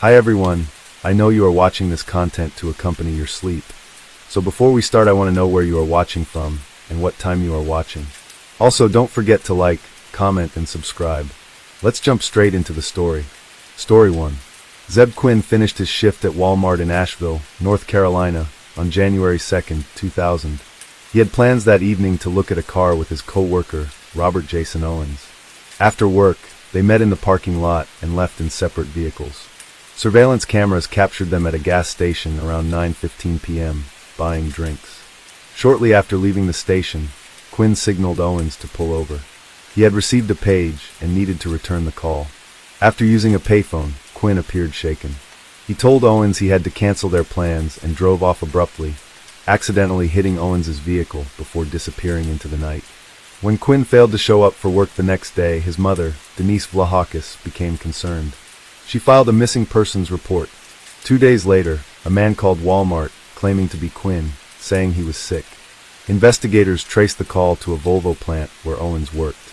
Hi everyone, I know you are watching this content to accompany your sleep. So before we start, I want to know where you are watching from and what time you are watching. Also, don't forget to like, comment, and subscribe. Let's jump straight into the story. Story 1. Zeb Quinn finished his shift at Walmart in Asheville, North Carolina, on January 2nd, 2000. He had plans that evening to look at a car with his co-worker, Robert Jason Owens. After work, they met in the parking lot and left in separate vehicles. Surveillance cameras captured them at a gas station around 9:15 p.m., buying drinks. Shortly after leaving the station, Quinn signaled Owens to pull over. He had received a page and needed to return the call. After using a payphone, Quinn appeared shaken. He told Owens he had to cancel their plans and drove off abruptly, accidentally hitting Owens's vehicle before disappearing into the night. When Quinn failed to show up for work the next day, his mother, Denise Vlahakis, became concerned. She filed a missing persons report. 2 days later, a man called Walmart, claiming to be Quinn, saying he was sick. Investigators traced the call to a Volvo plant where Owens worked.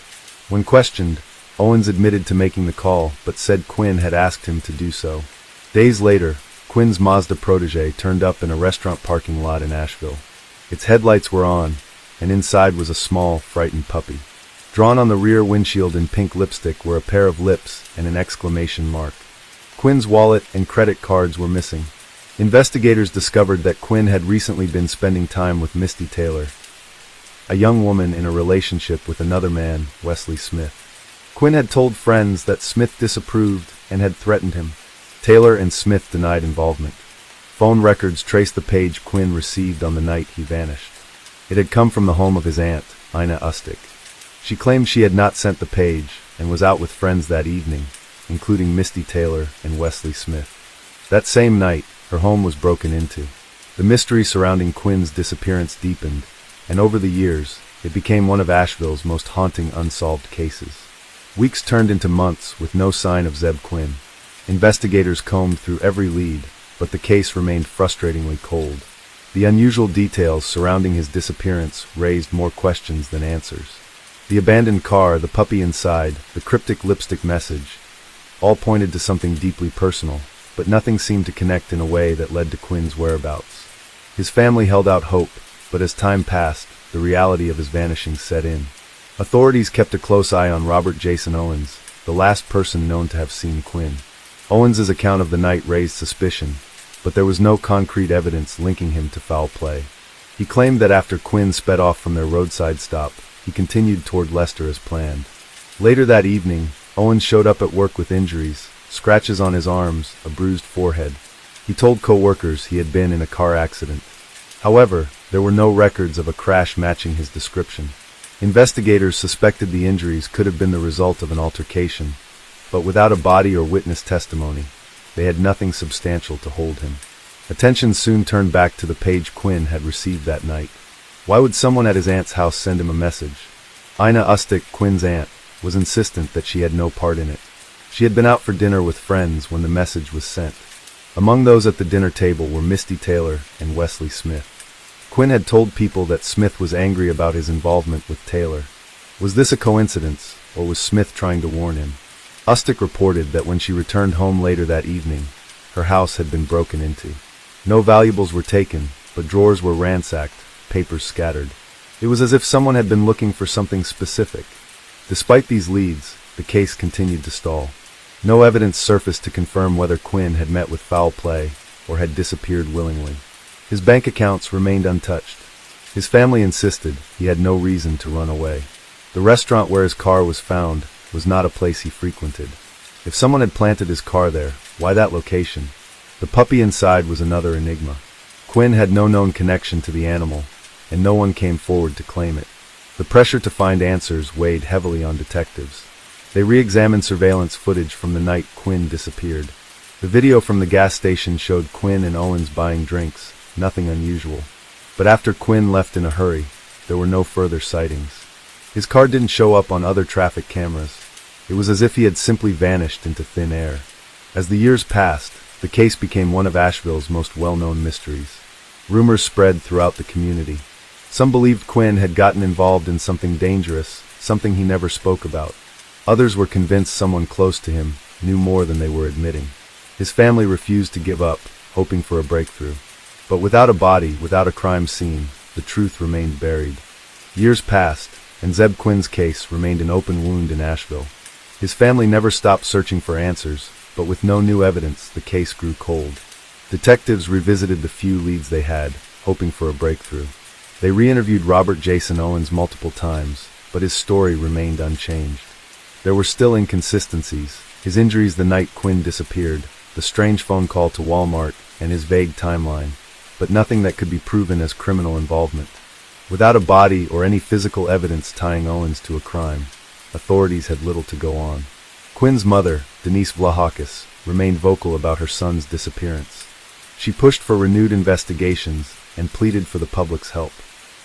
When questioned, Owens admitted to making the call, but said Quinn had asked him to do so. Days later, Quinn's Mazda protege turned up in a restaurant parking lot in Asheville. Its headlights were on, and inside was a small, frightened puppy. Drawn on the rear windshield in pink lipstick were a pair of lips and an exclamation mark. Quinn's wallet and credit cards were missing. Investigators discovered that Quinn had recently been spending time with Misty Taylor, a young woman in a relationship with another man, Wesley Smith. Quinn had told friends that Smith disapproved and had threatened him. Taylor and Smith denied involvement. Phone records traced the page Quinn received on the night he vanished. It had come from the home of his aunt, Ina Ustic. She claimed she had not sent the page and was out with friends that evening, including Misty Taylor and Wesley Smith. That same night, her home was broken into. The mystery surrounding Quinn's disappearance deepened, and over the years, it became one of Asheville's most haunting unsolved cases. Weeks turned into months with no sign of Zeb Quinn. Investigators combed through every lead, but the case remained frustratingly cold. The unusual details surrounding his disappearance raised more questions than answers. The abandoned car, the puppy inside, the cryptic lipstick message, all pointed to something deeply personal, but nothing seemed to connect in a way that led to Quinn's whereabouts. His family held out hope, but as time passed, the reality of his vanishing set in. Authorities kept a close eye on Robert Jason Owens, the last person known to have seen Quinn. Owens's account of the night raised suspicion, but there was no concrete evidence linking him to foul play. He claimed that after Quinn sped off from their roadside stop, he continued toward Leicester as planned. Later that evening, Owens showed up at work with injuries, scratches on his arms, a bruised forehead. He told co-workers he had been in a car accident. However, there were no records of a crash matching his description. Investigators suspected the injuries could have been the result of an altercation, but without a body or witness testimony, they had nothing substantial to hold him. Attention soon turned back to the page Quinn had received that night. Why would someone at his aunt's house send him a message? Ina Ustic, Quinn's aunt, was insistent that she had no part in it. She had been out for dinner with friends when the message was sent. Among those at the dinner table were Misty Taylor and Wesley Smith. Quinn had told people that Smith was angry about his involvement with Taylor. Was this a coincidence, or was Smith trying to warn him? Ustic reported that when she returned home later that evening, her house had been broken into. No valuables were taken, but drawers were ransacked, papers scattered. It was as if someone had been looking for something specific. Despite these leads, the case continued to stall. No evidence surfaced to confirm whether Quinn had met with foul play or had disappeared willingly. His bank accounts remained untouched. His family insisted he had no reason to run away. The restaurant where his car was found was not a place he frequented. If someone had planted his car there, why that location? The puppy inside was another enigma. Quinn had no known connection to the animal, and no one came forward to claim it. The pressure to find answers weighed heavily on detectives. They re-examined surveillance footage from the night Quinn disappeared. The video from the gas station showed Quinn and Owens buying drinks, nothing unusual. But after Quinn left in a hurry, there were no further sightings. His car didn't show up on other traffic cameras. It was as if he had simply vanished into thin air. As the years passed, the case became one of Asheville's most well-known mysteries. Rumors spread throughout the community. Some believed Quinn had gotten involved in something dangerous, something he never spoke about. Others were convinced someone close to him knew more than they were admitting. His family refused to give up, hoping for a breakthrough. But without a body, without a crime scene, the truth remained buried. Years passed, and Zeb Quinn's case remained an open wound in Asheville. His family never stopped searching for answers, but with no new evidence, the case grew cold. Detectives revisited the few leads they had, hoping for a breakthrough. They re-interviewed Robert Jason Owens multiple times, but his story remained unchanged. There were still inconsistencies: his injuries the night Quinn disappeared, the strange phone call to Walmart, and his vague timeline, but nothing that could be proven as criminal involvement. Without a body or any physical evidence tying Owens to a crime, authorities had little to go on. Quinn's mother, Denise Vlahakis, remained vocal about her son's disappearance. She pushed for renewed investigations and pleaded for the public's help.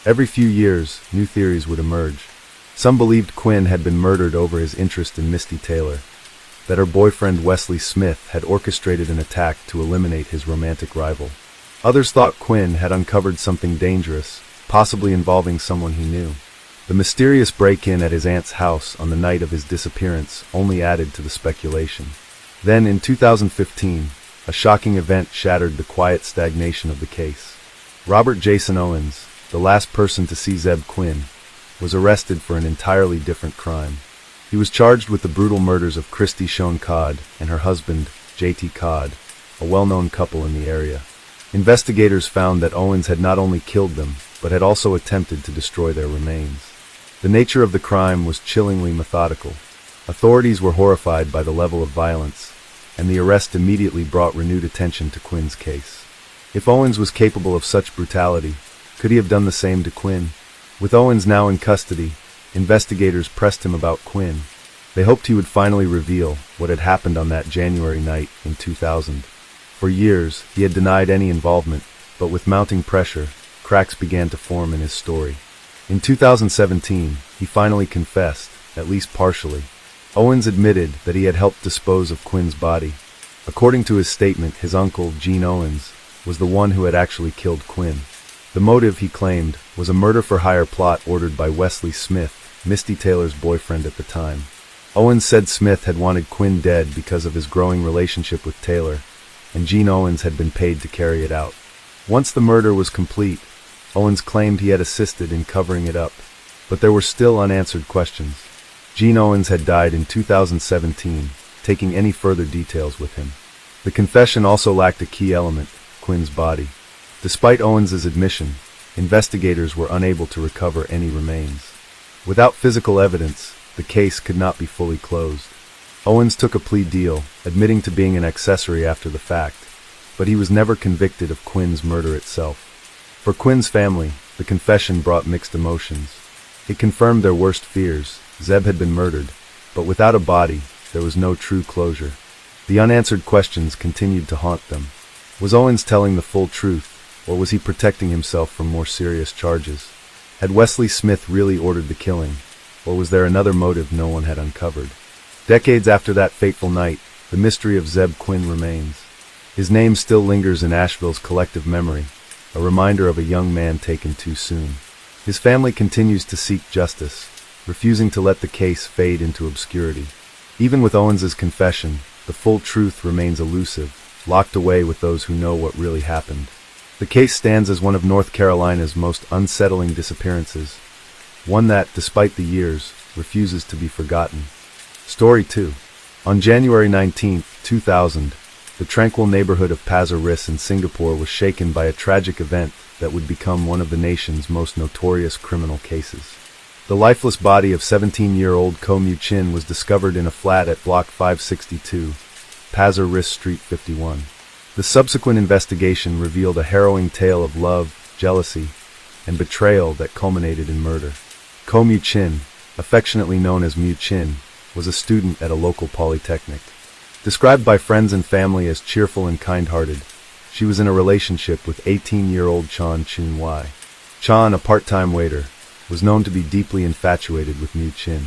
Every few years, new theories would emerge. Some believed Quinn had been murdered over his interest in Misty Taylor, that her boyfriend Wesley Smith had orchestrated an attack to eliminate his romantic rival. Others thought Quinn had uncovered something dangerous, possibly involving someone he knew. The mysterious break-in at his aunt's house on the night of his disappearance only added to the speculation. Then, in 2015, a shocking event shattered the quiet stagnation of the case. Robert Jason Owens, the last person to see Zeb Quinn, was arrested for an entirely different crime. He was charged with the brutal murders of Christy Schoen Codd and her husband, J.T. Codd, a well-known couple in the area. Investigators found that Owens had not only killed them, but had also attempted to destroy their remains. The nature of the crime was chillingly methodical. Authorities were horrified by the level of violence, and the arrest immediately brought renewed attention to Quinn's case. If Owens was capable of such brutality, could he have done the same to Quinn? With Owens now in custody, investigators pressed him about Quinn. They hoped he would finally reveal what had happened on that January night in 2000. For years, he had denied any involvement, but with mounting pressure, cracks began to form in his story. In 2017, he finally confessed, at least partially. Owens admitted that he had helped dispose of Quinn's body. According to his statement, his uncle, Gene Owens, was the one who had actually killed Quinn. The motive, he claimed, was a murder-for-hire plot ordered by Wesley Smith, Misty Taylor's boyfriend at the time. Owens said Smith had wanted Quinn dead because of his growing relationship with Taylor, and Gene Owens had been paid to carry it out. Once the murder was complete, Owens claimed he had assisted in covering it up, but there were still unanswered questions. Gene Owens had died in 2017, taking any further details with him. The confession also lacked a key element: Quinn's body. Despite Owens's admission, investigators were unable to recover any remains. Without physical evidence, the case could not be fully closed. Owens took a plea deal, admitting to being an accessory after the fact, but he was never convicted of Quinn's murder itself. For Quinn's family, the confession brought mixed emotions. It confirmed their worst fears: Zeb had been murdered, but without a body, there was no true closure. The unanswered questions continued to haunt them. Was Owens telling the full truth, or was he protecting himself from more serious charges? Had Wesley Smith really ordered the killing, or was there another motive no one had uncovered? Decades after that fateful night, the mystery of Zeb Quinn remains. His name still lingers in Asheville's collective memory, a reminder of a young man taken too soon. His family continues to seek justice, refusing to let the case fade into obscurity. Even with Owens's confession, the full truth remains elusive, locked away with those who know what really happened. The case stands as one of North Carolina's most unsettling disappearances, one that, despite the years, refuses to be forgotten. Story 2. On January 19, 2000, the tranquil neighborhood of Pasir Ris in Singapore was shaken by a tragic event that would become one of the nation's most notorious criminal cases. The lifeless body of 17-year-old Ko Mu Chin was discovered in a flat at Block 562, Pasir Ris Street 51. The subsequent investigation revealed a harrowing tale of love, jealousy, and betrayal that culminated in murder. Ko Mu Chin, affectionately known as Mu Chin, was a student at a local polytechnic. Described by friends and family as cheerful and kind-hearted, she was in a relationship with 18-year-old Chan Chun Wai. Chan, a part-time waiter, was known to be deeply infatuated with Mu Chin.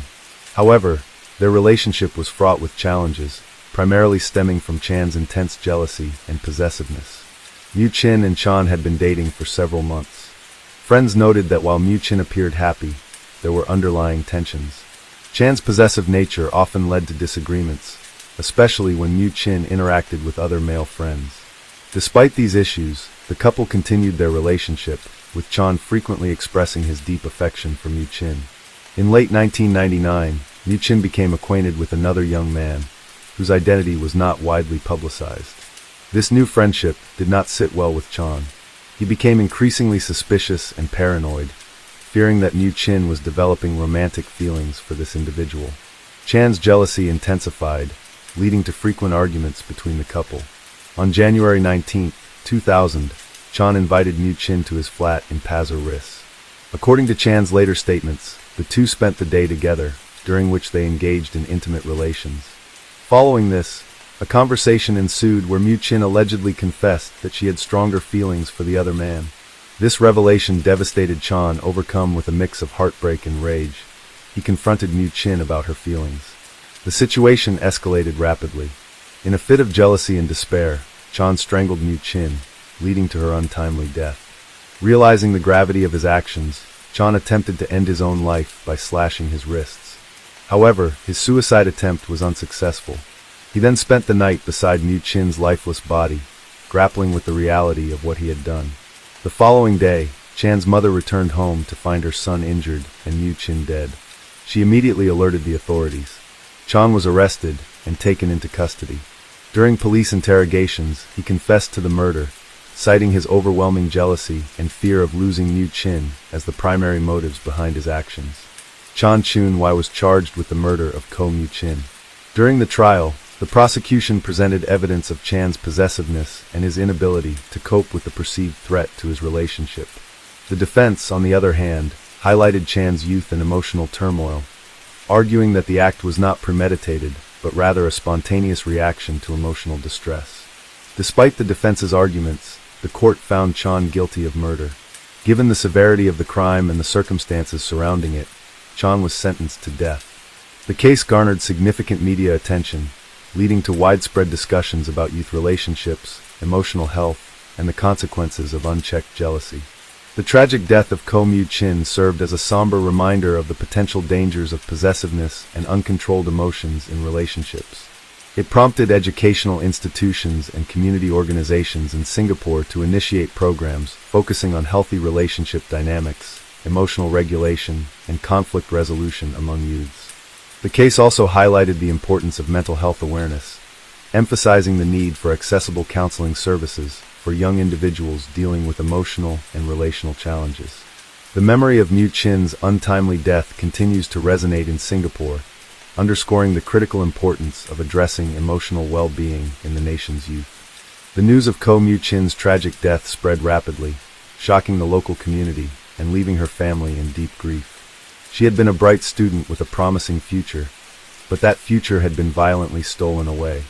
However, their relationship was fraught with challenges, primarily stemming from Chan's intense jealousy and possessiveness. Mu Chin and Chan had been dating for several months. Friends noted that while Mu Chin appeared happy, there were underlying tensions. Chan's possessive nature often led to disagreements, especially when Mu Chin interacted with other male friends. Despite these issues, the couple continued their relationship, with Chan frequently expressing his deep affection for Mu Chin. In late 1999, Mu Chin became acquainted with another young man, whose identity was not widely publicized. This new friendship did not sit well with Chan. He became increasingly suspicious and paranoid, fearing that Mu Chin was developing romantic feelings for this individual. Chan's jealousy intensified, leading to frequent arguments between the couple. On January 19, 2000, Chan invited Mu Chin to his flat in Pasir Ris. According to Chan's later statements, the two spent the day together, during which they engaged in intimate relations. Following this, a conversation ensued where Mu Chin allegedly confessed that she had stronger feelings for the other man. This revelation devastated Chan, overcome with a mix of heartbreak and rage. He confronted Mu Chin about her feelings. The situation escalated rapidly. In a fit of jealousy and despair, Chan strangled Mu Chin, leading to her untimely death. Realizing the gravity of his actions, Chan attempted to end his own life by slashing his wrists. However, his suicide attempt was unsuccessful. He then spent the night beside Mu Chin's lifeless body, grappling with the reality of what he had done. The following day, Chan's mother returned home to find her son injured and Mu Chin dead. She immediately alerted the authorities. Chan was arrested and taken into custody. During police interrogations, he confessed to the murder, citing his overwhelming jealousy and fear of losing Mu Chin as the primary motives behind his actions. Chan Chun-wai was charged with the murder of Ko Mu Chin. During the trial, the prosecution presented evidence of Chan's possessiveness and his inability to cope with the perceived threat to his relationship. The defense, on the other hand, highlighted Chan's youth and emotional turmoil, arguing that the act was not premeditated, but rather a spontaneous reaction to emotional distress. Despite the defense's arguments, the court found Chan guilty of murder. Given the severity of the crime and the circumstances surrounding it, Chan was sentenced to death. The case garnered significant media attention, leading to widespread discussions about youth relationships, emotional health, and the consequences of unchecked jealousy. The tragic death of Ko Mu Chin served as a somber reminder of the potential dangers of possessiveness and uncontrolled emotions in relationships. It prompted educational institutions and community organizations in Singapore to initiate programs focusing on healthy relationship dynamics, emotional regulation, and conflict resolution among youths. The case also highlighted the importance of mental health awareness, emphasizing the need for accessible counseling services for young individuals dealing with emotional and relational challenges. The memory of Mu Chin's untimely death continues to resonate in Singapore, underscoring the critical importance of addressing emotional well-being in the nation's youth. The news of Ko Mu Chin's tragic death spread rapidly, shocking the local community and leaving her family in deep grief. She had been a bright student with a promising future, but that future had been violently stolen away.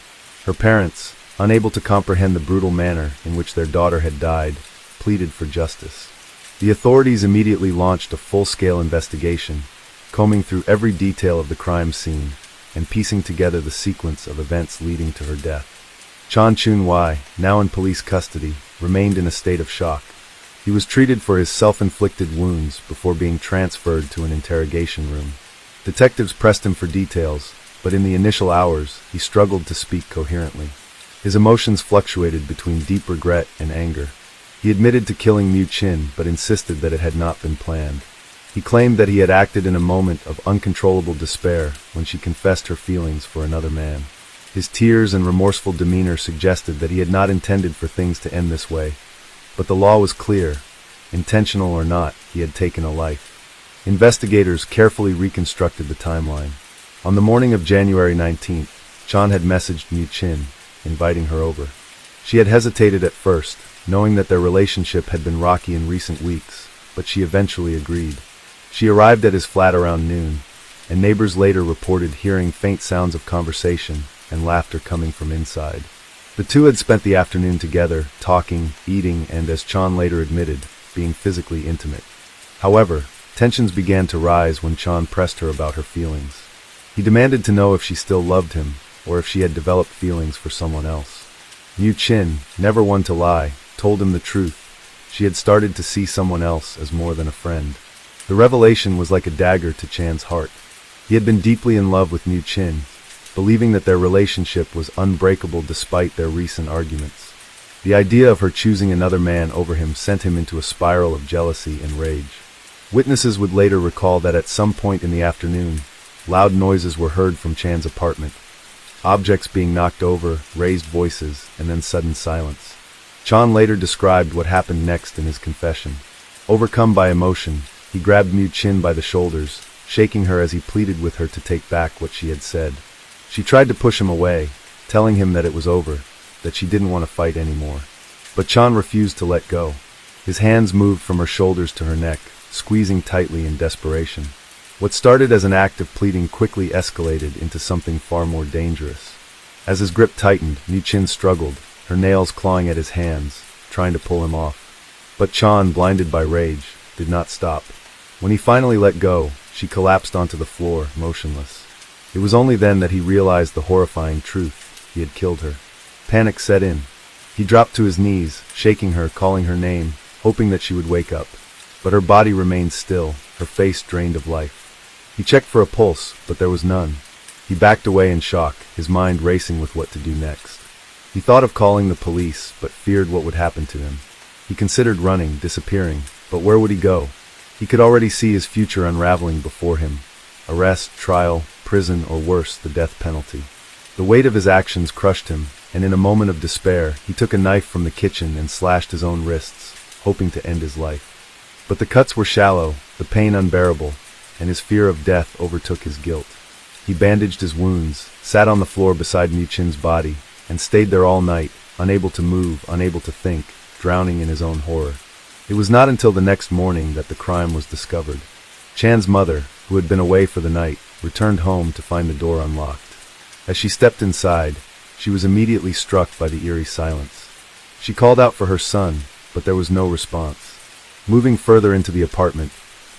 Her parents, unable to comprehend the brutal manner in which their daughter had died, pleaded for justice. The authorities immediately launched a full-scale investigation, combing through every detail of the crime scene and piecing together the sequence of events leading to her death. Chan Chun-wai, now in police custody, remained in a state of shock. He was treated for his self-inflicted wounds before being transferred to an interrogation room. Detectives pressed him for details, but in the initial hours, he struggled to speak coherently. His emotions fluctuated between deep regret and anger. He admitted to killing Mu Chin, but insisted that it had not been planned. He claimed that he had acted in a moment of uncontrollable despair when she confessed her feelings for another man. His tears and remorseful demeanor suggested that he had not intended for things to end this way, but the law was clear. Intentional or not, he had taken a life. Investigators carefully reconstructed the timeline. On the morning of January 19th, Chan had messaged Mu Chin, inviting her over. She had hesitated at first, knowing that their relationship had been rocky in recent weeks, but she eventually agreed. She arrived at his flat around noon, and neighbors later reported hearing faint sounds of conversation and laughter coming from inside. The two had spent the afternoon together, talking, eating, and, as Chan later admitted, being physically intimate. However, tensions began to rise when Chan pressed her about her feelings. He demanded to know if she still loved him, or if she had developed feelings for someone else. Mu Chin, never one to lie, told him the truth. She had started to see someone else as more than a friend. The revelation was like a dagger to Chan's heart. He had been deeply in love with Mu Chin, believing that their relationship was unbreakable despite their recent arguments. The idea of her choosing another man over him sent him into a spiral of jealousy and rage. Witnesses would later recall that at some point in the afternoon, loud noises were heard from Chan's apartment. Objects being knocked over, raised voices, and then sudden silence. Chan later described what happened next in his confession. Overcome by emotion, he grabbed Mu Chin by the shoulders, shaking her as he pleaded with her to take back what she had said. She tried to push him away, telling him that it was over, that she didn't want to fight anymore. But Chan refused to let go. His hands moved from her shoulders to her neck, squeezing tightly in desperation. What started as an act of pleading quickly escalated into something far more dangerous. As his grip tightened, Mu Chin struggled, her nails clawing at his hands, trying to pull him off. But Chan, blinded by rage, did not stop. When he finally let go, she collapsed onto the floor, motionless. It was only then that he realized the horrifying truth. He had killed her. Panic set in. He dropped to his knees, shaking her, calling her name, hoping that she would wake up. But her body remained still, her face drained of life. He checked for a pulse, but there was none. He backed away in shock, his mind racing with what to do next. He thought of calling the police, but feared what would happen to him. He considered running, disappearing, but where would he go? He could already see his future unraveling before him. Arrest, trial, prison, or worse, the death penalty. The weight of his actions crushed him, and in a moment of despair, he took a knife from the kitchen and slashed his own wrists, hoping to end his life. But the cuts were shallow, the pain unbearable, and his fear of death overtook his guilt. He bandaged his wounds, sat on the floor beside Mu Chin's body, and stayed there all night, unable to move, unable to think, drowning in his own horror. It was not until the next morning that the crime was discovered. Chan's mother, who had been away for the night, returned home to find the door unlocked. As she stepped inside, she was immediately struck by the eerie silence. She called out for her son, but there was no response. Moving further into the apartment,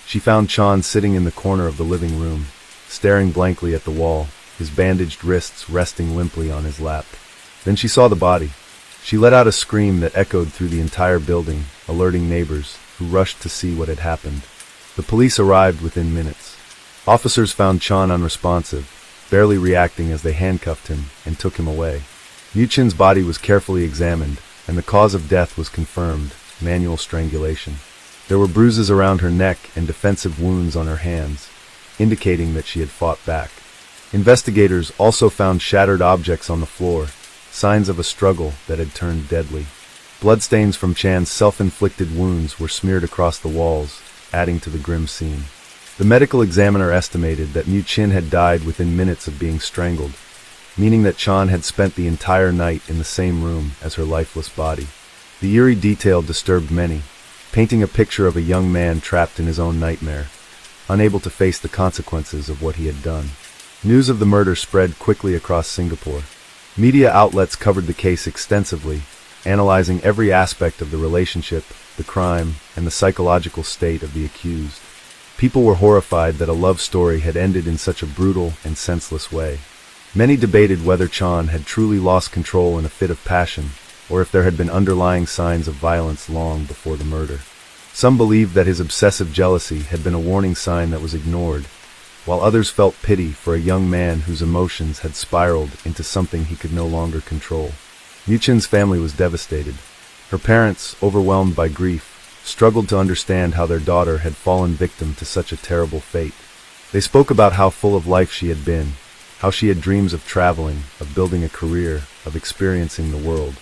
she found Chan sitting in the corner of the living room, staring blankly at the wall, his bandaged wrists resting limply on his lap. Then she saw the body. She let out a scream that echoed through the entire building, alerting neighbors, who rushed to see what had happened. The police arrived within minutes. Officers found Chan unresponsive, barely reacting as they handcuffed him and took him away. Mu Chin's body was carefully examined, and the cause of death was confirmed: manual strangulation. There were bruises around her neck and defensive wounds on her hands, indicating that she had fought back. Investigators also found shattered objects on the floor, signs of a struggle that had turned deadly. Bloodstains from Chan's self-inflicted wounds were smeared across the walls, adding to the grim scene. The medical examiner estimated that Mu Chin had died within minutes of being strangled, meaning that Chan had spent the entire night in the same room as her lifeless body. The eerie detail disturbed many, painting a picture of a young man trapped in his own nightmare, unable to face the consequences of what he had done. News of the murder spread quickly across Singapore. Media outlets covered the case extensively, analyzing every aspect of the relationship, the crime, and the psychological state of the accused. People were horrified that a love story had ended in such a brutal and senseless way. Many debated whether Chan had truly lost control in a fit of passion, or if there had been underlying signs of violence long before the murder. Some believed that his obsessive jealousy had been a warning sign that was ignored, while others felt pity for a young man whose emotions had spiraled into something he could no longer control. Mu Chin's family was devastated. Her parents, overwhelmed by grief, struggled to understand how their daughter had fallen victim to such a terrible fate. They spoke about how full of life she had been, how she had dreams of traveling, of building a career, of experiencing the world.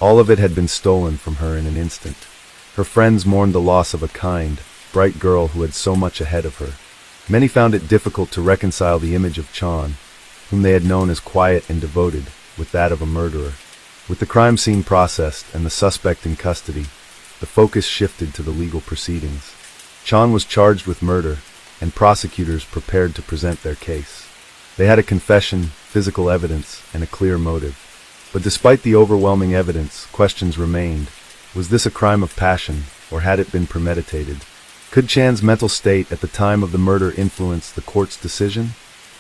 All of it had been stolen from her in an instant. Her friends mourned the loss of a kind, bright girl who had so much ahead of her. Many found it difficult to reconcile the image of Chan, whom they had known as quiet and devoted, with that of a murderer. With the crime scene processed and the suspect in custody, the focus shifted to the legal proceedings. Chan was charged with murder, and prosecutors prepared to present their case. They had a confession, physical evidence, and a clear motive. But despite the overwhelming evidence, questions remained. Was this a crime of passion, or had it been premeditated? Could Chan's mental state at the time of the murder influence the court's decision?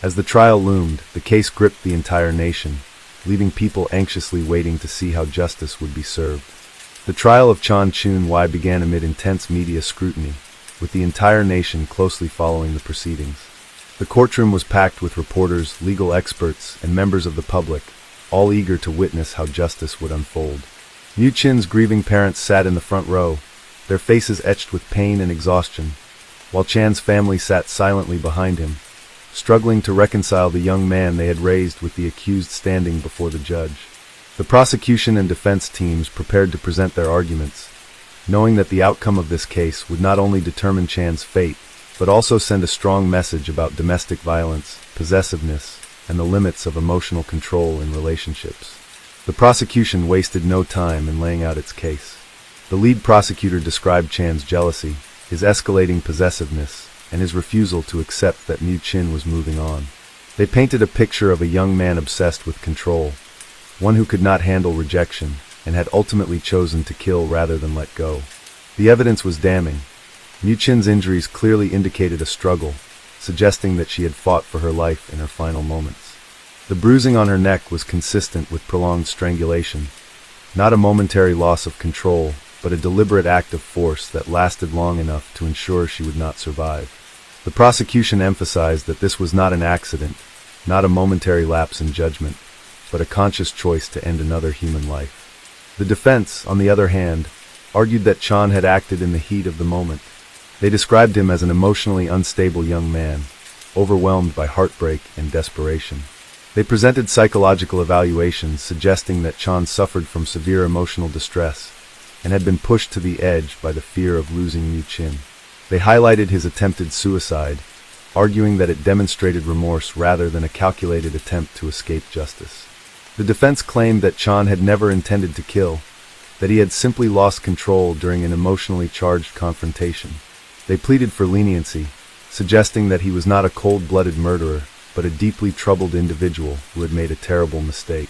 As the trial loomed, the case gripped the entire nation, leaving people anxiously waiting to see how justice would be served. The trial of Chan Chun Wai began amid intense media scrutiny, with the entire nation closely following the proceedings. The courtroom was packed with reporters, legal experts, and members of the public, all eager to witness how justice would unfold. Mu Chin's grieving parents sat in the front row, their faces etched with pain and exhaustion, while Chan's family sat silently behind him, struggling to reconcile the young man they had raised with the accused standing before the judge. The prosecution and defense teams prepared to present their arguments, knowing that the outcome of this case would not only determine Chan's fate, but also send a strong message about domestic violence, possessiveness, and the limits of emotional control in relationships. The prosecution wasted no time in laying out its case. The lead prosecutor described Chan's jealousy, his escalating possessiveness, and his refusal to accept that Mu Chin was moving on. They painted a picture of a young man obsessed with control, one who could not handle rejection, and had ultimately chosen to kill rather than let go. The evidence was damning. Mu Chin's injuries clearly indicated a struggle, suggesting that she had fought for her life in her final moments. The bruising on her neck was consistent with prolonged strangulation, not a momentary loss of control, but a deliberate act of force that lasted long enough to ensure she would not survive. The prosecution emphasized that this was not an accident, not a momentary lapse in judgment, but a conscious choice to end another human life. The defense, on the other hand, argued that Chan had acted in the heat of the moment. They described him as an emotionally unstable young man, overwhelmed by heartbreak and desperation. They presented psychological evaluations suggesting that Chan suffered from severe emotional distress and had been pushed to the edge by the fear of losing Mu Chin. They highlighted his attempted suicide, arguing that it demonstrated remorse rather than a calculated attempt to escape justice. The defense claimed that Chan had never intended to kill, that he had simply lost control during an emotionally charged confrontation. They pleaded for leniency, suggesting that he was not a cold-blooded murderer, but a deeply troubled individual who had made a terrible mistake.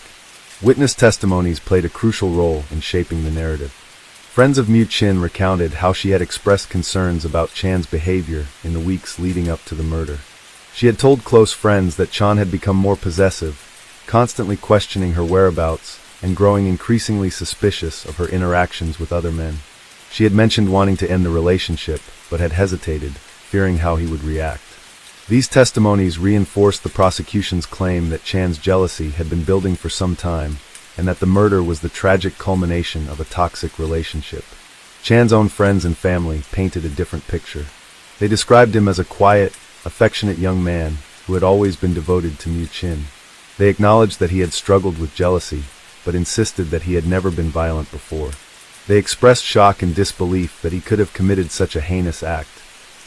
Witness testimonies played a crucial role in shaping the narrative. Friends of Mu Chin recounted how she had expressed concerns about Chan's behavior in the weeks leading up to the murder. She had told close friends that Chan had become more possessive, constantly questioning her whereabouts and growing increasingly suspicious of her interactions with other men. She had mentioned wanting to end the relationship, but had hesitated, fearing how he would react. These testimonies reinforced the prosecution's claim that Chan's jealousy had been building for some time, and that the murder was the tragic culmination of a toxic relationship. Chan's own friends and family painted a different picture. They described him as a quiet, affectionate young man who had always been devoted to Mu Chin. They acknowledged that he had struggled with jealousy, but insisted that he had never been violent before. They expressed shock and disbelief that he could have committed such a heinous act,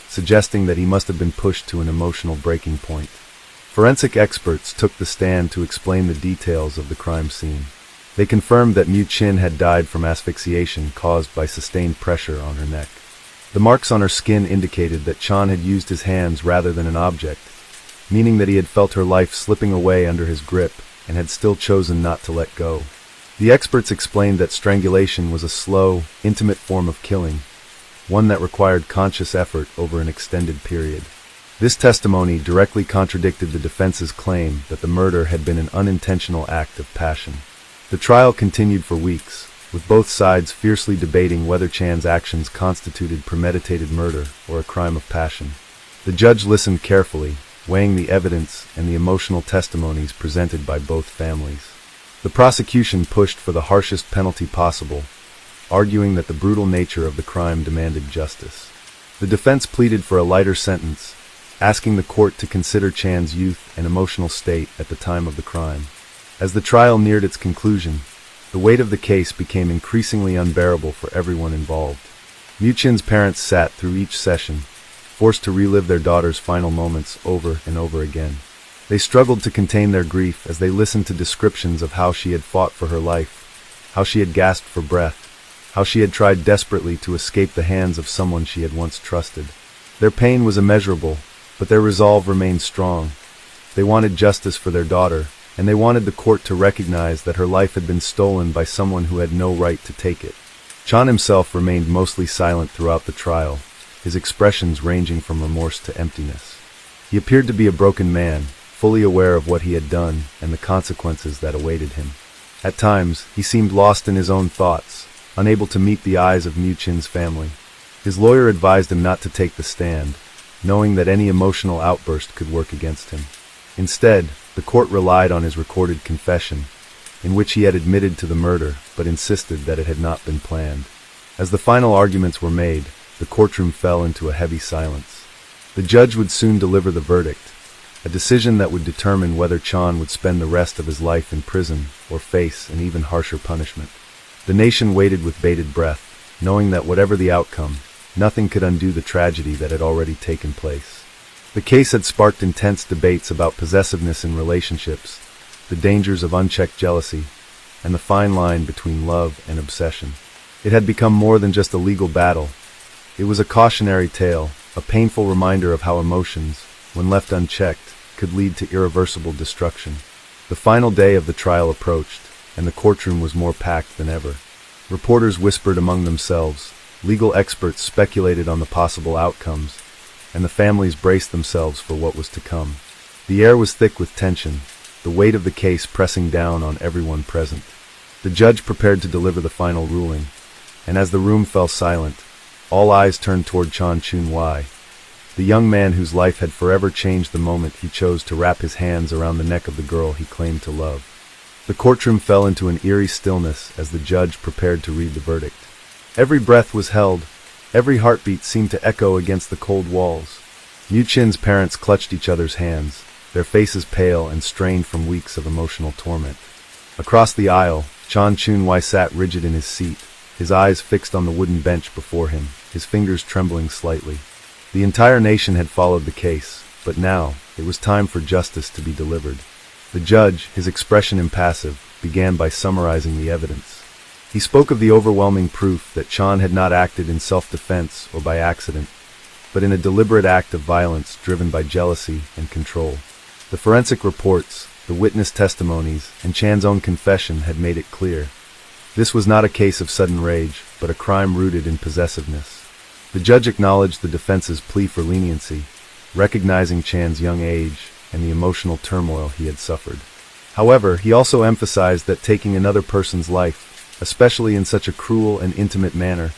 suggesting that he must have been pushed to an emotional breaking point. Forensic experts took the stand to explain the details of the crime scene. They confirmed that Mu Chin had died from asphyxiation caused by sustained pressure on her neck. The marks on her skin indicated that Chan had used his hands rather than an object, meaning that he had felt her life slipping away under his grip and had still chosen not to let go. The experts explained that strangulation was a slow, intimate form of killing, one that required conscious effort over an extended period. This testimony directly contradicted the defense's claim that the murder had been an unintentional act of passion. The trial continued for weeks, with both sides fiercely debating whether Chan's actions constituted premeditated murder or a crime of passion. The judge listened carefully, weighing the evidence and the emotional testimonies presented by both families. The prosecution pushed for the harshest penalty possible, arguing that the brutal nature of the crime demanded justice. The defense pleaded for a lighter sentence, asking the court to consider Chan's youth and emotional state at the time of the crime. As the trial neared its conclusion, the weight of the case became increasingly unbearable for everyone involved. Mu Chin's parents sat through each session, forced to relive their daughter's final moments over and over again. They struggled to contain their grief as they listened to descriptions of how she had fought for her life, how she had gasped for breath, how she had tried desperately to escape the hands of someone she had once trusted. Their pain was immeasurable, but their resolve remained strong. They wanted justice for their daughter, and they wanted the court to recognize that her life had been stolen by someone who had no right to take it. Chan himself remained mostly silent throughout the trial, his expressions ranging from remorse to emptiness. He appeared to be a broken man, fully aware of what he had done and the consequences that awaited him. At times, he seemed lost in his own thoughts, unable to meet the eyes of Mu Chin's family. His lawyer advised him not to take the stand, knowing that any emotional outburst could work against him. Instead, the court relied on his recorded confession, in which he had admitted to the murder but insisted that it had not been planned. As the final arguments were made, the courtroom fell into a heavy silence. The judge would soon deliver the verdict, a decision that would determine whether Chan would spend the rest of his life in prison or face an even harsher punishment. The nation waited with bated breath, knowing that whatever the outcome, nothing could undo the tragedy that had already taken place. The case had sparked intense debates about possessiveness in relationships, the dangers of unchecked jealousy, and the fine line between love and obsession. It had become more than just a legal battle. It was a cautionary tale, a painful reminder of how emotions, when left unchecked, could lead to irreversible destruction. The final day of the trial approached, and the courtroom was more packed than ever. Reporters whispered among themselves, legal experts speculated on the possible outcomes, and the families braced themselves for what was to come. The air was thick with tension, the weight of the case pressing down on everyone present. The judge prepared to deliver the final ruling, and as the room fell silent, all eyes turned toward Chan Chun-wai, the young man whose life had forever changed the moment he chose to wrap his hands around the neck of the girl he claimed to love. The courtroom fell into an eerie stillness as the judge prepared to read the verdict. Every breath was held, every heartbeat seemed to echo against the cold walls. Mu Chin's parents clutched each other's hands, their faces pale and strained from weeks of emotional torment. Across the aisle, Chan Chun-wai sat rigid in his seat, his eyes fixed on the wooden bench before him, his fingers trembling slightly. The entire nation had followed the case, but now, it was time for justice to be delivered. The judge, his expression impassive, began by summarizing the evidence. He spoke of the overwhelming proof that Chan had not acted in self-defense or by accident, but in a deliberate act of violence driven by jealousy and control. The forensic reports, the witness testimonies, and Chan's own confession had made it clear. This was not a case of sudden rage, but a crime rooted in possessiveness. The judge acknowledged the defense's plea for leniency, recognizing Chan's young age and the emotional turmoil he had suffered. However, he also emphasized that taking another person's life, especially in such a cruel and intimate manner,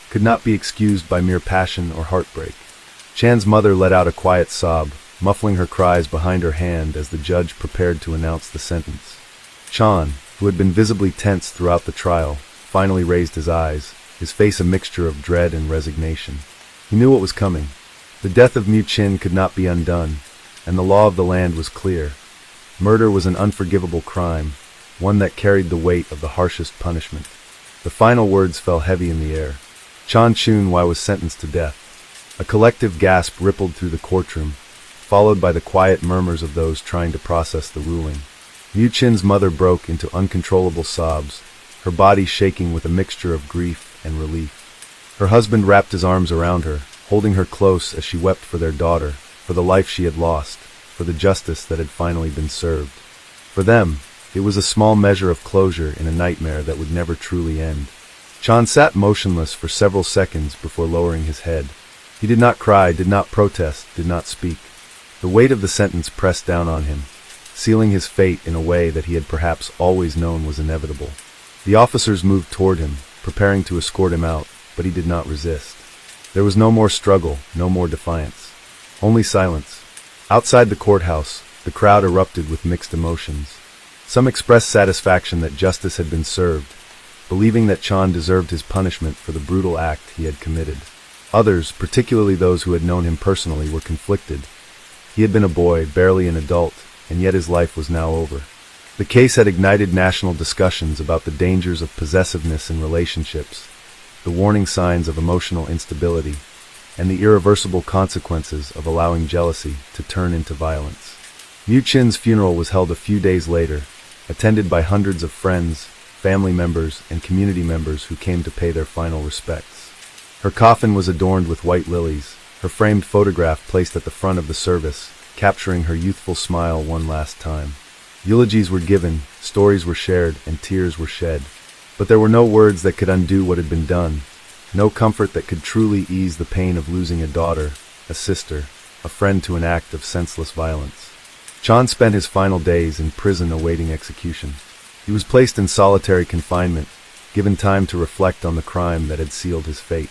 could not be excused by mere passion or heartbreak. Chan's mother let out a quiet sob, muffling her cries behind her hand as the judge prepared to announce the sentence. Chan, who had been visibly tense throughout the trial, finally raised his eyes, his face a mixture of dread and resignation. He knew what was coming. The death of Mu Chin could not be undone, and the law of the land was clear. Murder was an unforgivable crime, one that carried the weight of the harshest punishment. The final words fell heavy in the air. Chan Chun-wai was sentenced to death. A collective gasp rippled through the courtroom, followed by the quiet murmurs of those trying to process the ruling. Mu Chin's mother broke into uncontrollable sobs, her body shaking with a mixture of grief and relief. Her husband wrapped his arms around her, holding her close as she wept for their daughter, for the life she had lost, for the justice that had finally been served. For them, it was a small measure of closure in a nightmare that would never truly end. Chan sat motionless for several seconds before lowering his head. He did not cry, did not protest, did not speak. The weight of the sentence pressed down on him, sealing his fate in a way that he had perhaps always known was inevitable. The officers moved toward him, preparing to escort him out, but he did not resist. There was no more struggle, no more defiance. Only silence. Outside the courthouse, the crowd erupted with mixed emotions. Some expressed satisfaction that justice had been served, believing that Chan deserved his punishment for the brutal act he had committed. Others, particularly those who had known him personally, were conflicted. He had been a boy, barely an adult, and yet his life was now over. The case had ignited national discussions about the dangers of possessiveness in relationships, the warning signs of emotional instability, and the irreversible consequences of allowing jealousy to turn into violence. Mu Chin's funeral was held a few days later, attended by hundreds of friends, family members, and community members who came to pay their final respects. Her coffin was adorned with white lilies, her framed photograph placed at the front of the service, capturing her youthful smile one last time. Eulogies were given, stories were shared, and tears were shed. But there were no words that could undo what had been done, no comfort that could truly ease the pain of losing a daughter, a sister, a friend to an act of senseless violence. Chan spent his final days in prison awaiting execution. He was placed in solitary confinement, given time to reflect on the crime that had sealed his fate.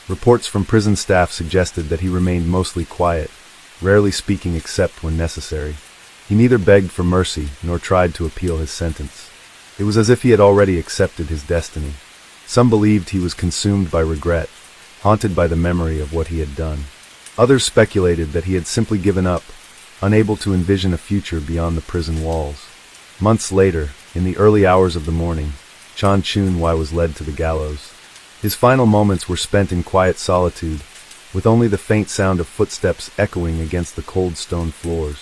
Reports from prison staff suggested that he remained mostly quiet, rarely speaking except when necessary. He neither begged for mercy nor tried to appeal his sentence. It was as if he had already accepted his destiny. Some believed he was consumed by regret, haunted by the memory of what he had done. Others speculated that he had simply given up, unable to envision a future beyond the prison walls. Months later, in the early hours of the morning, Chan Chun-wai was led to the gallows. His final moments were spent in quiet solitude, with only the faint sound of footsteps echoing against the cold stone floors.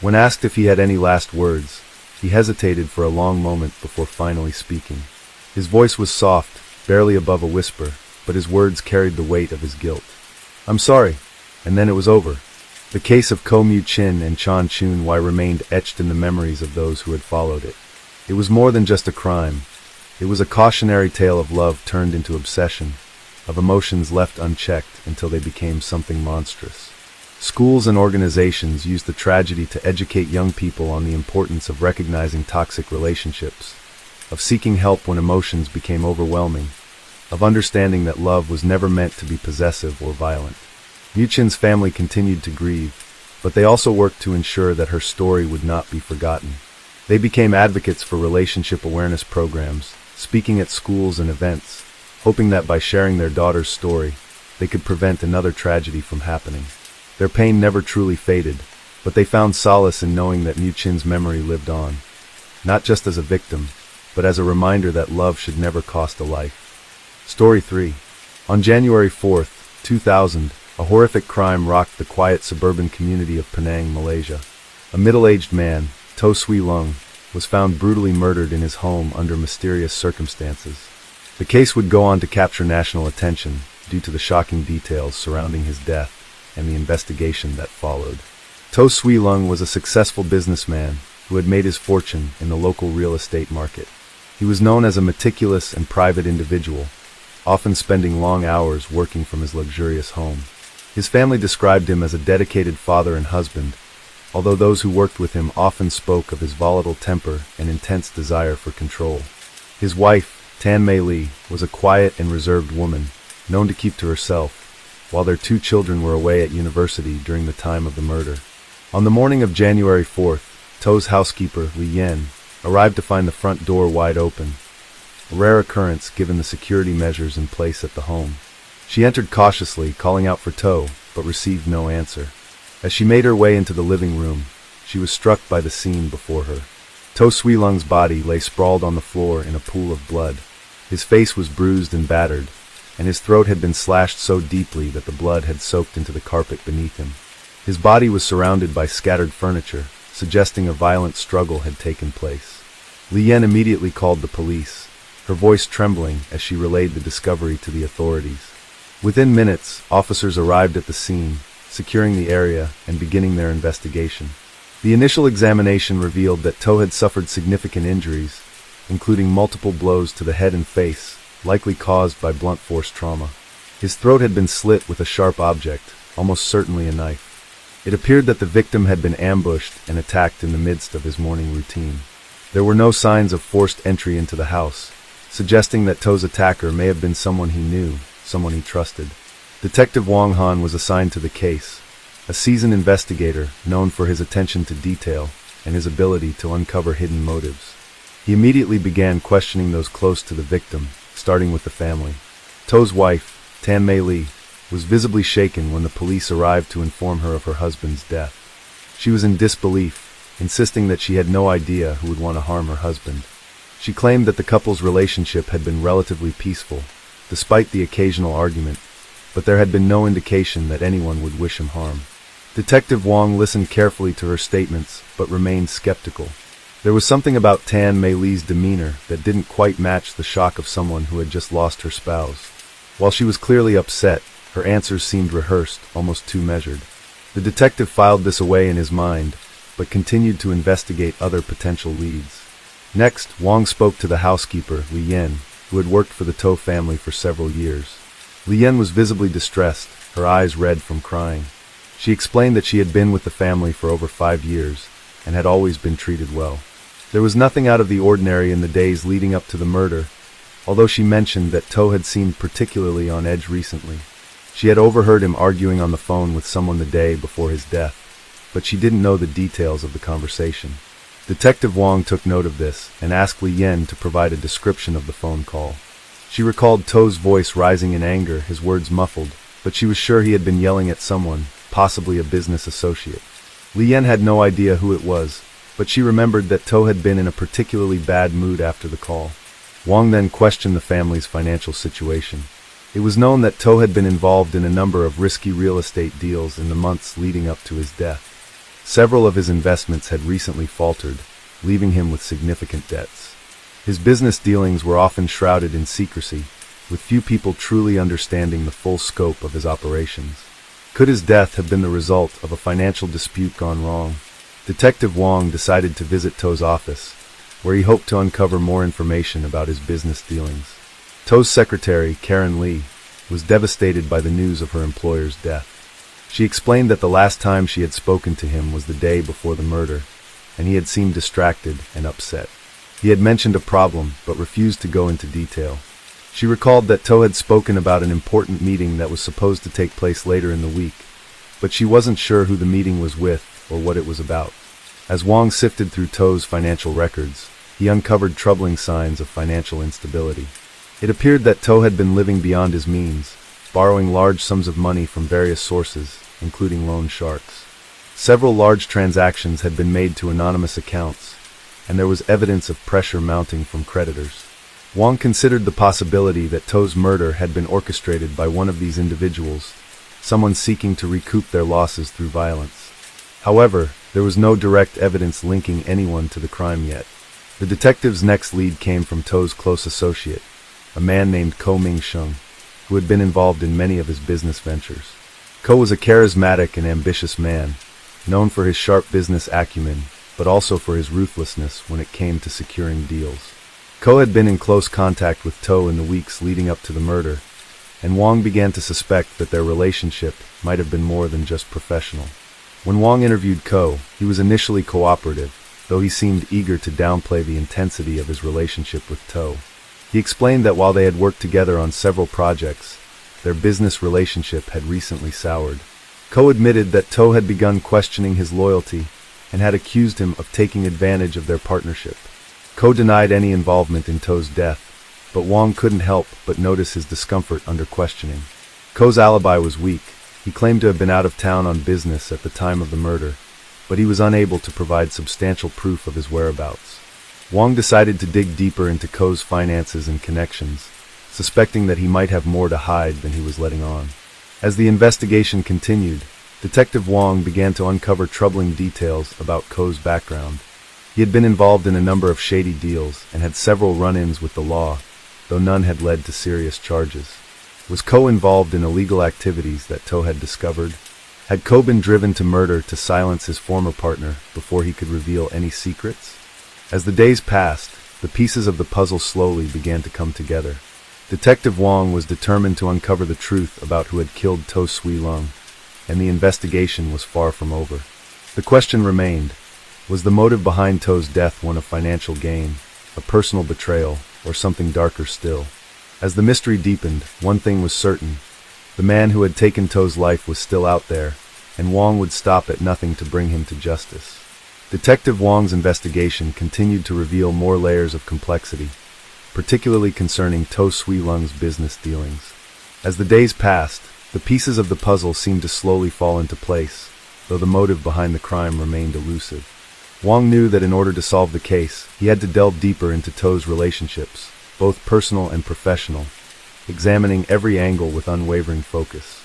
When asked if he had any last words, he hesitated for a long moment before finally speaking. His voice was soft, barely above a whisper, but his words carried the weight of his guilt. "I'm sorry," and then it was over. The case of Ko Mu-chin and Chan Chun-wai remained etched in the memories of those who had followed it. It was more than just a crime. It was a cautionary tale of love turned into obsession, of emotions left unchecked until they became something monstrous. Schools and organizations used the tragedy to educate young people on the importance of recognizing toxic relationships, of seeking help when emotions became overwhelming, of understanding that love was never meant to be possessive or violent. Mu-chin's family continued to grieve, but they also worked to ensure that her story would not be forgotten. They became advocates for relationship awareness programs, speaking at schools and events, hoping that by sharing their daughter's story, they could prevent another tragedy from happening. Their pain never truly faded, but they found solace in knowing that Mu-chin's memory lived on, not just as a victim, but as a reminder that love should never cost a life. Story 3. On January 4th, 2000, a horrific crime rocked the quiet suburban community of Penang, Malaysia. A middle-aged man, To Sui Lung, was found brutally murdered in his home under mysterious circumstances. The case would go on to capture national attention due to the shocking details surrounding his death and the investigation that followed. To Sui Lung was a successful businessman who had made his fortune in the local real estate market. He was known as a meticulous and private individual, often spending long hours working from his luxurious home. His family described him as a dedicated father and husband, although those who worked with him often spoke of his volatile temper and intense desire for control. His wife, Tan Mei Lee, was a quiet and reserved woman, known to keep to herself, while their 2 children were away at university during the time of the murder. On the morning of January 4th, To's housekeeper, Li Yen, arrived to find the front door wide open, a rare occurrence given the security measures in place at the home. She entered cautiously, calling out for To, but received no answer. As she made her way into the living room, she was struck by the scene before her. To Sui Lung's body lay sprawled on the floor in a pool of blood. His face was bruised and battered, and his throat had been slashed so deeply that the blood had soaked into the carpet beneath him. His body was surrounded by scattered furniture, suggesting a violent struggle had taken place. Li Yen immediately called the police, her voice trembling as she relayed the discovery to the authorities. Within minutes, officers arrived at the scene, securing the area and beginning their investigation. The initial examination revealed that To had suffered significant injuries, including multiple blows to the head and face, likely caused by blunt force trauma. His throat had been slit with a sharp object, almost certainly a knife. It appeared that the victim had been ambushed and attacked in the midst of his morning routine. There were no signs of forced entry into the house, suggesting that To's attacker may have been someone he knew, someone he trusted. Detective Wang Han was assigned to the case, a seasoned investigator known for his attention to detail and his ability to uncover hidden motives. He immediately began questioning those close to the victim, starting with the family. To's wife, Tan Mei Lee, was visibly shaken when the police arrived to inform her of her husband's death. She was in disbelief, insisting that she had no idea who would want to harm her husband. She claimed that the couple's relationship had been relatively peaceful, despite the occasional argument, but there had been no indication that anyone would wish him harm. Detective Wang listened carefully to her statements, but remained skeptical. There was something about Tan Mei Lee's demeanor that didn't quite match the shock of someone who had just lost her spouse. While she was clearly upset, her answers seemed rehearsed, almost too measured. The detective filed this away in his mind, but continued to investigate other potential leads. Next, Wang spoke to the housekeeper, Li Yen, who had worked for the To family for several years. Li Yen was visibly distressed, her eyes red from crying. She explained that she had been with the family for over 5 years, and had always been treated well. There was nothing out of the ordinary in the days leading up to the murder, although she mentioned that To had seemed particularly on edge recently. She had overheard him arguing on the phone with someone the day before his death, but she didn't know the details of the conversation. Detective Wong took note of this and asked Li Yan to provide a description of the phone call. She recalled To's voice rising in anger, his words muffled, but she was sure he had been yelling at someone, possibly a business associate. Li Yan had no idea who it was, but she remembered that To had been in a particularly bad mood after the call. Wong then questioned the family's financial situation. It was known that To had been involved in a number of risky real estate deals in the months leading up to his death. Several of his investments had recently faltered, leaving him with significant debts. His business dealings were often shrouded in secrecy, with few people truly understanding the full scope of his operations. Could his death have been the result of a financial dispute gone wrong? Detective Wong decided to visit To's office, where he hoped to uncover more information about his business dealings. To's secretary, Karen Lee, was devastated by the news of her employer's death. She explained that the last time she had spoken to him was the day before the murder, and he had seemed distracted and upset. He had mentioned a problem, but refused to go into detail. She recalled that To had spoken about an important meeting that was supposed to take place later in the week, but she wasn't sure who the meeting was with or what it was about. As Wong sifted through To's financial records, he uncovered troubling signs of financial instability. It appeared that To had been living beyond his means, borrowing large sums of money from various sources, including loan sharks. Several large transactions had been made to anonymous accounts, and there was evidence of pressure mounting from creditors. Wong considered the possibility that To's murder had been orchestrated by one of these individuals, someone seeking to recoup their losses through violence. However, there was no direct evidence linking anyone to the crime yet. The detective's next lead came from To's close associate, a man named Ko Ming-shung, who had been involved in many of his business ventures. Ko was a charismatic and ambitious man, known for his sharp business acumen, but also for his ruthlessness when it came to securing deals. Ko had been in close contact with To in the weeks leading up to the murder, and Wong began to suspect that their relationship might have been more than just professional. When Wong interviewed Ko, he was initially cooperative, though he seemed eager to downplay the intensity of his relationship with To. He explained that while they had worked together on several projects, their business relationship had recently soured. Ko admitted that To had begun questioning his loyalty and had accused him of taking advantage of their partnership. Ko denied any involvement in To's death, but Wong couldn't help but notice his discomfort under questioning. Ko's alibi was weak. He claimed to have been out of town on business at the time of the murder, but he was unable to provide substantial proof of his whereabouts. Wong decided to dig deeper into Ko's finances and connections, suspecting that he might have more to hide than he was letting on. As the investigation continued, Detective Wong began to uncover troubling details about Ko's background. He had been involved in a number of shady deals and had several run-ins with the law, though none had led to serious charges. Was Ko involved in illegal activities that To had discovered? Had Ko been driven to murder to silence his former partner before he could reveal any secrets? As the days passed, the pieces of the puzzle slowly began to come together. Detective Wong was determined to uncover the truth about who had killed To Sui Lung, and the investigation was far from over. The question remained, was the motive behind To's death one of financial gain, a personal betrayal, or something darker still? As the mystery deepened, one thing was certain. The man who had taken To's life was still out there, and Wong would stop at nothing to bring him to justice. Detective Wong's investigation continued to reveal more layers of complexity, particularly concerning To Sui Lung's business dealings. As the days passed, the pieces of the puzzle seemed to slowly fall into place, though the motive behind the crime remained elusive. Wong knew that in order to solve the case, he had to delve deeper into To's relationships, both personal and professional, examining every angle with unwavering focus.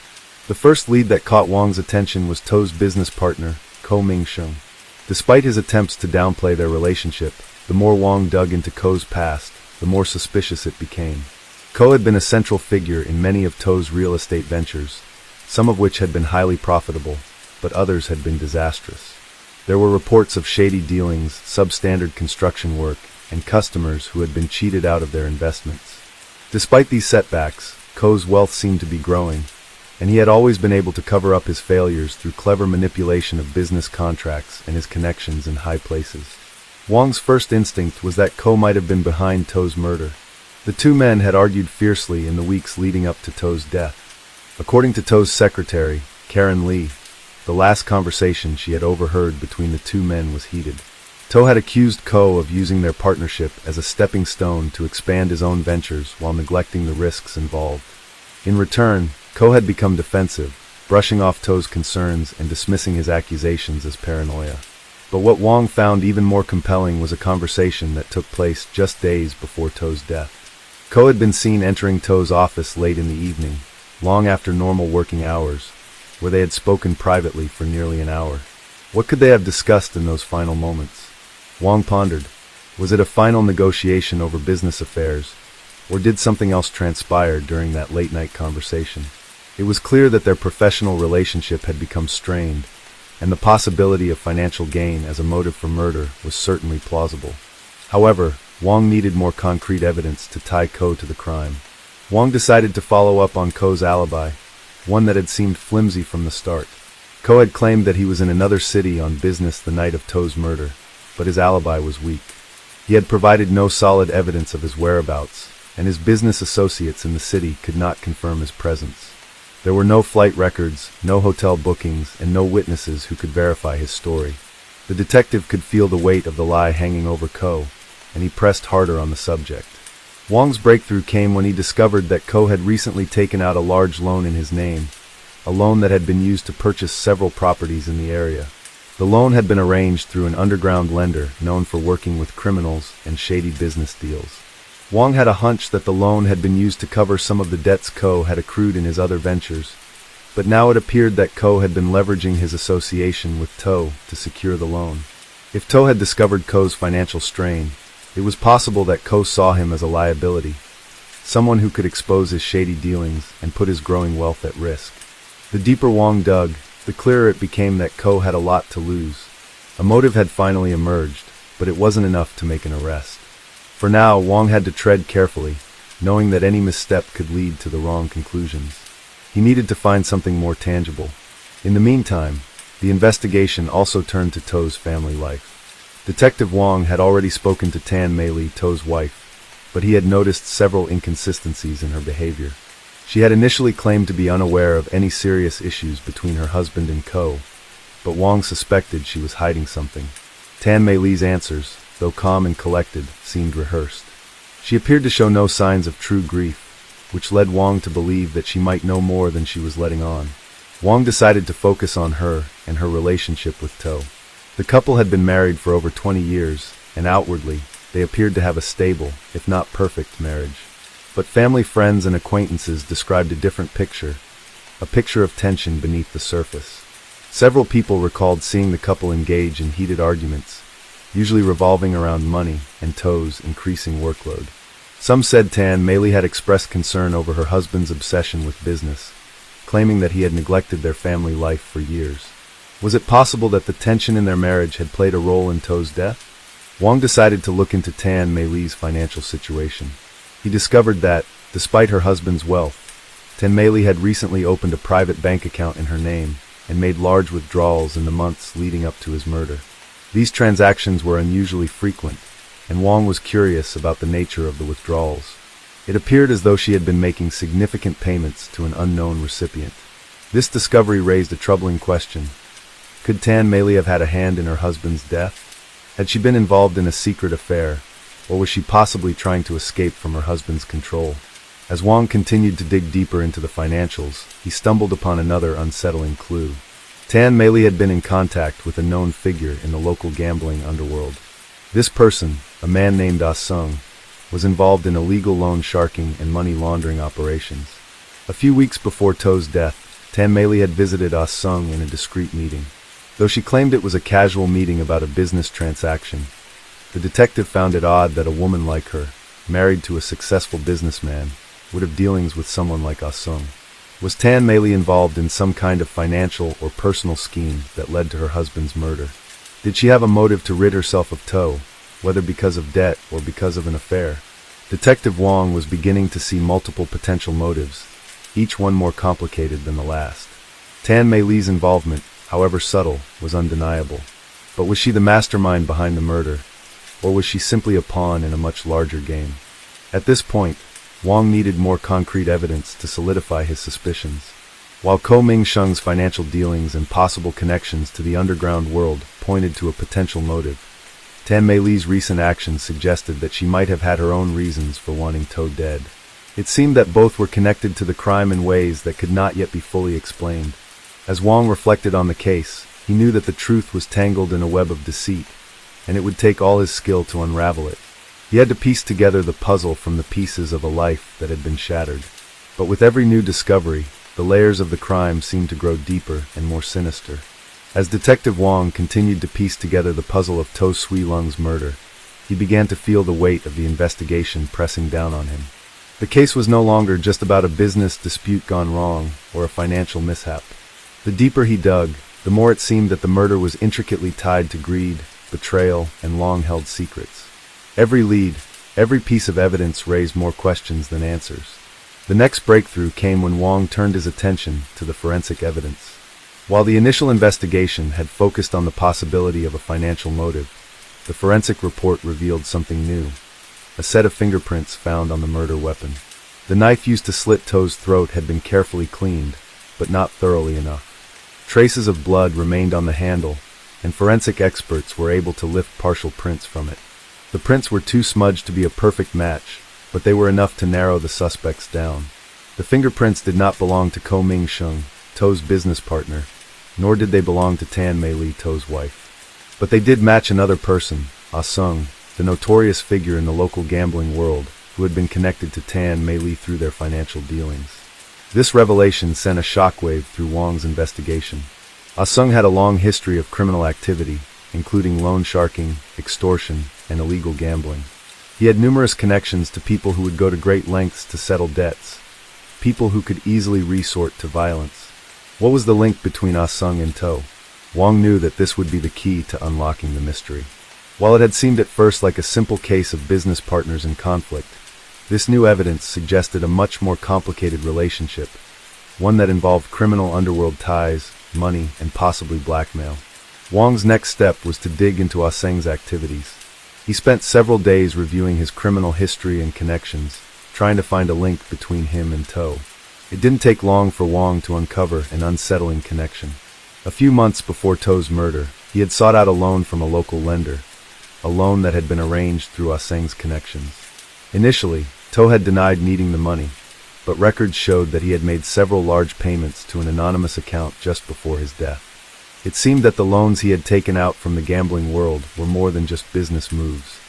The first lead that caught Wong's attention was To's business partner, Ko Ming-shung. Despite his attempts to downplay their relationship, the more Wong dug into Ko's past, the more suspicious it became. Ko had been a central figure in many of To's real estate ventures, some of which had been highly profitable, but others had been disastrous. There were reports of shady dealings, substandard construction work, and customers who had been cheated out of their investments. Despite these setbacks, Ko's wealth seemed to be growing, and he had always been able to cover up his failures through clever manipulation of business contracts and his connections in high places. Wong's first instinct was that Ko might have been behind To's murder. The two men had argued fiercely in the weeks leading up to To's death. According to To's secretary, Karen Lee, the last conversation she had overheard between the two men was heated. To had accused Ko of using their partnership as a stepping stone to expand his own ventures while neglecting the risks involved. In return, Ko had become defensive, brushing off To's concerns and dismissing his accusations as paranoia. But what Wang found even more compelling was a conversation that took place just days before To's death. Ko had been seen entering To's office late in the evening, long after normal working hours, where they had spoken privately for nearly an hour. What could they have discussed in those final moments? Wang pondered. Was it a final negotiation over business affairs, or did something else transpire during that late-night conversation? It was clear that their professional relationship had become strained, and the possibility of financial gain as a motive for murder was certainly plausible. However, Wang needed more concrete evidence to tie Ko to the crime. Wang decided to follow up on Ko's alibi, one that had seemed flimsy from the start. Ko had claimed that he was in another city on business the night of To's murder, but his alibi was weak. He had provided no solid evidence of his whereabouts, and his business associates in the city could not confirm his presence. There were no flight records, no hotel bookings, and no witnesses who could verify his story. The detective could feel the weight of the lie hanging over Ko, and he pressed harder on the subject. Wang's breakthrough came when he discovered that Ko had recently taken out a large loan in his name, a loan that had been used to purchase several properties in the area. The loan had been arranged through an underground lender known for working with criminals and shady business deals. Wang had a hunch that the loan had been used to cover some of the debts Ko had accrued in his other ventures, but now it appeared that Ko had been leveraging his association with To to secure the loan. If To had discovered Ko's financial strain, it was possible that Ko saw him as a liability, someone who could expose his shady dealings and put his growing wealth at risk. The deeper Wang dug, the clearer it became that Ko had a lot to lose. A motive had finally emerged, but it wasn't enough to make an arrest. For now, Wang had to tread carefully, knowing that any misstep could lead to the wrong conclusions. He needed to find something more tangible. In the meantime, the investigation also turned to To's family life. Detective Wang had already spoken to Tan Mei-li, To's wife, but he had noticed several inconsistencies in her behavior. She had initially claimed to be unaware of any serious issues between her husband and Ko, but Wang suspected she was hiding something. Tan Mei-li's answers, though calm and collected, seemed rehearsed. She appeared to show no signs of true grief, which led Wang to believe that she might know more than she was letting on. Wang decided to focus on her and her relationship with To. The couple had been married for over 20 years, and outwardly, they appeared to have a stable, if not perfect, marriage. But family, friends, and acquaintances described a different picture, a picture of tension beneath the surface. Several people recalled seeing the couple engage in heated arguments, usually revolving around money and To's increasing workload. Some said Tan Mei-li had expressed concern over her husband's obsession with business, claiming that he had neglected their family life for years. Was it possible that the tension in their marriage had played a role in To's death? Wang decided to look into Tan Mei-li's financial situation. He discovered that, despite her husband's wealth, Tan Mei-li had recently opened a private bank account in her name and made large withdrawals in the months leading up to his murder. These transactions were unusually frequent, and Wang was curious about the nature of the withdrawals. It appeared as though she had been making significant payments to an unknown recipient. This discovery raised a troubling question. Could Tan Mei-li have had a hand in her husband's death? Had she been involved in a secret affair, or was she possibly trying to escape from her husband's control? As Wang continued to dig deeper into the financials, he stumbled upon another unsettling clue. Tan Mei-li had been in contact with a known figure in the local gambling underworld. This person, a man named Ah-sung, was involved in illegal loan sharking and money laundering operations. A few weeks before To's death, Tan Mei-li had visited Ah-sung in a discreet meeting. Though she claimed it was a casual meeting about a business transaction, the detective found it odd that a woman like her, married to a successful businessman, would have dealings with someone like Ah-sung. Was Tan Mei-li involved in some kind of financial or personal scheme that led to her husband's murder? Did she have a motive to rid herself of To, whether because of debt or because of an affair? Detective Wang was beginning to see multiple potential motives, each one more complicated than the last. Tan Mei-li's involvement, however subtle, was undeniable. But was she the mastermind behind the murder, or was she simply a pawn in a much larger game? At this point, Wang needed more concrete evidence to solidify his suspicions. while Ko Ming-shung's financial dealings and possible connections to the underground world pointed to a potential motive. Tan Mei Li's recent actions suggested that she might have had her own reasons for wanting To dead. It seemed that both were connected to the crime in ways that could not yet be fully explained. As Wang reflected on the case, he knew that the truth was tangled in a web of deceit, and it would take all his skill to unravel it. He had to piece together the puzzle from the pieces of a life that had been shattered. But with every new discovery, the layers of the crime seemed to grow deeper and more sinister. As Detective Wang continued to piece together the puzzle of To Sui Lung's murder, he began to feel the weight of the investigation pressing down on him. The case was no longer just about a business dispute gone wrong or a financial mishap. The deeper he dug, the more it seemed that the murder was intricately tied to greed, betrayal, and long-held secrets. Every lead, every piece of evidence raised more questions than answers. The next breakthrough came when Wang turned his attention to the forensic evidence. While the initial investigation had focused on the possibility of a financial motive, the forensic report revealed something new. A set of fingerprints found on the murder weapon. The knife used to slit To's throat had been carefully cleaned, but not thoroughly enough. Traces of blood remained on the handle, and forensic experts were able to lift partial prints from it. The prints were too smudged to be a perfect match, but they were enough to narrow the suspects down. The fingerprints did not belong to Ko Ming-shung, To's business partner, nor did they belong to Tan Mei Li, To's wife. But they did match another person, Ah Sung, the notorious figure in the local gambling world, who had been connected to Tan Mei Li through their financial dealings. This revelation sent a shockwave through Wang's investigation. Ah Sung had a long history of criminal activity, including loan sharking, extortion, and illegal gambling. He had numerous connections to people who would go to great lengths to settle debts, people who could easily resort to violence. What was the link between Ah Sung and To? Wang knew that this would be the key to unlocking the mystery. While it had seemed at first like a simple case of business partners in conflict, this new evidence suggested a much more complicated relationship, one that involved criminal underworld ties, money, and possibly blackmail. Wang's next step was to dig into Ah Sung's activities. He spent several days reviewing his criminal history and connections, trying to find a link between him and To. It didn't take long for Wang to uncover an unsettling connection. A few months before To's murder, he had sought out a loan from a local lender, a loan that had been arranged through Ah Sung's connections. Initially, To had denied needing the money, but records showed that he had made several large payments to an anonymous account just before his death. It seemed that the loans he had taken out from the gambling world were more than just business moves.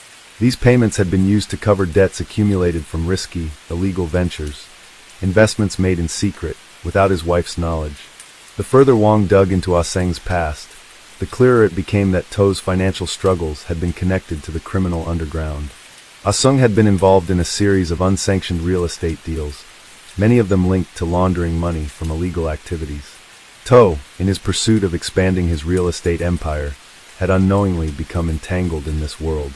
These payments had been used to cover debts accumulated from risky, illegal ventures, investments made in secret, without his wife's knowledge. The further Wang dug into Ah Sung's past, the clearer it became that To's financial struggles had been connected to the criminal underground. Ah Sung had been involved in a series of unsanctioned real estate deals, many of them linked to laundering money from illegal activities. To, in his pursuit of expanding his real estate empire, had unknowingly become entangled in this world.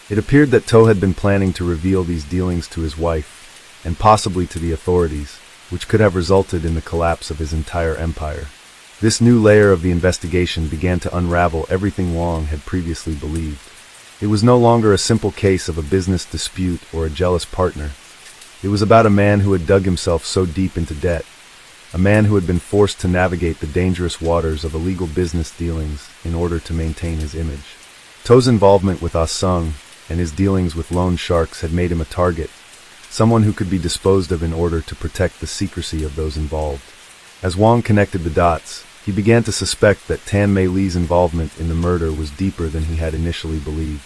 It appeared that To had been planning to reveal these dealings to his wife, and possibly to the authorities, which could have resulted in the collapse of his entire empire. This new layer of the investigation began to unravel everything Wang had previously believed. It was no longer a simple case of a business dispute or a jealous partner. It was about a man who had dug himself so deep into debt, a man who had been forced to navigate the dangerous waters of illegal business dealings in order to maintain his image. To's involvement with Ah Sung and his dealings with loan sharks had made him a target, someone who could be disposed of in order to protect the secrecy of those involved. As Wang connected the dots, he began to suspect that Tan Mei Li's involvement in the murder was deeper than he had initially believed.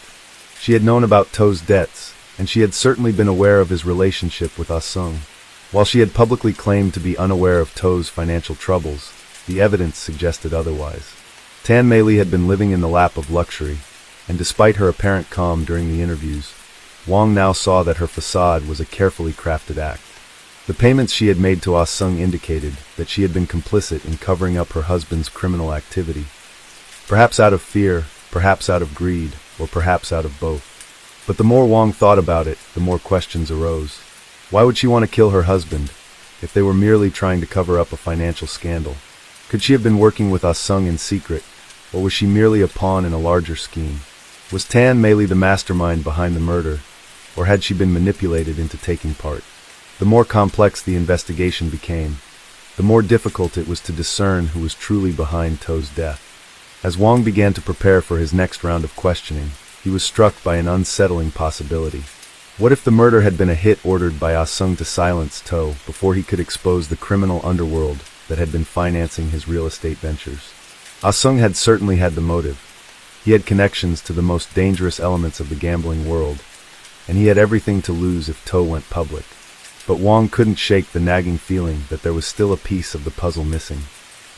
She had known about To's debts, and she had certainly been aware of his relationship with Ah Sung. While she had publicly claimed to be unaware of To's financial troubles, the evidence suggested otherwise. Tan Mei Li had been living in the lap of luxury, and despite her apparent calm during the interviews, Wang now saw that her facade was a carefully crafted act. The payments she had made to Ah Sung indicated that she had been complicit in covering up her husband's criminal activity. Perhaps out of fear, perhaps out of greed, or perhaps out of both. But the more Wang thought about it, the more questions arose. Why would she want to kill her husband, if they were merely trying to cover up a financial scandal? Could she have been working with Ah Sung in secret, or was she merely a pawn in a larger scheme? Was Tan Mei Li the mastermind behind the murder, or had she been manipulated into taking part? The more complex the investigation became, the more difficult it was to discern who was truly behind To's death. As Wong began to prepare for his next round of questioning, he was struck by an unsettling possibility. What if the murder had been a hit ordered by Ah Sung to silence To before he could expose the criminal underworld that had been financing his real estate ventures? Ah Sung had certainly had the motive. He had connections to the most dangerous elements of the gambling world, and he had everything to lose if To went public. But Wong couldn't shake the nagging feeling that there was still a piece of the puzzle missing.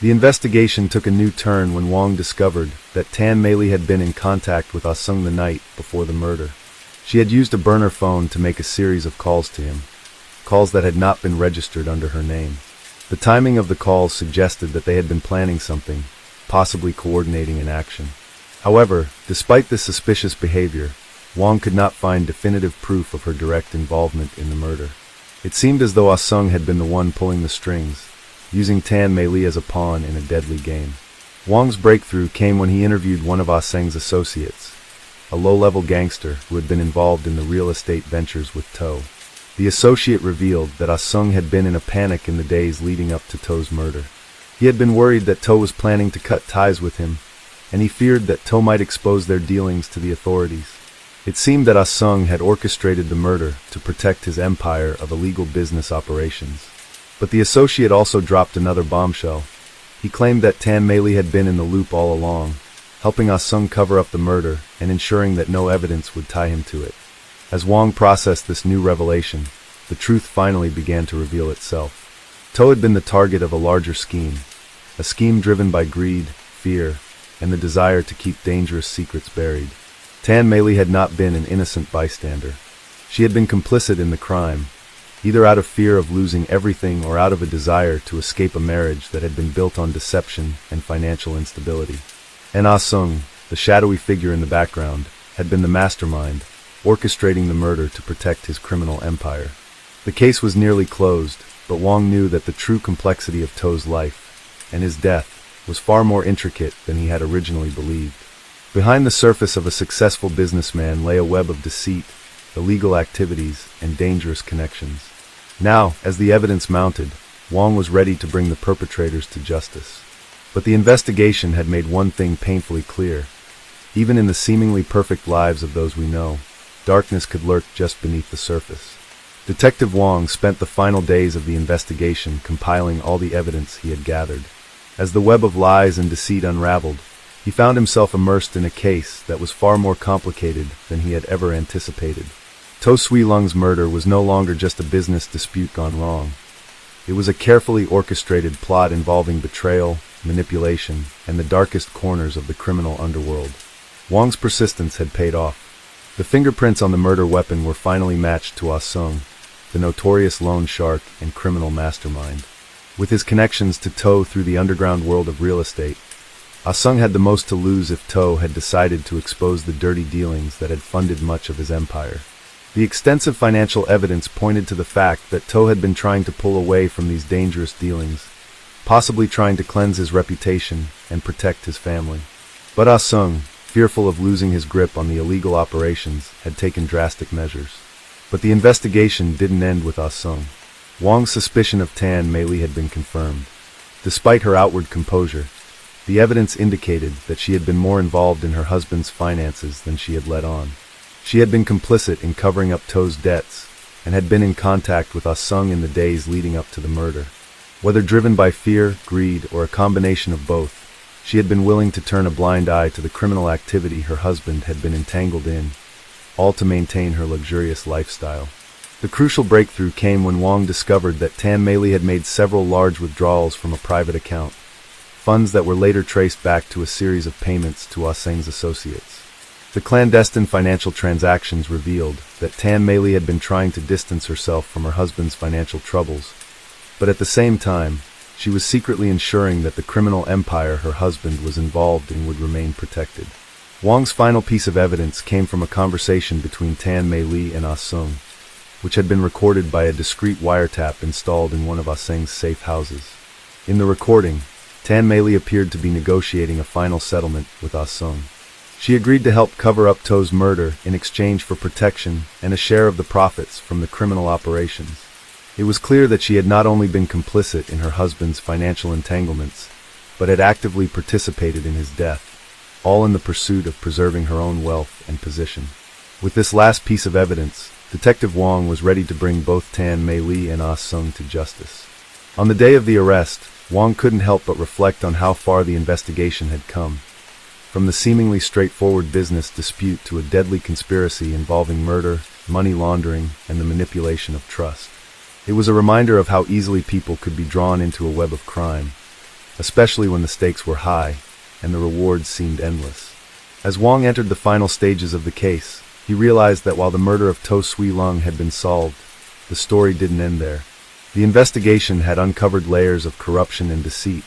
The investigation took a new turn when Wong discovered that Tan Meili had been in contact with Ah Sung the night before the murder. She had used a burner phone to make a series of calls to him, calls that had not been registered under her name. The timing of the calls suggested that they had been planning something, possibly coordinating an action. However, despite this suspicious behavior, Wong could not find definitive proof of her direct involvement in the murder. It seemed as though Ah Sung had been the one pulling the strings, using Tan Meili as a pawn in a deadly game. Wong's breakthrough came when he interviewed one of Ah Sung's associates, a low-level gangster who had been involved in the real estate ventures with To. The associate revealed that Ah Sung had been in a panic in the days leading up to To's murder. He had been worried that To was planning to cut ties with him, and he feared that To might expose their dealings to the authorities. It seemed that Ah Sung had orchestrated the murder to protect his empire of illegal business operations. But the associate also dropped another bombshell. He claimed that Tan Meili had been in the loop all along, helping Ah Sung cover up the murder and ensuring that no evidence would tie him to it. As Wong processed this new revelation, the truth finally began to reveal itself. To had been the target of a larger scheme, a scheme driven by greed, fear, and the desire to keep dangerous secrets buried. Tan Meili had not been an innocent bystander. She had been complicit in the crime, either out of fear of losing everything or out of a desire to escape a marriage that had been built on deception and financial instability. And Ah Sung, the shadowy figure in the background, had been the mastermind, orchestrating the murder to protect his criminal empire. The case was nearly closed, but Wong knew that the true complexity of To's life, and his death, was far more intricate than he had originally believed. Behind the surface of a successful businessman lay a web of deceit, illegal activities, and dangerous connections. Now, as the evidence mounted, Wong was ready to bring the perpetrators to justice. But the investigation had made one thing painfully clear. Even in the seemingly perfect lives of those we know, darkness could lurk just beneath the surface. Detective Wong spent the final days of the investigation compiling all the evidence he had gathered. As the web of lies and deceit unraveled, he found himself immersed in a case that was far more complicated than he had ever anticipated. To Sui Lung's murder was no longer just a business dispute gone wrong. It was a carefully orchestrated plot involving betrayal, manipulation, and the darkest corners of the criminal underworld. Wong's persistence had paid off. The fingerprints on the murder weapon were finally matched to Ah Sung, the notorious loan shark and criminal mastermind. With his connections to To through the underground world of real estate, Ah Sung had the most to lose if To had decided to expose the dirty dealings that had funded much of his empire. The extensive financial evidence pointed to the fact that To had been trying to pull away from these dangerous dealings, possibly trying to cleanse his reputation and protect his family. But Ah Sung, fearful of losing his grip on the illegal operations, had taken drastic measures. But the investigation didn't end with Ah Sung. Wong's suspicion of Tan Meili had been confirmed. Despite her outward composure, the evidence indicated that she had been more involved in her husband's finances than she had let on. She had been complicit in covering up To's debts, and had been in contact with Ah Sung in the days leading up to the murder. Whether driven by fear, greed, or a combination of both, she had been willing to turn a blind eye to the criminal activity her husband had been entangled in, all to maintain her luxurious lifestyle. The crucial breakthrough came when Wong discovered that Tan Meili had made several large withdrawals from a private account, funds that were later traced back to a series of payments to Ah Sung's associates. The clandestine financial transactions revealed that Tan Meili had been trying to distance herself from her husband's financial troubles, but at the same time, she was secretly ensuring that the criminal empire her husband was involved in would remain protected. Wong's final piece of evidence came from a conversation between Tan Meili and Ah Sung, which had been recorded by a discreet wiretap installed in one of Ah Sung's safe houses. In the recording, Tan Meili appeared to be negotiating a final settlement with Ah Sung. She agreed to help cover up To's murder in exchange for protection and a share of the profits from the criminal operations. It was clear that she had not only been complicit in her husband's financial entanglements, but had actively participated in his death, all in the pursuit of preserving her own wealth and position. With this last piece of evidence, Detective Wong was ready to bring both Tan Mei Li and Ah Sung to justice. On the day of the arrest, Wong couldn't help but reflect on how far the investigation had come. From the seemingly straightforward business dispute to a deadly conspiracy involving murder, money laundering, and the manipulation of trust. It was a reminder of how easily people could be drawn into a web of crime, especially when the stakes were high and the rewards seemed endless. As Wong entered the final stages of the case, he realized that while the murder of To Sui Lung had been solved, the story didn't end there. The investigation had uncovered layers of corruption and deceit,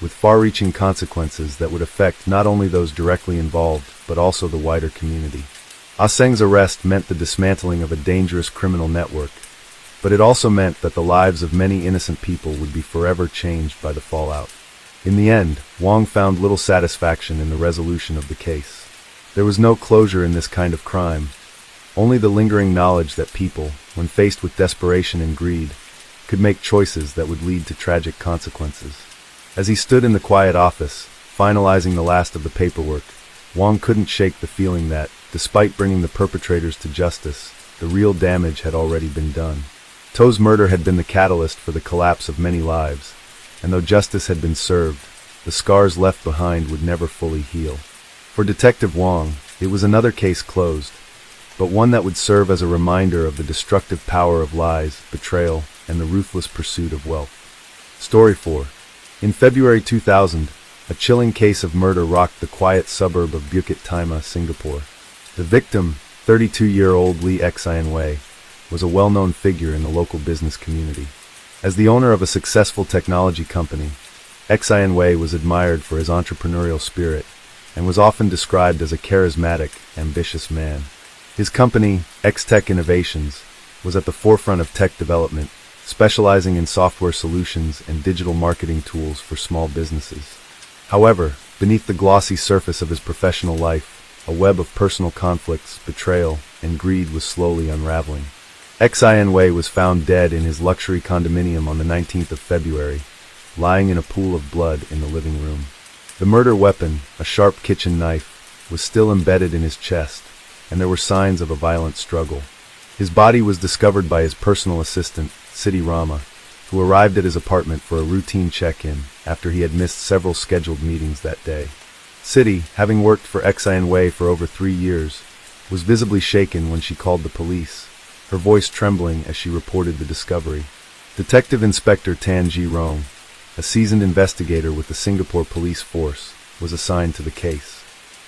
with far-reaching consequences that would affect not only those directly involved, but also the wider community. Ah Seng's arrest meant the dismantling of a dangerous criminal network, but it also meant that the lives of many innocent people would be forever changed by the fallout. In the end, Wong found little satisfaction in the resolution of the case. There was no closure in this kind of crime, only the lingering knowledge that people, when faced with desperation and greed, could make choices that would lead to tragic consequences. As he stood in the quiet office, finalizing the last of the paperwork, Wong couldn't shake the feeling that, despite bringing the perpetrators to justice, the real damage had already been done. To's murder had been the catalyst for the collapse of many lives, and though justice had been served, the scars left behind would never fully heal. For Detective Wong, it was another case closed, but one that would serve as a reminder of the destructive power of lies, betrayal, and the ruthless pursuit of wealth. Story 4. In February 2000, a chilling case of murder rocked the quiet suburb of Bukit Timah, Singapore. The victim, 32-year-old Lee Xian Wei, was a well-known figure in the local business community. As the owner of a successful technology company, Xian Wei was admired for his entrepreneurial spirit and was often described as a charismatic, ambitious man. His company, X-Tech Innovations, was at the forefront of tech development, specializing in software solutions and digital marketing tools for small businesses. However, beneath the glossy surface of his professional life, a web of personal conflicts, betrayal, and greed was slowly unraveling. Xian Wei was found dead in his luxury condominium on the 19th of February, lying in a pool of blood in the living room. The murder weapon, a sharp kitchen knife, was still embedded in his chest, and there were signs of a violent struggle. His body was discovered by his personal assistant, Siti Rama, who arrived at his apartment for a routine check-in after he had missed several scheduled meetings that day. Siti, having worked for Xian Wei for over 3 years, was visibly shaken when she called the police, her voice trembling as she reported the discovery. Detective Inspector Tan Ji Rong, a seasoned investigator with the Singapore Police Force, was assigned to the case.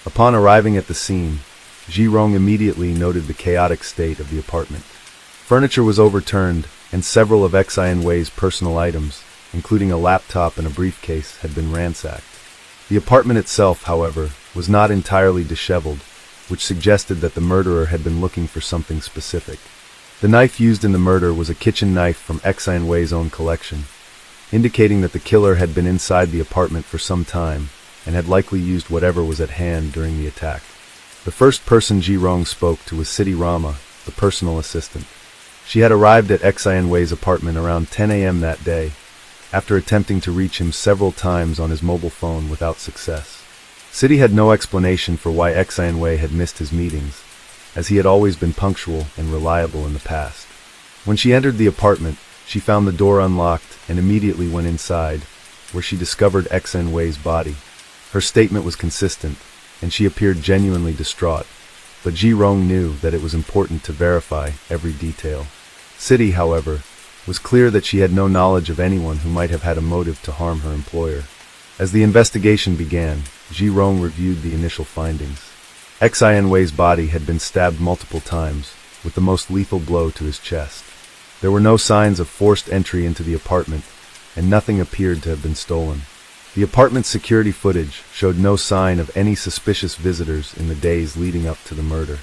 Upon arriving at the scene, Ji Rong immediately noted the chaotic state of the apartment. Furniture was overturned, and several of Xian Wei's personal items, including a laptop and a briefcase, had been ransacked. The apartment itself, however, was not entirely disheveled, which suggested that the murderer had been looking for something specific. The knife used in the murder was a kitchen knife from Xian Wei's own collection, indicating that the killer had been inside the apartment for some time and had likely used whatever was at hand during the attack. The first person Ji Rong spoke to was Siti Rama, the personal assistant. She had arrived at Xian Wei's apartment around 10 a.m. that day, after attempting to reach him several times on his mobile phone without success. Siti had no explanation for why Xian Wei had missed his meetings, as he had always been punctual and reliable in the past. When she entered the apartment, she found the door unlocked and immediately went inside, where she discovered Xian Wei's body. Her statement was consistent, and she appeared genuinely distraught, but Ji Rong knew that it was important to verify every detail. Siti, however, was clear that she had no knowledge of anyone who might have had a motive to harm her employer. As the investigation began, Ji Rong reviewed the initial findings. Xian Wei's body had been stabbed multiple times, with the most lethal blow to his chest. There were no signs of forced entry into the apartment, and nothing appeared to have been stolen. The apartment's security footage showed no sign of any suspicious visitors in the days leading up to the murder.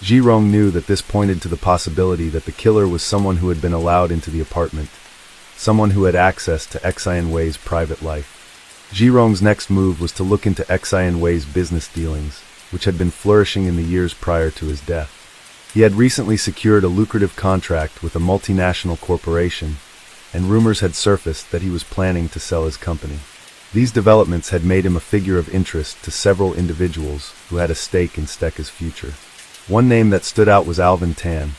Ji Rong knew that this pointed to the possibility that the killer was someone who had been allowed into the apartment, someone who had access to Xian Wei's private life. Ji Rong's next move was to look into Xian Wei's business dealings, which had been flourishing in the years prior to his death. He had recently secured a lucrative contract with a multinational corporation, and rumors had surfaced that he was planning to sell his company. These developments had made him a figure of interest to several individuals who had a stake in Stecca's future. One name that stood out was Alvin Tan,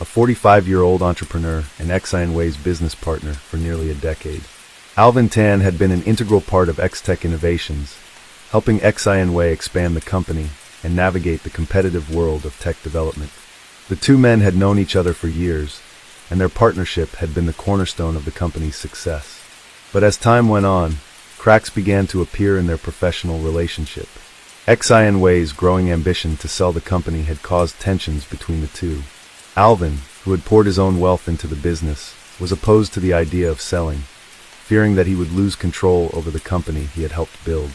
a 45-year-old entrepreneur and Xionway's business partner for nearly a decade. Alvin Tan had been an integral part of X-Tech Innovations, helping Xionway expand the company and navigate the competitive world of tech development. The two men had known each other for years, and their partnership had been the cornerstone of the company's success. But as time went on, cracks began to appear in their professional relationship. Xionway's growing ambition to sell the company had caused tensions between the two. Alvin, who had poured his own wealth into the business, was opposed to the idea of selling, fearing that he would lose control over the company he had helped build.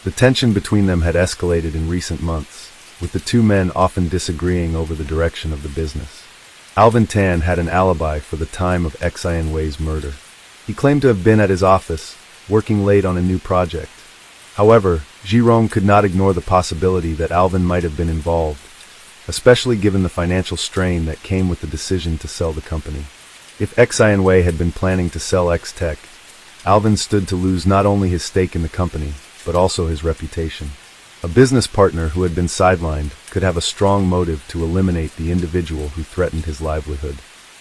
The tension between them had escalated in recent months, with the two men often disagreeing over the direction of the business. Alvin Tan had an alibi for the time of Xionway's murder. He claimed to have been at his office, working late on a new project. However, Jirong could not ignore the possibility that Alvin might have been involved, especially given the financial strain that came with the decision to sell the company. If Xionway had been planning to sell X-Tech, Alvin stood to lose not only his stake in the company, but also his reputation. A business partner who had been sidelined could have a strong motive to eliminate the individual who threatened his livelihood.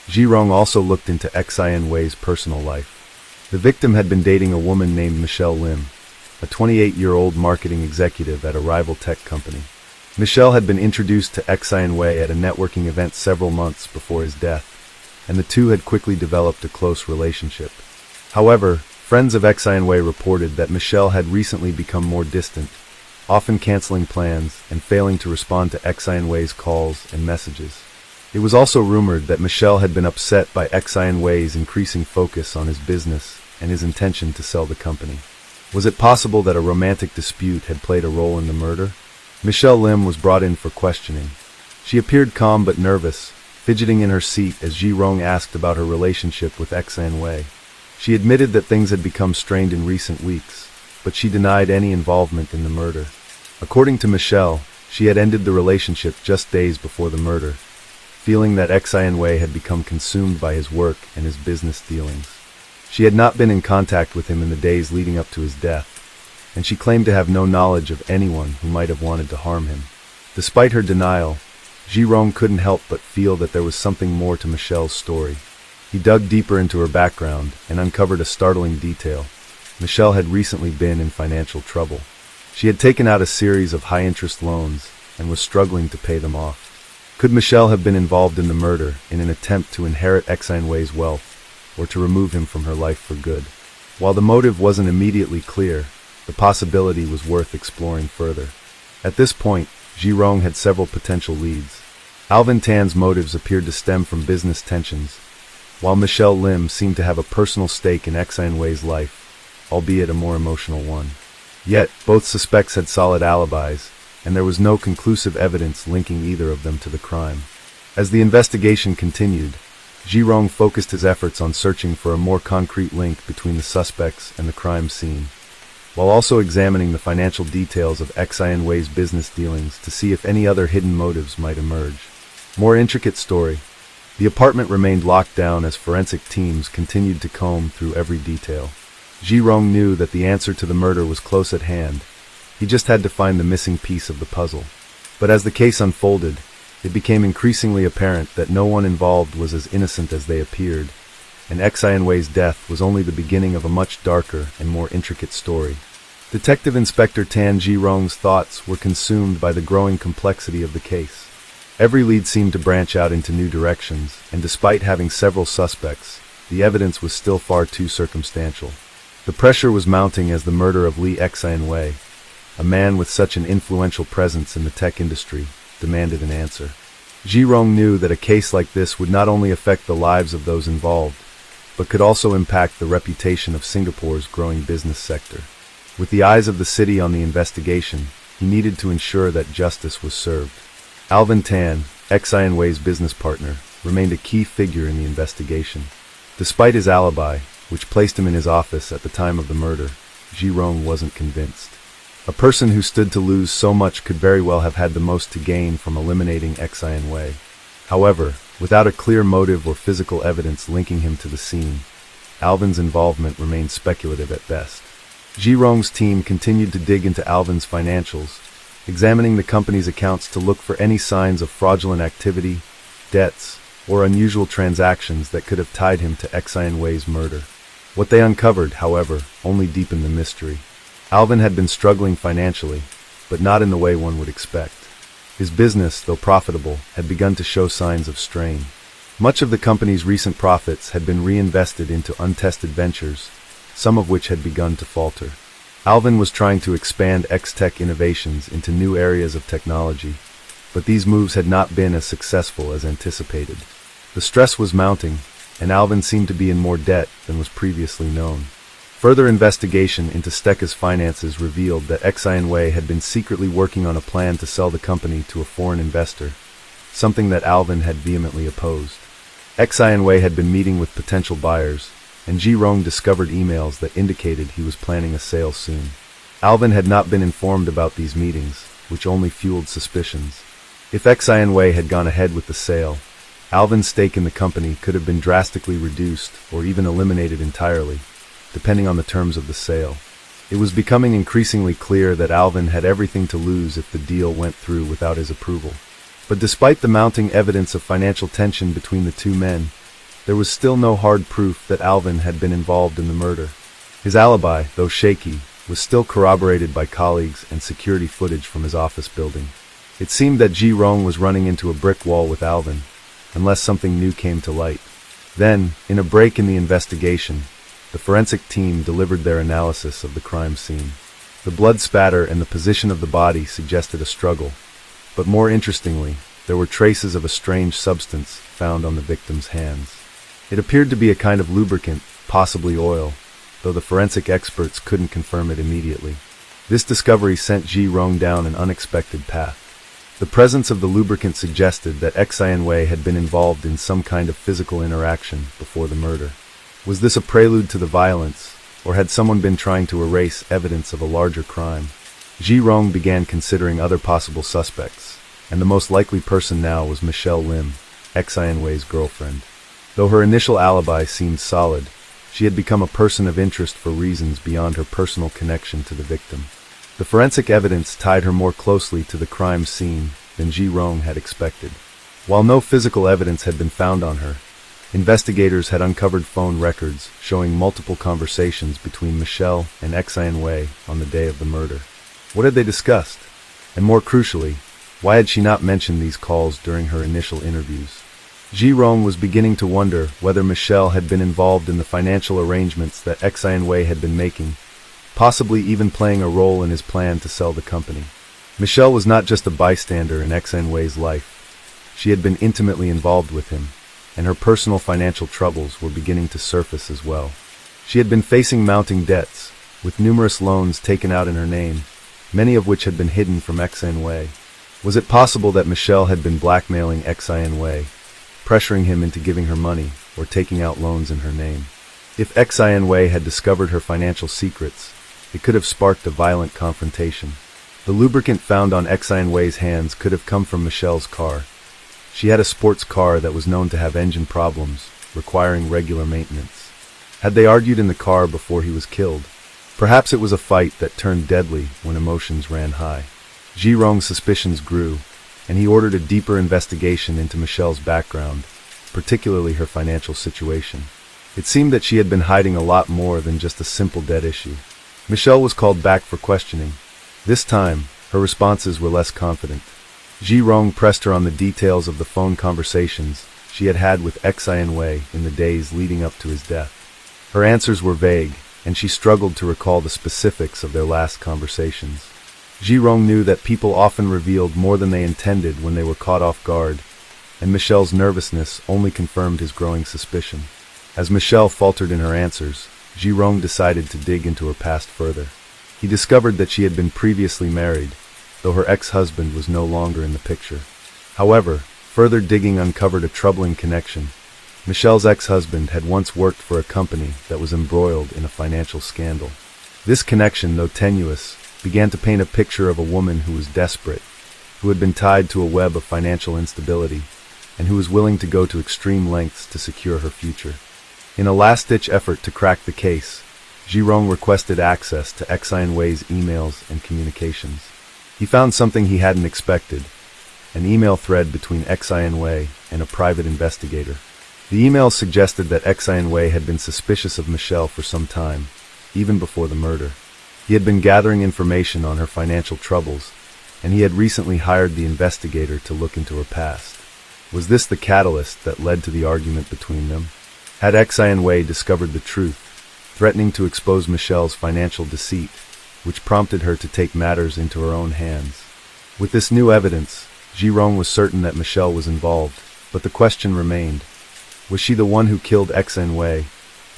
Jirong also looked into Xionway's personal life. The victim had been dating a woman named Michelle Lim, a 28-year-old marketing executive at a rival tech company. Michelle had been introduced to Xionway at a networking event several months before his death, and the two had quickly developed a close relationship. However, friends of Xionway reported that Michelle had recently become more distant, often canceling plans and failing to respond to Xionway's calls and messages. It was also rumored that Michelle had been upset by Xionway's increasing focus on his business and his intention to sell the company. Was it possible that a romantic dispute had played a role in the murder? Michelle Lim was brought in for questioning. She appeared calm but nervous, fidgeting in her seat as Jirong asked about her relationship with Xionway. She admitted that things had become strained in recent weeks, but she denied any involvement in the murder. According to Michelle, she had ended the relationship just days before the murder, feeling that Xionway had become consumed by his work and his business dealings. She had not been in contact with him in the days leading up to his death, and she claimed to have no knowledge of anyone who might have wanted to harm him. Despite her denial, Jirong couldn't help but feel that there was something more to Michelle's story. He dug deeper into her background and uncovered a startling detail. Michelle had recently been in financial trouble. She had taken out a series of high-interest loans and was struggling to pay them off. Could Michelle have been involved in the murder in an attempt to inherit Xionway's wealth, or to remove him from her life for good? While the motive wasn't immediately clear, the possibility was worth exploring further. At this point, Jirong had several potential leads. Alvin Tan's motives appeared to stem from business tensions, while Michelle Lim seemed to have a personal stake in Xionway's life, albeit a more emotional one. Yet, both suspects had solid alibis, and there was no conclusive evidence linking either of them to the crime. As the investigation continued, Jirong focused his efforts on searching for a more concrete link between the suspects and the crime scene, while also examining the financial details of Xionway's business dealings to see if any other hidden motives might emerge. More intricate story. The apartment remained locked down as forensic teams continued to comb through every detail. Jirong knew that the answer to the murder was close at hand. He just had to find the missing piece of the puzzle. But as the case unfolded, it became increasingly apparent that no one involved was as innocent as they appeared, and Xionway's death was only the beginning of a much darker and more intricate story. Detective Inspector Tan Jirong's thoughts were consumed by the growing complexity of the case. Every lead seemed to branch out into new directions, and despite having several suspects, the evidence was still far too circumstantial. The pressure was mounting as the murder of Lee Xionway, a man with such an influential presence in the tech industry, demanded an answer. Jirong knew that a case like this would not only affect the lives of those involved, but could also impact the reputation of Singapore's growing business sector. With the eyes of the city on the investigation, he needed to ensure that justice was served. Alvin Tan, Xionway's business partner, remained a key figure in the investigation. Despite his alibi, which placed him in his office at the time of the murder, Jirong wasn't convinced. A person who stood to lose so much could very well have had the most to gain from eliminating Xionway. However, without a clear motive or physical evidence linking him to the scene, Alvin's involvement remained speculative at best. Ji-rong's team continued to dig into Alvin's financials, examining the company's accounts to look for any signs of fraudulent activity, debts, or unusual transactions that could have tied him to Xianwei's murder. What they uncovered, however, only deepened the mystery. Alvin had been struggling financially, but not in the way one would expect. His business, though profitable, had begun to show signs of strain. Much of the company's recent profits had been reinvested into untested ventures, some of which had begun to falter. Alvin was trying to expand X-Tech innovations into new areas of technology, but these moves had not been as successful as anticipated. The stress was mounting, and Alvin seemed to be in more debt than was previously known. Further investigation into Stecca's finances revealed that Xianwei had been secretly working on a plan to sell the company to a foreign investor, something that Alvin had vehemently opposed. Xianwei had been meeting with potential buyers, and Ji-rong discovered emails that indicated he was planning a sale soon. Alvin had not been informed about these meetings, which only fueled suspicions. If Xianwei had gone ahead with the sale, Alvin's stake in the company could have been drastically reduced or even eliminated entirely, depending on the terms of the sale. It was becoming increasingly clear that Alvin had everything to lose if the deal went through without his approval. But despite the mounting evidence of financial tension between the two men, there was still no hard proof that Alvin had been involved in the murder. His alibi, though shaky, was still corroborated by colleagues and security footage from his office building. It seemed that Ji-rong was running into a brick wall with Alvin, unless something new came to light. Then, in a break in the investigation, the forensic team delivered their analysis of the crime scene. The blood spatter and the position of the body suggested a struggle, but more interestingly, there were traces of a strange substance found on the victim's hands. It appeared to be a kind of lubricant, possibly oil, though the forensic experts couldn't confirm it immediately. This discovery sent Ji-rong down an unexpected path. The presence of the lubricant suggested that Xianwei had been involved in some kind of physical interaction before the murder. Was this a prelude to the violence, or had someone been trying to erase evidence of a larger crime? Ji-rong began considering other possible suspects, and the most likely person now was Michelle Lim, Xianwei's girlfriend. Though her initial alibi seemed solid, she had become a person of interest for reasons beyond her personal connection to the victim. The forensic evidence tied her more closely to the crime scene than Ji-rong had expected. While no physical evidence had been found on her, investigators had uncovered phone records showing multiple conversations between Michelle and Xianwei on the day of the murder. What had they discussed? And more crucially, why had she not mentioned these calls during her initial interviews? Ji-rong was beginning to wonder whether Michelle had been involved in the financial arrangements that Xianwei had been making, possibly even playing a role in his plan to sell the company. Michelle was not just a bystander in Xianwei's life. She had been intimately involved with him, and her personal financial troubles were beginning to surface as well. She had been facing mounting debts, with numerous loans taken out in her name, many of which had been hidden from Xianwei. Was it possible that Michelle had been blackmailing Xianwei, pressuring him into giving her money or taking out loans in her name? If Xianwei had discovered her financial secrets, it could have sparked a violent confrontation. The lubricant found on Xianwei's hands could have come from Michelle's car. She had a sports car that was known to have engine problems, requiring regular maintenance. Had they argued in the car before he was killed? Perhaps it was a fight that turned deadly when emotions ran high. Ji-rong's suspicions grew, and he ordered a deeper investigation into Michelle's background, particularly her financial situation. It seemed that she had been hiding a lot more than just a simple debt issue. Michelle was called back for questioning. This time, her responses were less confident. Ji-rong pressed her on the details of the phone conversations she had had with Xianwei in the days leading up to his death. Her answers were vague, and she struggled to recall the specifics of their last conversations. Ji-rong knew that people often revealed more than they intended when they were caught off guard, and Michelle's nervousness only confirmed his growing suspicion. As Michelle faltered in her answers, Ji-rong decided to dig into her past further. He discovered that she had been previously married, though her ex-husband was no longer in the picture. However, further digging uncovered a troubling connection. Michelle's ex-husband had once worked for a company that was embroiled in a financial scandal. This connection, though tenuous, began to paint a picture of a woman who was desperate, who had been tied to a web of financial instability, and who was willing to go to extreme lengths to secure her future. In a last-ditch effort to crack the case, Jirong requested access to Wei's emails and communications. He found something he hadn't expected, an email thread between Wei and a private investigator. The emails suggested that Wei had been suspicious of Michelle for some time, even before the murder. He had been gathering information on her financial troubles, and he had recently hired the investigator to look into her past. Was this the catalyst that led to the argument between them? Had Wei discovered the truth, threatening to expose Michelle's financial deceit, which prompted her to take matters into her own hands? With this new evidence, Jirong was certain that Michelle was involved, but the question remained: was she the one who killed Wei,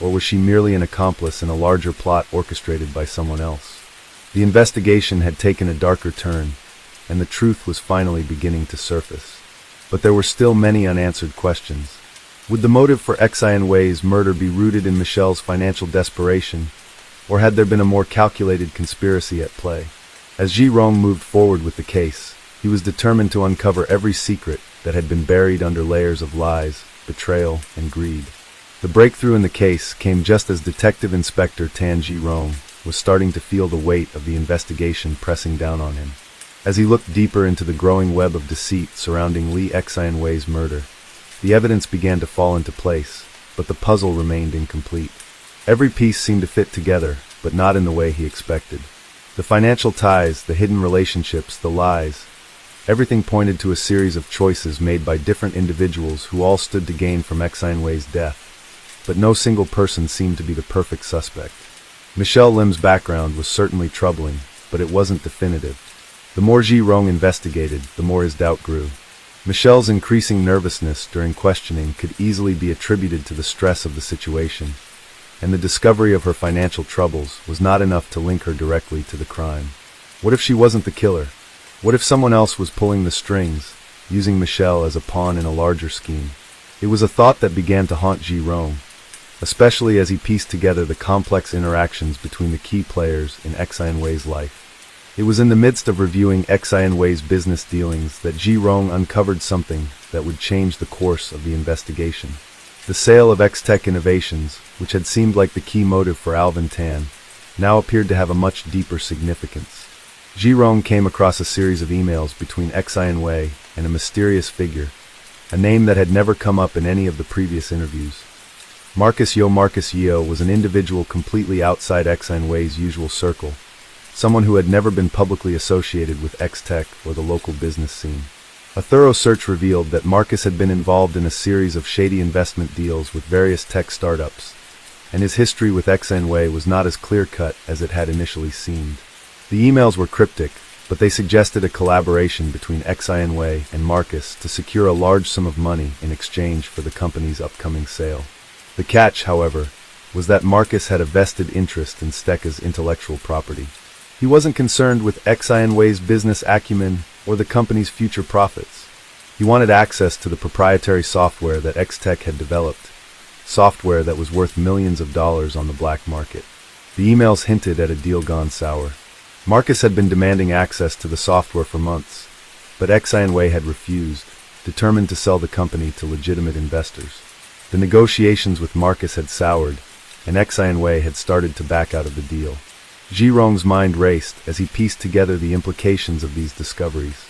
or was she merely an accomplice in a larger plot orchestrated by someone else? The investigation had taken a darker turn, and the truth was finally beginning to surface. But there were still many unanswered questions. Would the motive for Wei's murder be rooted in Michelle's financial desperation, or had there been a more calculated conspiracy at play? As Jirong moved forward with the case, he was determined to uncover every secret that had been buried under layers of lies, betrayal, and greed. The breakthrough in the case came just as Detective Inspector Tan Jirong was starting to feel the weight of the investigation pressing down on him. As he looked deeper into the growing web of deceit surrounding Wei's murder, the evidence began to fall into place, but the puzzle remained incomplete. Every piece seemed to fit together, but not in the way he expected. The financial ties, the hidden relationships, the lies, everything pointed to a series of choices made by different individuals who all stood to gain from Wei's death, but no single person seemed to be the perfect suspect. Michelle Lim's background was certainly troubling, but it wasn't definitive. The more Jirong investigated, the more his doubt grew. Michelle's increasing nervousness during questioning could easily be attributed to the stress of the situation, and the discovery of her financial troubles was not enough to link her directly to the crime. What if she wasn't the killer? What if someone else was pulling the strings, using Michelle as a pawn in a larger scheme? It was a thought that began to haunt Jirong, especially as he pieced together the complex interactions between the key players in Wei's life. It was in the midst of reviewing Wei's business dealings that Jirong uncovered something that would change the course of the investigation. The sale of X-Tech Innovations, which had seemed like the key motive for Alvin Tan, now appeared to have a much deeper significance. Jirong came across a series of emails between Wei and a mysterious figure, a name that had never come up in any of the previous interviews. Marcus Yeo was an individual completely outside Wei's usual circle, someone who had never been publicly associated with X-Tech or the local business scene. A thorough search revealed that Marcus had been involved in a series of shady investment deals with various tech startups, and his history with Wei was not as clear-cut as it had initially seemed. The emails were cryptic, but they suggested a collaboration between Wei and Marcus to secure a large sum of money in exchange for the company's upcoming sale. The catch, however, was that Marcus had a vested interest in Stecca's intellectual property. He wasn't concerned with Wei's business acumen or the company's future profits. He wanted access to the proprietary software that X-Tech had developed, software that was worth millions of dollars on the black market. The emails hinted at a deal gone sour. Marcus had been demanding access to the software for months, but Wei had refused, determined to sell the company to legitimate investors. The negotiations with Marcus had soured, and Wei had started to back out of the deal. Jirong's mind raced as he pieced together the implications of these discoveries.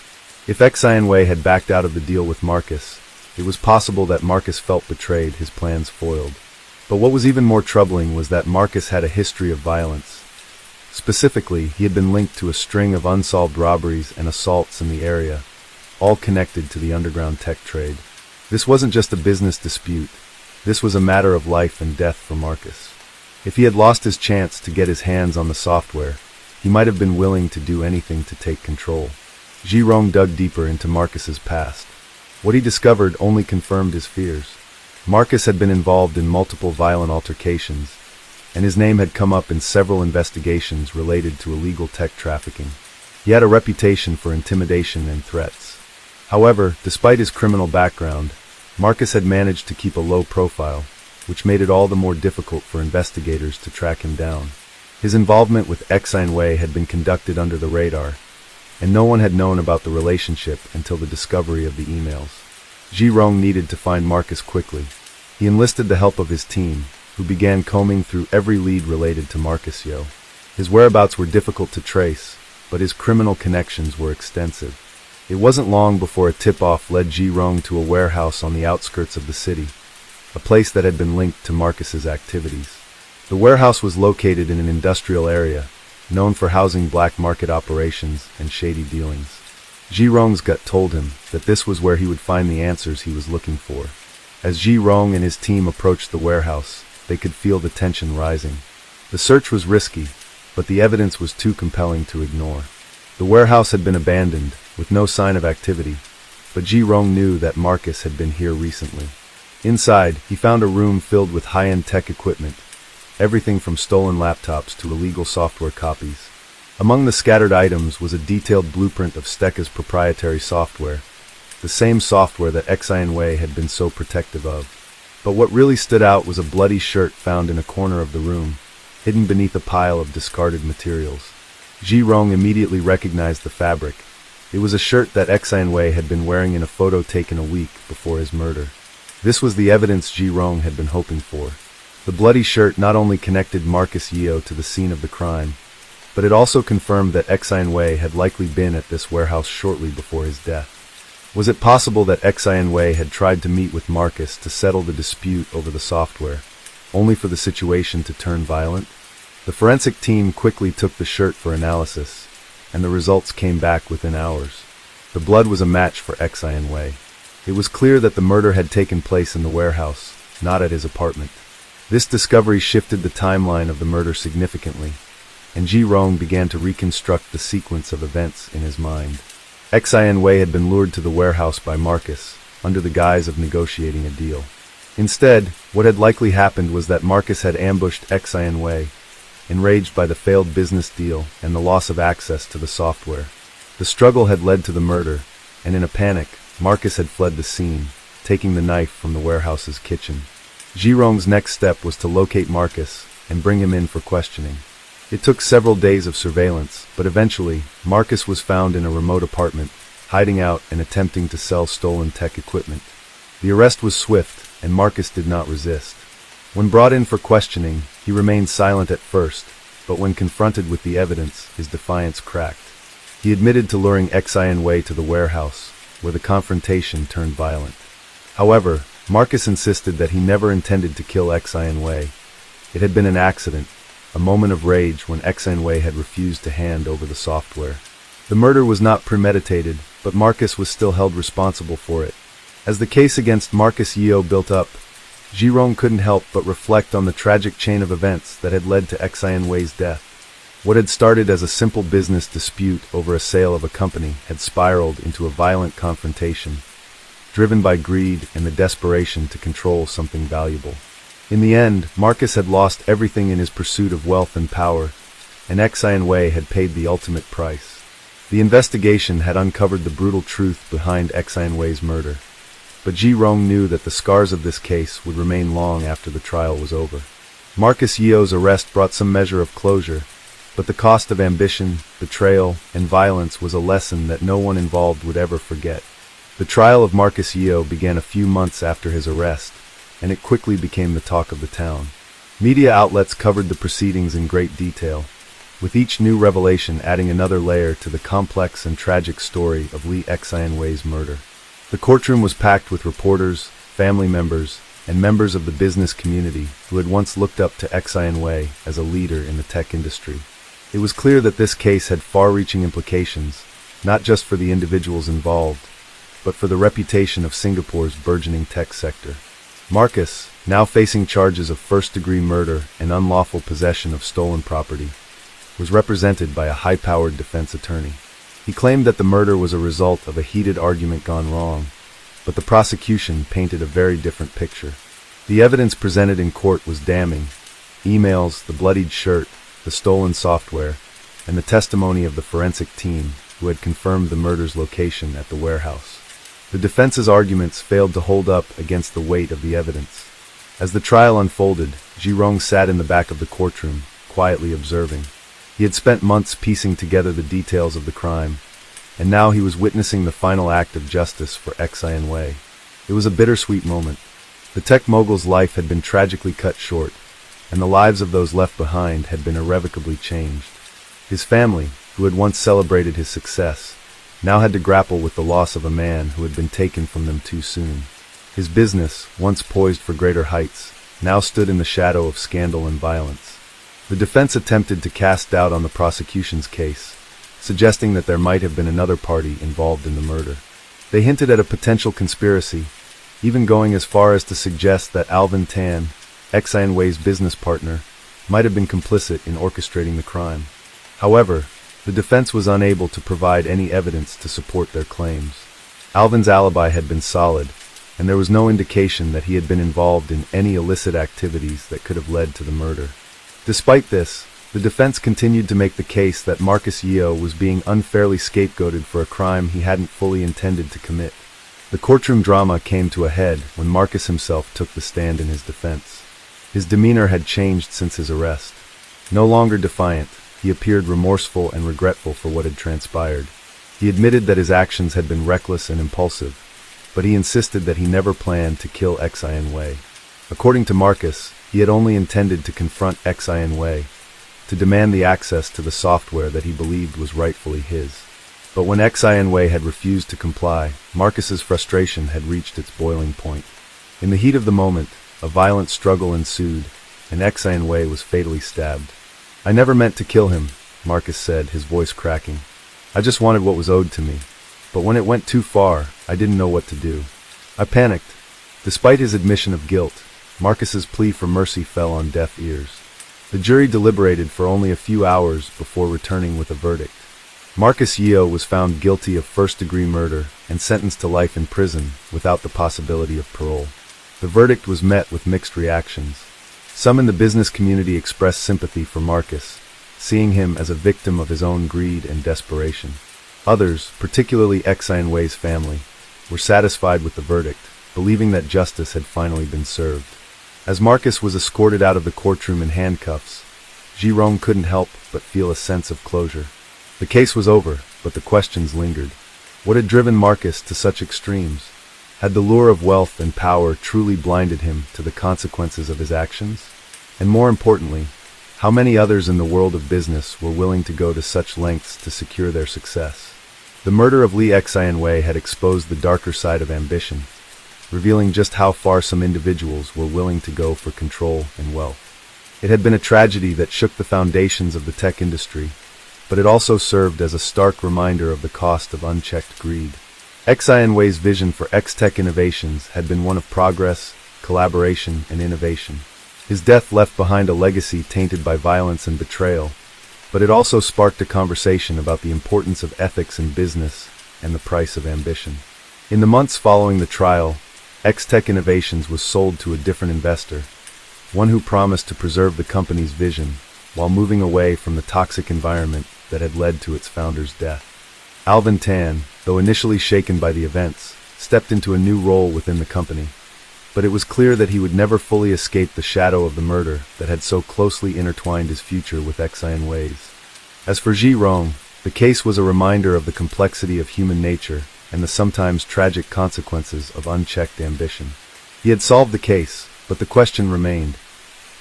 If Wei had backed out of the deal with Marcus, it was possible that Marcus felt betrayed, his plans foiled. But what was even more troubling was that Marcus had a history of violence. Specifically, he had been linked to a string of unsolved robberies and assaults in the area, all connected to the underground tech trade. This wasn't just a business dispute. This was a matter of life and death for Marcus. If he had lost his chance to get his hands on the software, he might have been willing to do anything to take control. Jirong dug deeper into Marcus's past. What he discovered only confirmed his fears. Marcus had been involved in multiple violent altercations, and his name had come up in several investigations related to illegal tech trafficking. He had a reputation for intimidation and threats. However, despite his criminal background, Marcus had managed to keep a low profile, which made it all the more difficult for investigators to track him down. His involvement with Wei had been conducted under the radar, and no one had known about the relationship until the discovery of the emails. Ji Rong needed to find Marcus quickly. He enlisted the help of his team, who began combing through every lead related to Marcus Yeo. His whereabouts were difficult to trace, but his criminal connections were extensive. It wasn't long before a tip-off led Ji Rong to a warehouse on the outskirts of the city, a place that had been linked to Marcus's activities. The warehouse was located in an industrial area, known for housing black market operations and shady dealings. Ji Rong's gut told him that this was where he would find the answers he was looking for. As Ji Rong and his team approached the warehouse, they could feel the tension rising. The search was risky, but the evidence was too compelling to ignore. The warehouse had been abandoned, with no sign of activity, but Ji Rong knew that Marcus had been here recently. Inside, he found a room filled with high-end tech equipment, everything from stolen laptops to illegal software copies. Among the scattered items was a detailed blueprint of Stecca's proprietary software, the same software that Xianwei had been so protective of. But what really stood out was a bloody shirt found in a corner of the room, hidden beneath a pile of discarded materials. Ji Rong immediately recognized the fabric. It was a shirt that Xianwei had been wearing in a photo taken a week before his murder. This was the evidence Ji Rong had been hoping for. The bloody shirt not only connected Marcus Yeo to the scene of the crime, but it also confirmed that Xianwei had likely been at this warehouse shortly before his death. Was it possible that Xianwei had tried to meet with Marcus to settle the dispute over the software, only for the situation to turn violent? The forensic team quickly took the shirt for analysis, and the results came back within hours. The blood was a match for Xianwei. It was clear that the murder had taken place in the warehouse, not at his apartment. This discovery shifted the timeline of the murder significantly, and Ji Rong began to reconstruct the sequence of events in his mind. Xianwei had been lured to the warehouse by Marcus, under the guise of negotiating a deal. Instead, what had likely happened was that Marcus had ambushed Xianwei, enraged by the failed business deal and the loss of access to the software. The struggle had led to the murder, and in a panic, Marcus had fled the scene, taking the knife from the warehouse's kitchen. Ji Rong's next step was to locate Marcus and bring him in for questioning. It took several days of surveillance, but eventually, Marcus was found in a remote apartment, hiding out and attempting to sell stolen tech equipment. The arrest was swift, and Marcus did not resist. When brought in for questioning, he remained silent at first, but when confronted with the evidence, his defiance cracked. He admitted to luring Xianwei to the warehouse, where the confrontation turned violent. However, Marcus insisted that he never intended to kill Xianwei. It had been an accident, a moment of rage when Xianwei had refused to hand over the software. The murder was not premeditated, but Marcus was still held responsible for it. As the case against Marcus Yeo built up, Ji Rong couldn't help but reflect on the tragic chain of events that had led to Xianwei's death. What had started as a simple business dispute over a sale of a company had spiraled into a violent confrontation, driven by greed and the desperation to control something valuable. In the end, Marcus had lost everything in his pursuit of wealth and power, and Xianwei had paid the ultimate price. The investigation had uncovered the brutal truth behind Xianwei's murder, but Ji Rong knew that the scars of this case would remain long after the trial was over. Marcus Yeo's arrest brought some measure of closure, but the cost of ambition, betrayal, and violence was a lesson that no one involved would ever forget. The trial of Marcus Yeo began a few months after his arrest, and it quickly became the talk of the town. Media outlets covered the proceedings in great detail, with each new revelation adding another layer to the complex and tragic story of Lee Xianwei's murder. The courtroom was packed with reporters, family members, and members of the business community who had once looked up to Xianwei as a leader in the tech industry. It was clear that this case had far-reaching implications, not just for the individuals involved, but for the reputation of Singapore's burgeoning tech sector. Marcus, now facing charges of first-degree murder and unlawful possession of stolen property, was represented by a high-powered defense attorney. He claimed that the murder was a result of a heated argument gone wrong, but the prosecution painted a very different picture. The evidence presented in court was damning: emails, the bloodied shirt, the stolen software, and the testimony of the forensic team who had confirmed the murder's location at the warehouse. The defense's arguments failed to hold up against the weight of the evidence. As the trial unfolded, Ji Rong sat in the back of the courtroom, quietly observing. He had spent months piecing together the details of the crime, and now he was witnessing the final act of justice for Xianwei. It was a bittersweet moment. The tech mogul's life had been tragically cut short, and the lives of those left behind had been irrevocably changed. His family, who had once celebrated his success, now had to grapple with the loss of a man who had been taken from them too soon. His business, once poised for greater heights, now stood in the shadow of scandal and violence. The defense attempted to cast doubt on the prosecution's case, suggesting that there might have been another party involved in the murder. They hinted at a potential conspiracy, even going as far as to suggest that Alvin Tan, X-Ian Wei's business partner, might have been complicit in orchestrating the crime. However, the defense was unable to provide any evidence to support their claims. Alvin's alibi had been solid, and there was no indication that he had been involved in any illicit activities that could have led to the murder. Despite this, the defense continued to make the case that Marcus Yeo was being unfairly scapegoated for a crime he hadn't fully intended to commit. The courtroom drama came to a head when Marcus himself took the stand in his defense. His demeanor had changed since his arrest. No longer defiant, he appeared remorseful and regretful for what had transpired. He admitted that his actions had been reckless and impulsive, but he insisted that he never planned to kill X-Ian Wei. According to Marcus, he had only intended to confront X-Ian Wei, to demand the access to the software that he believed was rightfully his. But when X-Ian Wei had refused to comply, Marcus's frustration had reached its boiling point. In the heat of the moment, a violent struggle ensued, and X-Ian Wei was fatally stabbed. "I never meant to kill him," Marcus said, his voice cracking. "I just wanted what was owed to me. But when it went too far, I didn't know what to do. I panicked." Despite his admission of guilt, Marcus's plea for mercy fell on deaf ears. The jury deliberated for only a few hours before returning with a verdict. Marcus Yeo was found guilty of first-degree murder and sentenced to life in prison without the possibility of parole. The verdict was met with mixed reactions. Some in the business community expressed sympathy for Marcus, seeing him as a victim of his own greed and desperation. Others, particularly X-Ian Wei's family, were satisfied with the verdict, believing that justice had finally been served. As Marcus was escorted out of the courtroom in handcuffs, Ji-rong couldn't help but feel a sense of closure. The case was over, but the questions lingered. What had driven Marcus to such extremes? Had the lure of wealth and power truly blinded him to the consequences of his actions? And more importantly, how many others in the world of business were willing to go to such lengths to secure their success? The murder of Lee X-Ian Wei had exposed the darker side of ambition, revealing just how far some individuals were willing to go for control and wealth. It had been a tragedy that shook the foundations of the tech industry, but it also served as a stark reminder of the cost of unchecked greed. X-Ian Wei's vision for X-Tech innovations had been one of progress, collaboration, and innovation. His death left behind a legacy tainted by violence and betrayal, but it also sparked a conversation about the importance of ethics in business and the price of ambition. In the months following the trial, X-Tech Innovations was sold to a different investor, one who promised to preserve the company's vision while moving away from the toxic environment that had led to its founder's death. Alvin Tan, though initially shaken by the events, stepped into a new role within the company, but it was clear that he would never fully escape the shadow of the murder that had so closely intertwined his future with X-Ian Wei's. As for Ji-rong, the case was a reminder of the complexity of human nature and the sometimes tragic consequences of unchecked ambition. He had solved the case, but the question remained: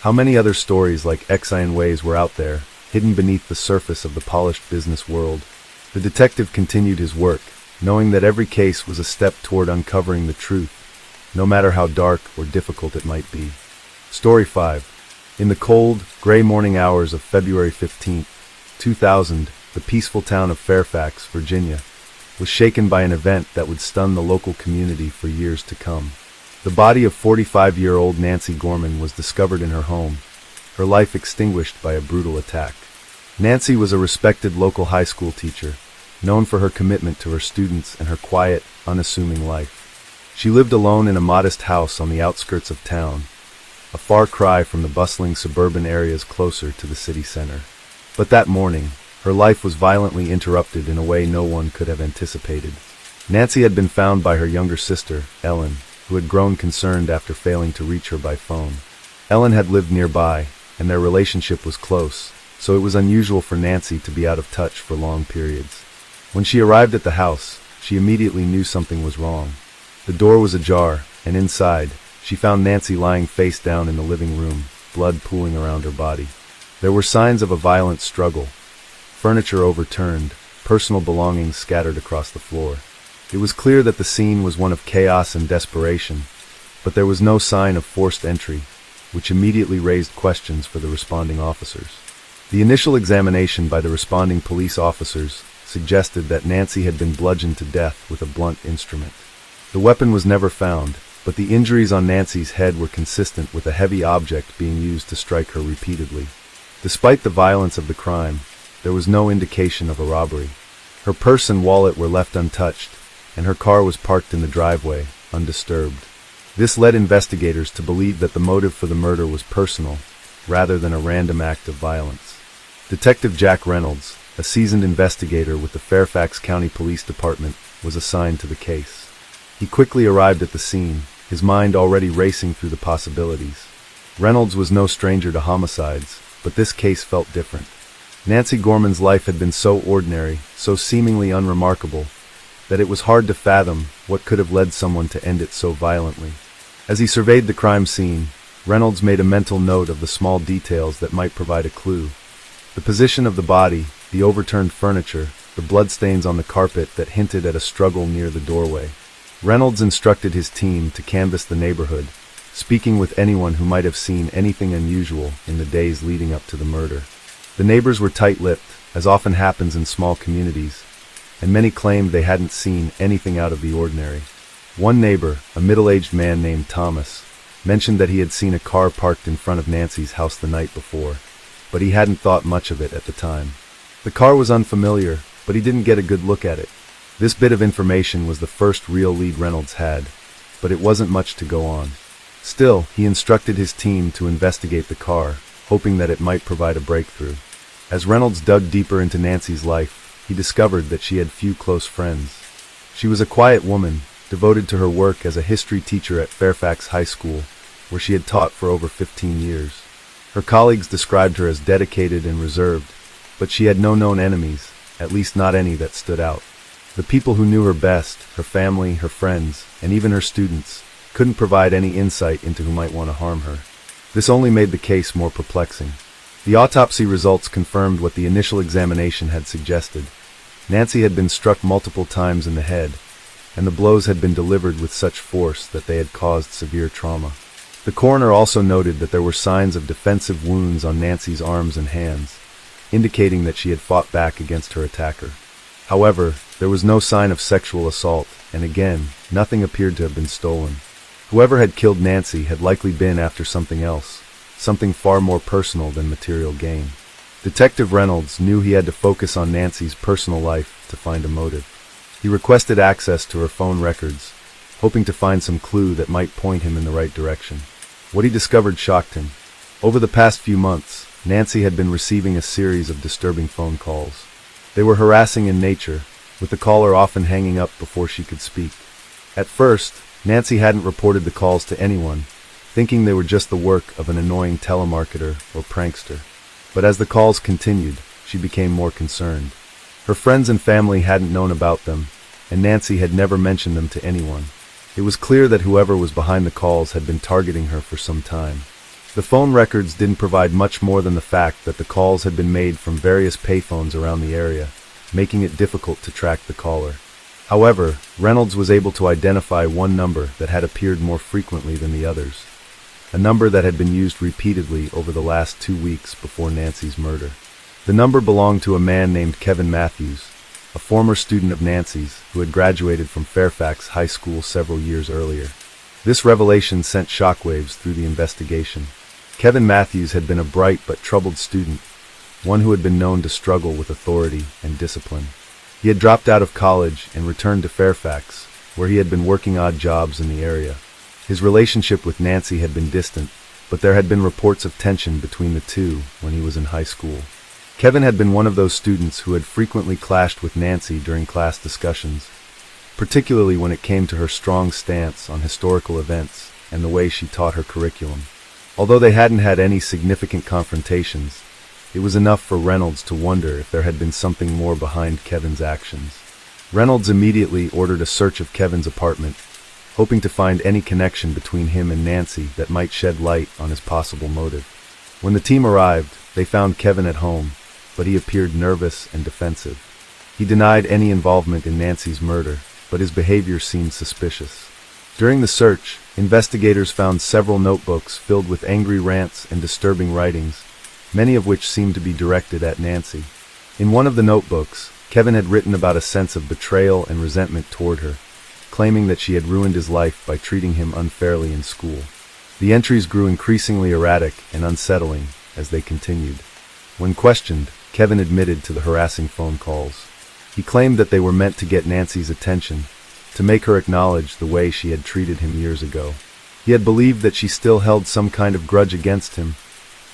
how many other stories like X-Ian Wei's were out there, hidden beneath the surface of the polished business world? The detective continued his work, knowing that every case was a step toward uncovering the truth, no matter how dark or difficult it might be. Story 5. In the cold, gray morning hours of February 15, 2000, the peaceful town of Fairfax, Virginia, was shaken by an event that would stun the local community for years to come. The body of 45-year-old Nancy Gorman was discovered in her home, her life extinguished by a brutal attack. Nancy was a respected local high school teacher, known for her commitment to her students and her quiet, unassuming life. She lived alone in a modest house on the outskirts of town, a far cry from the bustling suburban areas closer to the city center. But that morning, her life was violently interrupted in a way no one could have anticipated. Nancy had been found by her younger sister, Ellen, who had grown concerned after failing to reach her by phone. Ellen had lived nearby, and their relationship was close, so it was unusual for Nancy to be out of touch for long periods. When she arrived at the house, she immediately knew something was wrong. The The door was ajar, and inside, she found Nancy lying face down in the living room, blood pooling around her body. There were signs of a violent struggle. Furniture overturned, personal belongings scattered across the floor. It was clear that the scene was one of chaos and desperation, but there was no sign of forced entry, which immediately raised questions for the responding officers. The initial examination by the responding police officers suggested that Nancy had been bludgeoned to death with a blunt instrument. The weapon was never found, but the injuries on Nancy's head were consistent with a heavy object being used to strike her repeatedly. Despite the violence of the crime, there was no indication of a robbery. Her purse and wallet were left untouched, and her car was parked in the driveway, undisturbed. This led investigators to believe that the motive for the murder was personal, rather than a random act of violence. Detective Jack Reynolds, a seasoned investigator with the Fairfax County Police Department, was assigned to the case. He quickly arrived at the scene, his mind already racing through the possibilities. Reynolds was no stranger to homicides, but this case felt different. Nancy Gorman's life had been so ordinary, so seemingly unremarkable, that it was hard to fathom what could have led someone to end it so violently. As he surveyed the crime scene, Reynolds made a mental note of the small details that might provide a clue. The position of the body, the overturned furniture, the bloodstains on the carpet that hinted at a struggle near the doorway. Reynolds instructed his team to canvass the neighborhood, speaking with anyone who might have seen anything unusual in the days leading up to the murder. The neighbors were tight-lipped, as often happens in small communities, and many claimed they hadn't seen anything out of the ordinary. One neighbor, a middle-aged man named Thomas, mentioned that he had seen a car parked in front of Nancy's house the night before, but he hadn't thought much of it at the time. The car was unfamiliar, but he didn't get a good look at it. This bit of information was the first real lead Reynolds had, but it wasn't much to go on. Still, he instructed his team to investigate the car, hoping that it might provide a breakthrough. As Reynolds dug deeper into Nancy's life, he discovered that she had few close friends. She was a quiet woman, devoted to her work as a history teacher at Fairfax High School, where she had taught for over 15 years. Her colleagues described her as dedicated and reserved, but she had no known enemies, at least not any that stood out. The people who knew her best, her family, her friends, and even her students, couldn't provide any insight into who might want to harm her. This only made the case more perplexing. The autopsy results confirmed what the initial examination had suggested. Nancy had been struck multiple times in the head, and the blows had been delivered with such force that they had caused severe trauma. The coroner also noted that there were signs of defensive wounds on Nancy's arms and hands, indicating that she had fought back against her attacker. However, there was no sign of sexual assault, and again, nothing appeared to have been stolen. Whoever had killed Nancy had likely been after something else, something far more personal than material gain. Detective Reynolds knew he had to focus on Nancy's personal life to find a motive. He requested access to her phone records, hoping to find some clue that might point him in the right direction. What he discovered shocked him. Over the past few months, Nancy had been receiving a series of disturbing phone calls. They were harassing in nature, with the caller often hanging up before she could speak. At first, Nancy hadn't reported the calls to anyone, thinking they were just the work of an annoying telemarketer or prankster. But as the calls continued, she became more concerned. Her friends and family hadn't known about them, and Nancy had never mentioned them to anyone. It was clear that whoever was behind the calls had been targeting her for some time. The phone records didn't provide much more than the fact that the calls had been made from various payphones around the area, making it difficult to track the caller. However, Reynolds was able to identify one number that had appeared more frequently than the others, a number that had been used repeatedly over the last 2 weeks before Nancy's murder. The number belonged to a man named Kevin Matthews, a former student of Nancy's who had graduated from Fairfax High School several years earlier. This revelation sent shockwaves through the investigation. Kevin Matthews had been a bright but troubled student, one who had been known to struggle with authority and discipline. He had dropped out of college and returned to Fairfax, where he had been working odd jobs in the area. His relationship with Nancy had been distant, but there had been reports of tension between the two when he was in high school. Kevin had been one of those students who had frequently clashed with Nancy during class discussions, particularly when it came to her strong stance on historical events and the way she taught her curriculum. Although they hadn't had any significant confrontations, it was enough for Reynolds to wonder if there had been something more behind Kevin's actions. Reynolds immediately ordered a search of Kevin's apartment, hoping to find any connection between him and Nancy that might shed light on his possible motive. When the team arrived, they found Kevin at home, but he appeared nervous and defensive. He denied any involvement in Nancy's murder, but his behavior seemed suspicious. During the search, investigators found several notebooks filled with angry rants and disturbing writings, many of which seemed to be directed at Nancy. In one of the notebooks, Kevin had written about a sense of betrayal and resentment toward her, claiming that she had ruined his life by treating him unfairly in school. The entries grew increasingly erratic and unsettling as they continued. When questioned, Kevin admitted to the harassing phone calls. He claimed that they were meant to get Nancy's attention, to make her acknowledge the way she had treated him years ago. He had believed that she still held some kind of grudge against him,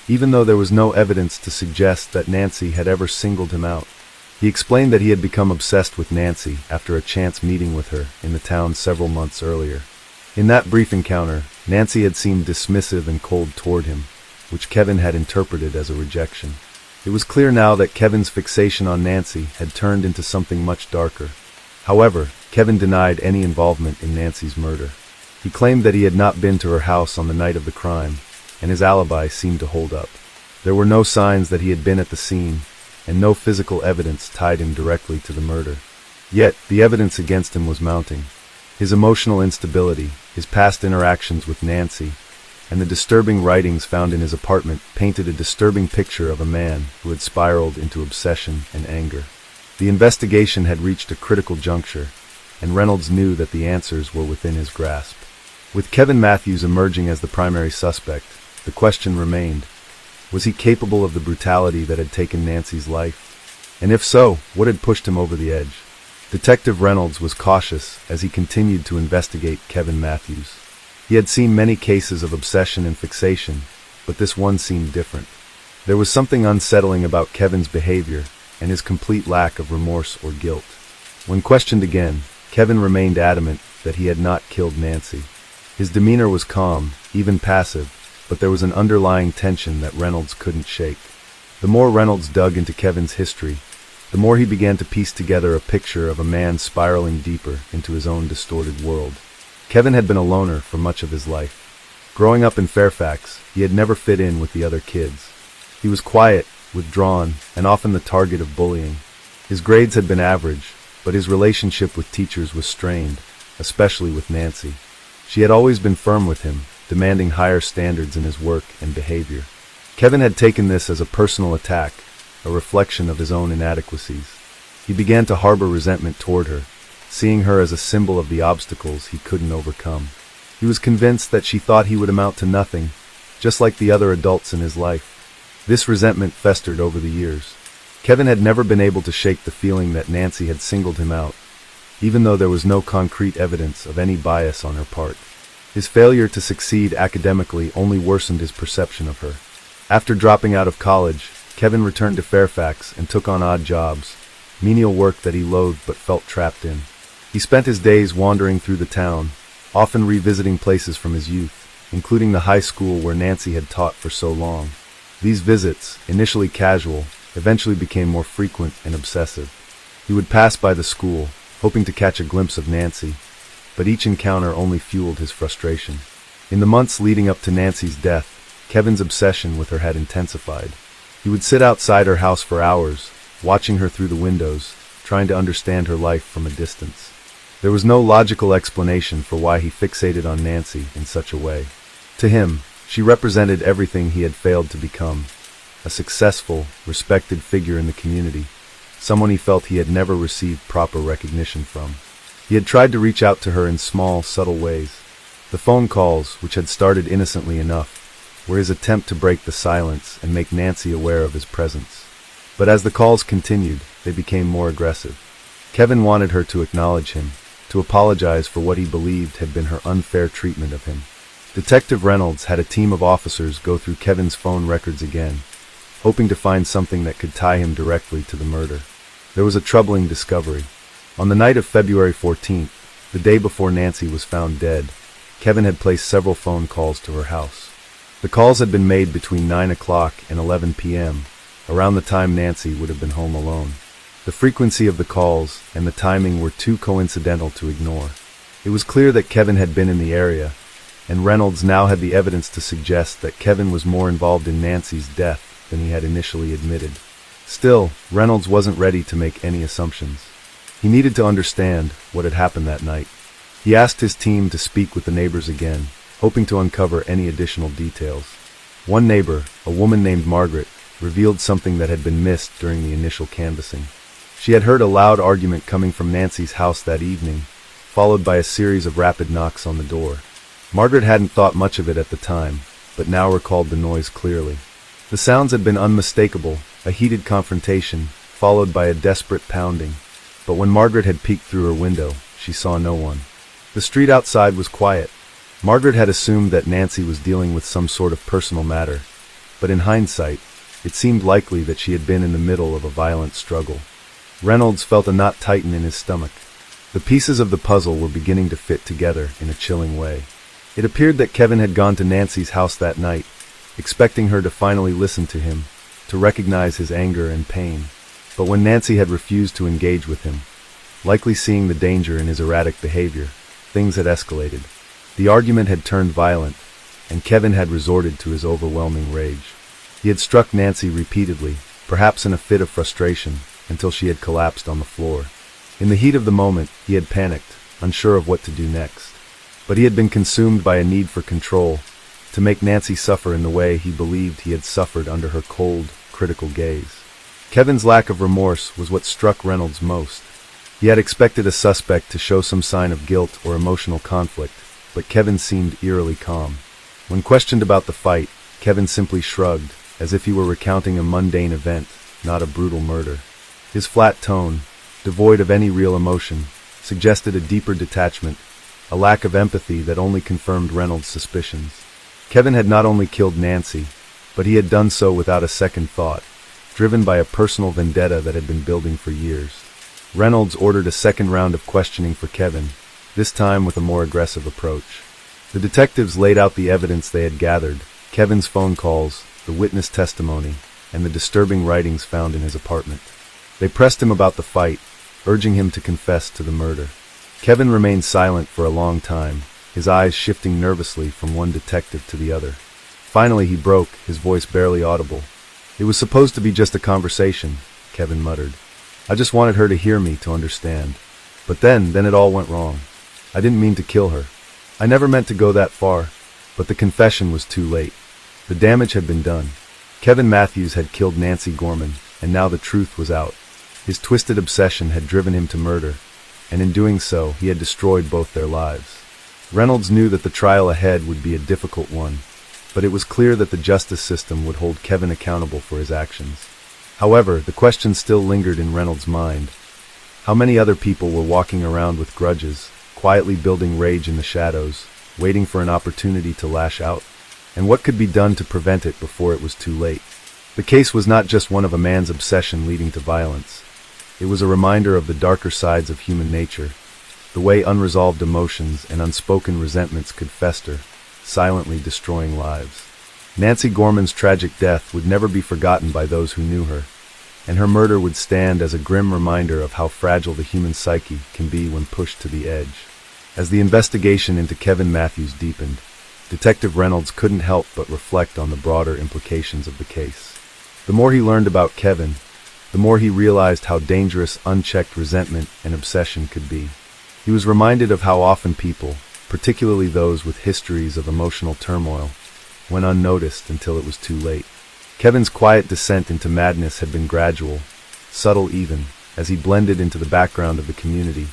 even though there was no evidence to suggest that Nancy had ever singled him out. He explained that he had become obsessed with Nancy after a chance meeting with her in the town several months earlier. In that brief encounter, Nancy had seemed dismissive and cold toward him, which Kevin had interpreted as a rejection. It was clear now that Kevin's fixation on Nancy had turned into something much darker. However, Kevin denied any involvement in Nancy's murder. He claimed that he had not been to her house on the night of the crime, and his alibi seemed to hold up. There were no signs that he had been at the scene, and no physical evidence tied him directly to the murder. Yet, the evidence against him was mounting. His emotional instability, his past interactions with Nancy, and the disturbing writings found in his apartment painted a disturbing picture of a man who had spiraled into obsession and anger. The investigation had reached a critical juncture, and Reynolds knew that the answers were within his grasp. With Kevin Matthews emerging as the primary suspect, the question remained, was he capable of the brutality that had taken Nancy's life? And if so, what had pushed him over the edge? Detective Reynolds was cautious as he continued to investigate Kevin Matthews. He had seen many cases of obsession and fixation, but this one seemed different. There was something unsettling about Kevin's behavior and his complete lack of remorse or guilt. When questioned again, Kevin remained adamant that he had not killed Nancy. His demeanor was calm, even passive, but there was an underlying tension that Reynolds couldn't shake. The more Reynolds dug into Kevin's history, the more he began to piece together a picture of a man spiraling deeper into his own distorted world. Kevin had been a loner for much of his life. Growing up in Fairfax, he had never fit in with the other kids. He was quiet, withdrawn, and often the target of bullying. His grades had been average, but his relationship with teachers was strained, especially with Nancy. She had always been firm with him, demanding higher standards in his work and behavior. Kevin had taken this as a personal attack, a reflection of his own inadequacies. He began to harbor resentment toward her, seeing her as a symbol of the obstacles he couldn't overcome. He was convinced that she thought he would amount to nothing, just like the other adults in his life. This resentment festered over the years. Kevin had never been able to shake the feeling that Nancy had singled him out, even though there was no concrete evidence of any bias on her part. His failure to succeed academically only worsened his perception of her. After dropping out of college, Kevin returned to Fairfax and took on odd jobs, menial work that he loathed but felt trapped in. He spent his days wandering through the town, often revisiting places from his youth, including the high school where Nancy had taught for so long. These visits, initially casual, eventually became more frequent and obsessive. He would pass by the school, hoping to catch a glimpse of Nancy, but each encounter only fueled his frustration. In the months leading up to Nancy's death, Kevin's obsession with her had intensified. He would sit outside her house for hours, watching her through the windows, trying to understand her life from a distance. There was no logical explanation for why he fixated on Nancy in such a way. To him, she represented everything he had failed to become: a successful, respected figure in the community, someone he felt he had never received proper recognition from. He had tried to reach out to her in small, subtle ways. The phone calls, which had started innocently enough, were his attempt to break the silence and make Nancy aware of his presence. But as the calls continued, they became more aggressive. Kevin wanted her to acknowledge him, to apologize for what he believed had been her unfair treatment of him. Detective Reynolds had a team of officers go through Kevin's phone records again, hoping to find something that could tie him directly to the murder. There was a troubling discovery. On the night of February 14th, the day before Nancy was found dead, Kevin had placed several phone calls to her house. The calls had been made between 9 o'clock and 11 p.m., around the time Nancy would have been home alone. The frequency of the calls and the timing were too coincidental to ignore. It was clear that Kevin had been in the area, and Reynolds now had the evidence to suggest that Kevin was more involved in Nancy's death than he had initially admitted. Still, Reynolds wasn't ready to make any assumptions. He needed to understand what had happened that night. He asked his team to speak with the neighbors again, hoping to uncover any additional details. One neighbor, a woman named Margaret, revealed something that had been missed during the initial canvassing. She had heard a loud argument coming from Nancy's house that evening, followed by a series of rapid knocks on the door. Margaret hadn't thought much of it at the time, but now recalled the noise clearly. The sounds had been unmistakable, a heated confrontation, followed by a desperate pounding. But when Margaret had peeked through her window, she saw no one. The street outside was quiet. Margaret had assumed that Nancy was dealing with some sort of personal matter, but in hindsight, it seemed likely that she had been in the middle of a violent struggle. Reynolds felt a knot tighten in his stomach. The pieces of the puzzle were beginning to fit together in a chilling way. It appeared that Kevin had gone to Nancy's house that night, expecting her to finally listen to him, to recognize his anger and pain. But when Nancy had refused to engage with him, likely seeing the danger in his erratic behavior, things had escalated. The argument had turned violent, and Kevin had resorted to his overwhelming rage. He had struck Nancy repeatedly, perhaps in a fit of frustration, until she had collapsed on the floor. In the heat of the moment, he had panicked, unsure of what to do next. But he had been consumed by a need for control, to make Nancy suffer in the way he believed he had suffered under her cold, critical gaze. Kevin's lack of remorse was what struck Reynolds most. He had expected a suspect to show some sign of guilt or emotional conflict, but Kevin seemed eerily calm. When questioned about the fight, Kevin simply shrugged, as if he were recounting a mundane event, not a brutal murder. His flat tone, devoid of any real emotion, suggested a deeper detachment, a lack of empathy that only confirmed Reynolds' suspicions. Kevin had not only killed Nancy, but he had done so without a second thought, driven by a personal vendetta that had been building for years. Reynolds ordered a second round of questioning for Kevin, this time with a more aggressive approach. The detectives laid out the evidence they had gathered, Kevin's phone calls, the witness testimony, and the disturbing writings found in his apartment. They pressed him about the fight, urging him to confess to the murder. Kevin remained silent for a long time, his eyes shifting nervously from one detective to the other. Finally he broke, his voice barely audible. "It was supposed to be just a conversation," Kevin muttered. "I just wanted her to hear me, to understand. But then it all went wrong. I didn't mean to kill her. I never meant to go that far, but the confession was too late. The damage had been done. Kevin Matthews had killed Nancy Gorman, and now the truth was out. His twisted obsession had driven him to murder, and in doing so, he had destroyed both their lives." Reynolds knew that the trial ahead would be a difficult one, but it was clear that the justice system would hold Kevin accountable for his actions. However, the question still lingered in Reynolds' mind. How many other people were walking around with grudges, quietly building rage in the shadows, waiting for an opportunity to lash out? And what could be done to prevent it before it was too late? The case was not just one of a man's obsession leading to violence. It was a reminder of the darker sides of human nature, the way unresolved emotions and unspoken resentments could fester, silently destroying lives. Nancy Gorman's tragic death would never be forgotten by those who knew her, and her murder would stand as a grim reminder of how fragile the human psyche can be when pushed to the edge. As the investigation into Kevin Matthews deepened, Detective Reynolds couldn't help but reflect on the broader implications of the case. The more he learned about Kevin, the more he realized how dangerous unchecked resentment and obsession could be. He was reminded of how often people, particularly those with histories of emotional turmoil, went unnoticed until it was too late. Kevin's quiet descent into madness had been gradual, subtle even, as he blended into the background of the community,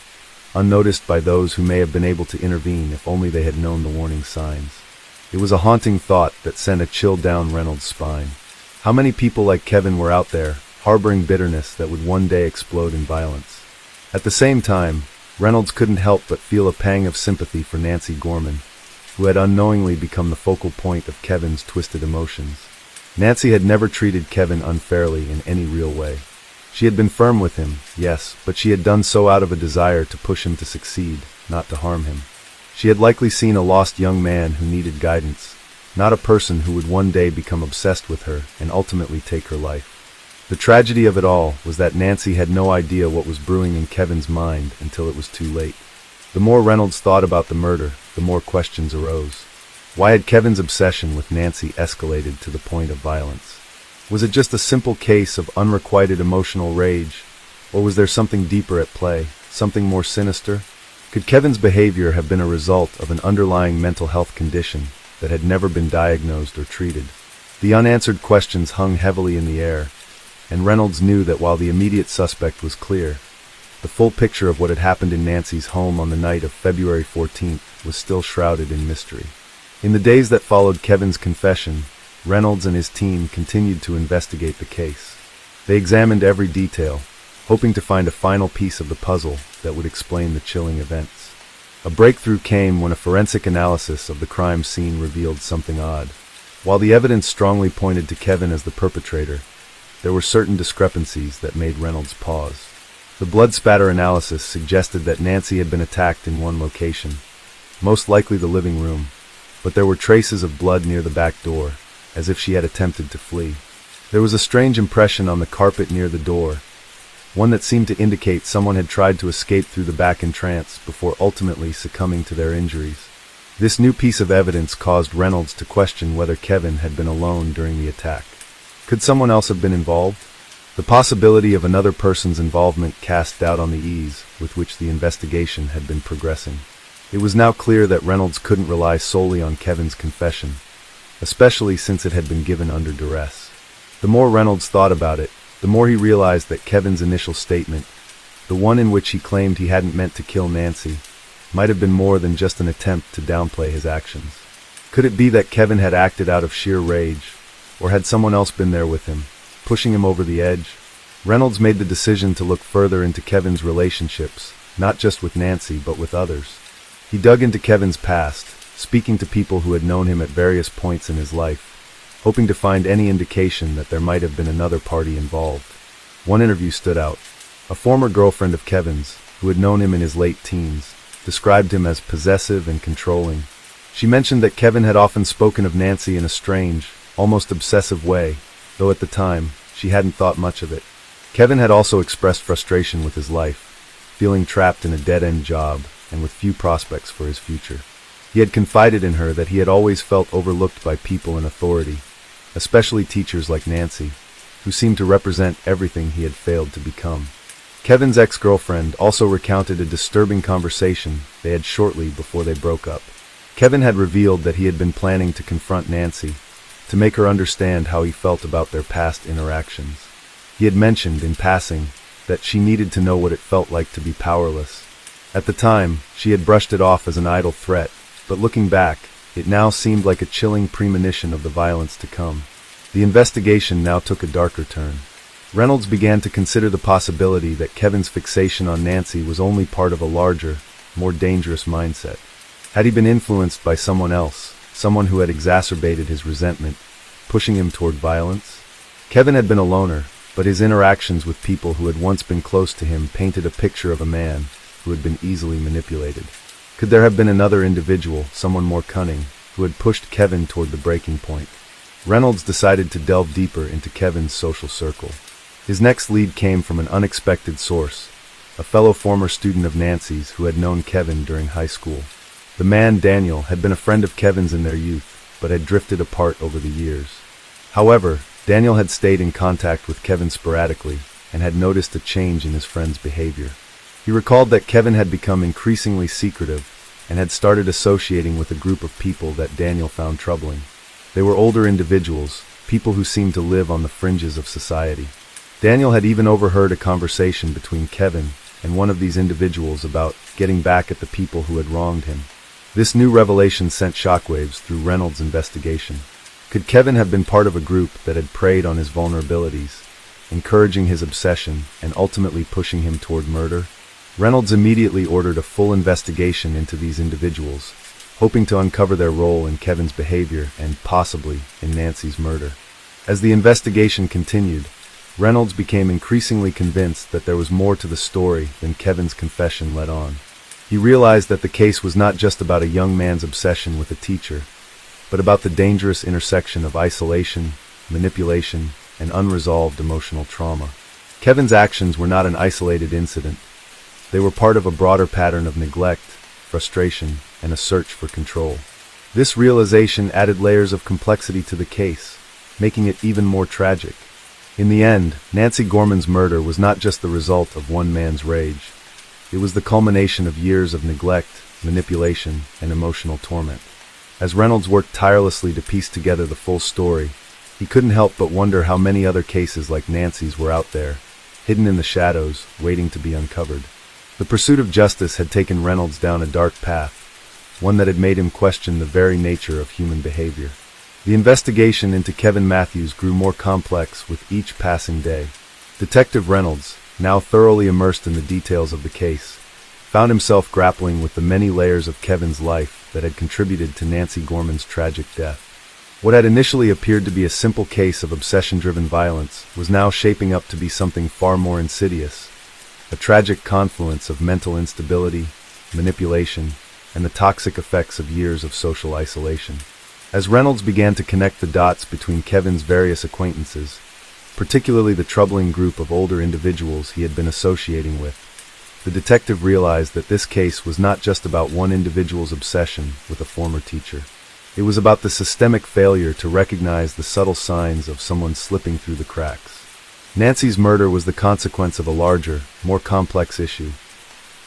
unnoticed by those who may have been able to intervene if only they had known the warning signs. It was a haunting thought that sent a chill down Reynolds' spine. How many people like Kevin were out there, harboring bitterness that would one day explode in violence? At the same time, Reynolds couldn't help but feel a pang of sympathy for Nancy Gorman, who had unknowingly become the focal point of Kevin's twisted emotions. Nancy had never treated Kevin unfairly in any real way. She had been firm with him, yes, but she had done so out of a desire to push him to succeed, not to harm him. She had likely seen a lost young man who needed guidance, not a person who would one day become obsessed with her and ultimately take her life. The tragedy of it all was that Nancy had no idea what was brewing in Kevin's mind until it was too late. The more Reynolds thought about the murder, the more questions arose. Why had Kevin's obsession with Nancy escalated to the point of violence? Was it just a simple case of unrequited emotional rage, or was there something deeper at play, something more sinister? Could Kevin's behavior have been a result of an underlying mental health condition that had never been diagnosed or treated? The unanswered questions hung heavily in the air, and Reynolds knew that while the immediate suspect was clear, the full picture of what had happened in Nancy's home on the night of February 14th was still shrouded in mystery. In the days that followed Kevin's confession, Reynolds and his team continued to investigate the case. They examined every detail, hoping to find a final piece of the puzzle that would explain the chilling events. A breakthrough came when a forensic analysis of the crime scene revealed something odd. While the evidence strongly pointed to Kevin as the perpetrator, there were certain discrepancies that made Reynolds pause. The blood spatter analysis suggested that Nancy had been attacked in one location, most likely the living room, but there were traces of blood near the back door, as if she had attempted to flee. There was a strange impression on the carpet near the door, one that seemed to indicate someone had tried to escape through the back entrance before ultimately succumbing to their injuries. This new piece of evidence caused Reynolds to question whether Kevin had been alone during the attack. Could someone else have been involved? The possibility of another person's involvement cast doubt on the ease with which the investigation had been progressing. It was now clear that Reynolds couldn't rely solely on Kevin's confession, especially since it had been given under duress. The more Reynolds thought about it, the more he realized that Kevin's initial statement, the one in which he claimed he hadn't meant to kill Nancy, might have been more than just an attempt to downplay his actions. Could it be that Kevin had acted out of sheer rage, or had someone else been there with him, pushing him over the edge? Reynolds made the decision to look further into Kevin's relationships, not just with Nancy but with others. He dug into Kevin's past, speaking to people who had known him at various points in his life, hoping to find any indication that there might have been another party involved. One interview stood out. A former girlfriend of Kevin's, who had known him in his late teens, described him as possessive and controlling. She mentioned that Kevin had often spoken of Nancy in a strange, almost obsessive way, though at the time, she hadn't thought much of it. Kevin had also expressed frustration with his life, feeling trapped in a dead-end job and with few prospects for his future. He had confided in her that he had always felt overlooked by people in authority, especially teachers like Nancy, who seemed to represent everything he had failed to become. Kevin's ex-girlfriend also recounted a disturbing conversation they had shortly before they broke up. Kevin had revealed that he had been planning to confront Nancy, to make her understand how he felt about their past interactions. He had mentioned, in passing, that she needed to know what it felt like to be powerless. At the time, she had brushed it off as an idle threat, but looking back, it now seemed like a chilling premonition of the violence to come. The investigation now took a darker turn. Reynolds began to consider the possibility that Kevin's fixation on Nancy was only part of a larger, more dangerous mindset. Had he been influenced by someone else, someone who had exacerbated his resentment, pushing him toward violence? Kevin had been a loner, but his interactions with people who had once been close to him painted a picture of a man who had been easily manipulated. Could there have been another individual, someone more cunning, who had pushed Kevin toward the breaking point? Reynolds decided to delve deeper into Kevin's social circle. His next lead came from an unexpected source, a fellow former student of Nancy's who had known Kevin during high school. The man, Daniel, had been a friend of Kevin's in their youth, but had drifted apart over the years. However, Daniel had stayed in contact with Kevin sporadically and had noticed a change in his friend's behavior. He recalled that Kevin had become increasingly secretive and had started associating with a group of people that Daniel found troubling. They were older individuals, people who seemed to live on the fringes of society. Daniel had even overheard a conversation between Kevin and one of these individuals about getting back at the people who had wronged him. This new revelation sent shockwaves through Reynolds' investigation. Could Kevin have been part of a group that had preyed on his vulnerabilities, encouraging his obsession and ultimately pushing him toward murder? Reynolds immediately ordered a full investigation into these individuals, hoping to uncover their role in Kevin's behavior and, possibly, in Nancy's murder. As the investigation continued, Reynolds became increasingly convinced that there was more to the story than Kevin's confession let on. He realized that the case was not just about a young man's obsession with a teacher, but about the dangerous intersection of isolation, manipulation, and unresolved emotional trauma. Kevin's actions were not an isolated incident. They were part of a broader pattern of neglect, frustration, and a search for control. This realization added layers of complexity to the case, making it even more tragic. In the end, Nancy Gorman's murder was not just the result of one man's rage. It was the culmination of years of neglect, manipulation, and emotional torment. As Reynolds worked tirelessly to piece together the full story, he couldn't help but wonder how many other cases like Nancy's were out there, hidden in the shadows, waiting to be uncovered. The pursuit of justice had taken Reynolds down a dark path, one that had made him question the very nature of human behavior. The investigation into Kevin Matthews grew more complex with each passing day. Detective Reynolds, now thoroughly immersed in the details of the case, found himself grappling with the many layers of Kevin's life that had contributed to Nancy Gorman's tragic death. What had initially appeared to be a simple case of obsession-driven violence was now shaping up to be something far more insidious, a tragic confluence of mental instability, manipulation, and the toxic effects of years of social isolation. As Reynolds began to connect the dots between Kevin's various acquaintances, particularly the troubling group of older individuals he had been associating with, the detective realized that this case was not just about one individual's obsession with a former teacher. It was about the systemic failure to recognize the subtle signs of someone slipping through the cracks. Nancy's murder was the consequence of a larger, more complex issue,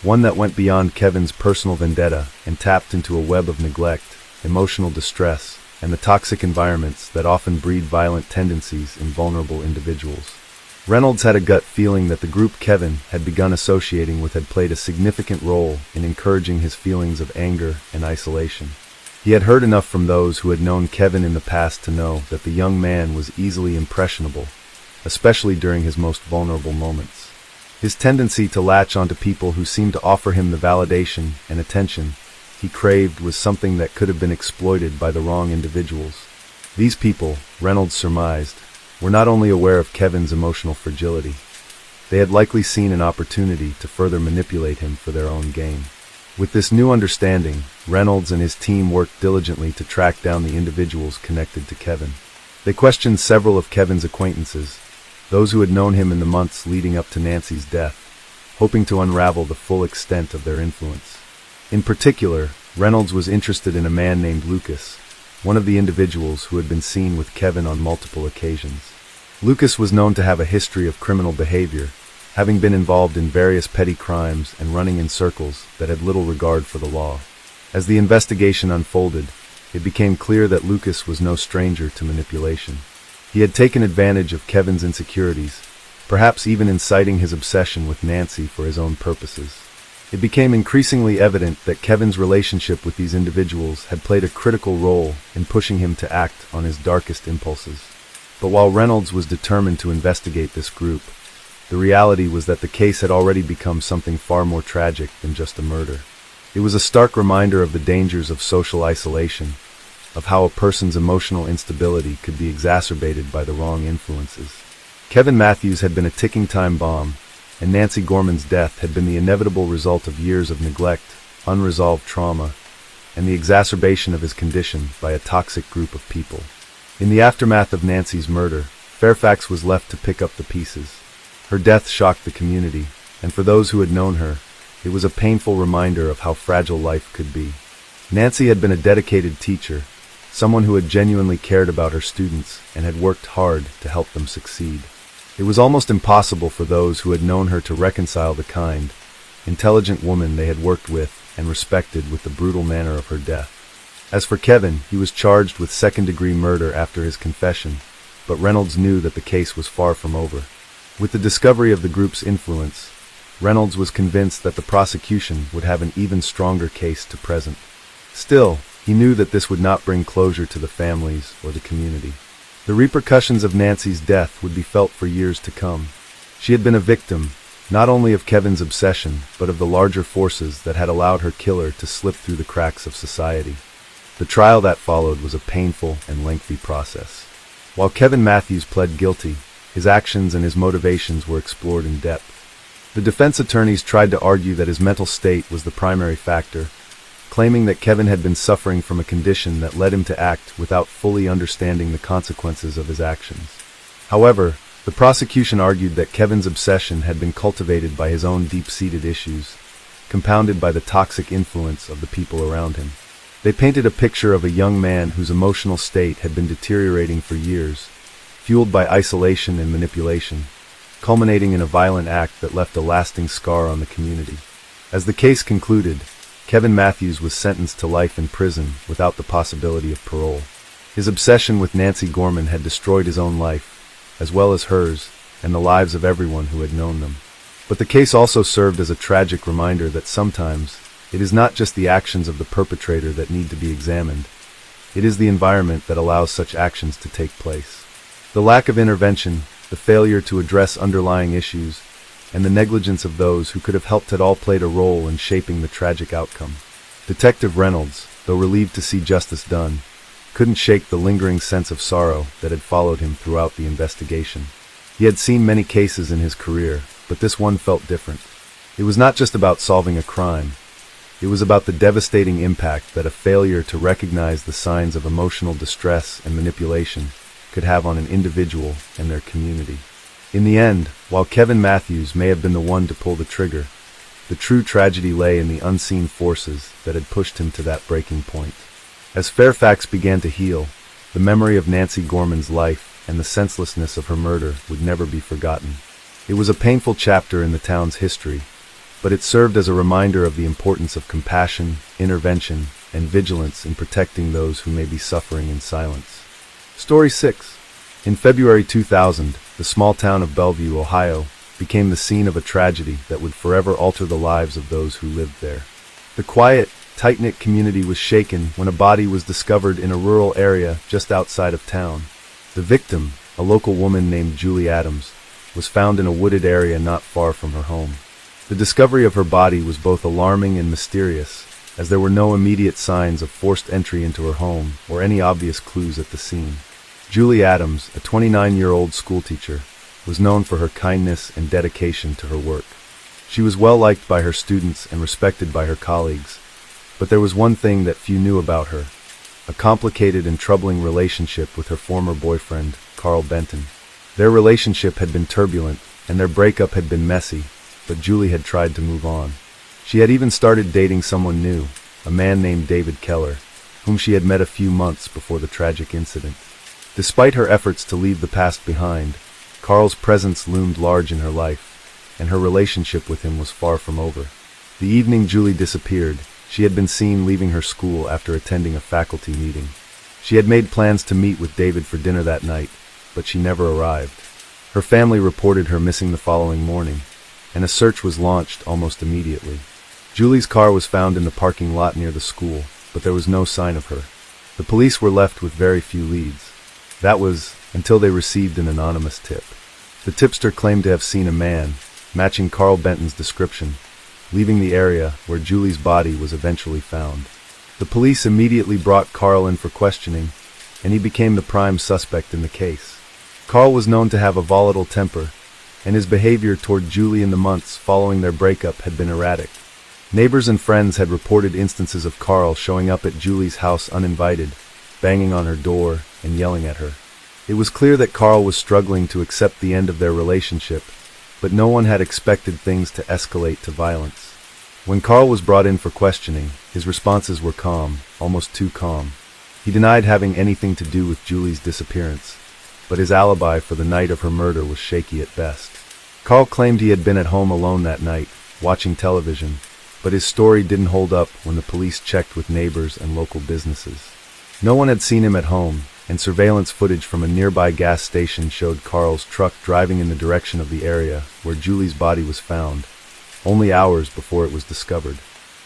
one that went beyond Kevin's personal vendetta and tapped into a web of neglect, emotional distress, and the toxic environments that often breed violent tendencies in vulnerable individuals. Reynolds had a gut feeling that the group Kevin had begun associating with had played a significant role in encouraging his feelings of anger and isolation. He had heard enough from those who had known Kevin in the past to know that the young man was easily impressionable, especially during his most vulnerable moments. His tendency to latch onto people who seemed to offer him the validation and attention he craved was something that could have been exploited by the wrong individuals. These people, Reynolds surmised, were not only aware of Kevin's emotional fragility, they had likely seen an opportunity to further manipulate him for their own gain. With this new understanding, Reynolds and his team worked diligently to track down the individuals connected to Kevin. They questioned several of Kevin's acquaintances, those who had known him in the months leading up to Nancy's death, hoping to unravel the full extent of their influence. In particular, Reynolds was interested in a man named Lucas, one of the individuals who had been seen with Kevin on multiple occasions. Lucas was known to have a history of criminal behavior, having been involved in various petty crimes and running in circles that had little regard for the law. As the investigation unfolded, it became clear that Lucas was no stranger to manipulation. He had taken advantage of Kevin's insecurities, perhaps even inciting his obsession with Nancy for his own purposes. It became increasingly evident that Kevin's relationship with these individuals had played a critical role in pushing him to act on his darkest impulses. But while Reynolds was determined to investigate this group, the reality was that the case had already become something far more tragic than just a murder. It was a stark reminder of the dangers of social isolation, of how a person's emotional instability could be exacerbated by the wrong influences. Kevin Matthews had been a ticking time bomb, and Nancy Gorman's death had been the inevitable result of years of neglect, unresolved trauma, and the exacerbation of his condition by a toxic group of people. In the aftermath of Nancy's murder, Fairfax was left to pick up the pieces. Her death shocked the community, and for those who had known her, it was a painful reminder of how fragile life could be. Nancy had been a dedicated teacher, someone who had genuinely cared about her students and had worked hard to help them succeed. It was almost impossible for those who had known her to reconcile the kind, intelligent woman they had worked with and respected with the brutal manner of her death. As for Kevin, he was charged with second-degree murder after his confession, but Reynolds knew that the case was far from over. With the discovery of the group's influence, Reynolds was convinced that the prosecution would have an even stronger case to present. Still, he knew that this would not bring closure to the families or the community. The repercussions of Nancy's death would be felt for years to come. She had been a victim, not only of Kevin's obsession, but of the larger forces that had allowed her killer to slip through the cracks of society. The trial that followed was a painful and lengthy process. While Kevin Matthews pled guilty, his actions and his motivations were explored in depth. The defense attorneys tried to argue that his mental state was the primary factor, claiming that Kevin had been suffering from a condition that led him to act without fully understanding the consequences of his actions. However, the prosecution argued that Kevin's obsession had been cultivated by his own deep-seated issues, compounded by the toxic influence of the people around him. They painted a picture of a young man whose emotional state had been deteriorating for years, fueled by isolation and manipulation, culminating in a violent act that left a lasting scar on the community. As the case concluded, Kevin Matthews was sentenced to life in prison without the possibility of parole. His obsession with Nancy Gorman had destroyed his own life, as well as hers, and the lives of everyone who had known them. But the case also served as a tragic reminder that sometimes it is not just the actions of the perpetrator that need to be examined. It is the environment that allows such actions to take place. The lack of intervention, the failure to address underlying issues, and the negligence of those who could have helped had all played a role in shaping the tragic outcome. Detective Reynolds, though relieved to see justice done, couldn't shake the lingering sense of sorrow that had followed him throughout the investigation. He had seen many cases in his career, but this one felt different. It was not just about solving a crime. It was about the devastating impact that a failure to recognize the signs of emotional distress and manipulation could have on an individual and their community. In the end, while Kevin Matthews may have been the one to pull the trigger, the true tragedy lay in the unseen forces that had pushed him to that breaking point. As Fairfax began to heal, the memory of Nancy Gorman's life and the senselessness of her murder would never be forgotten. It was a painful chapter in the town's history, but it served as a reminder of the importance of compassion, intervention, and vigilance in protecting those who may be suffering in silence. Story 6. In February 2000, the small town of Bellevue, Ohio, became the scene of a tragedy that would forever alter the lives of those who lived there. The quiet, tight-knit community was shaken when a body was discovered in a rural area just outside of town. The victim, a local woman named Julie Adams, was found in a wooded area not far from her home. The discovery of her body was both alarming and mysterious, as there were no immediate signs of forced entry into her home or any obvious clues at the scene. Julie Adams, a 29-year-old schoolteacher, was known for her kindness and dedication to her work. She was well liked by her students and respected by her colleagues, but there was one thing that few knew about her: a complicated and troubling relationship with her former boyfriend, Carl Benton. Their relationship had been turbulent, and their breakup had been messy, but Julie had tried to move on. She had even started dating someone new, a man named David Keller, whom she had met a few months before the tragic incident. Despite her efforts to leave the past behind, Carl's presence loomed large in her life, and her relationship with him was far from over. The evening Julie disappeared, she had been seen leaving her school after attending a faculty meeting. She had made plans to meet with David for dinner that night, but she never arrived. Her family reported her missing the following morning, and a search was launched almost immediately. Julie's car was found in the parking lot near the school, but there was no sign of her. The police were left with very few leads. That was until they received an anonymous tip. The tipster claimed to have seen a man, matching Carl Benton's description, leaving the area where Julie's body was eventually found. The police immediately brought Carl in for questioning, and he became the prime suspect in the case. Carl was known to have a volatile temper, and his behavior toward Julie in the months following their breakup had been erratic. Neighbors and friends had reported instances of Carl showing up at Julie's house uninvited, banging on her door and yelling at her. It was clear that Carl was struggling to accept the end of their relationship, but no one had expected things to escalate to violence. When Carl was brought in for questioning, his responses were calm, almost too calm. He denied having anything to do with Julie's disappearance, but his alibi for the night of her murder was shaky at best. Carl claimed he had been at home alone that night, watching television, but his story didn't hold up when the police checked with neighbors and local businesses. No one had seen him at home, and surveillance footage from a nearby gas station showed Carl's truck driving in the direction of the area where Julie's body was found, only hours before it was discovered.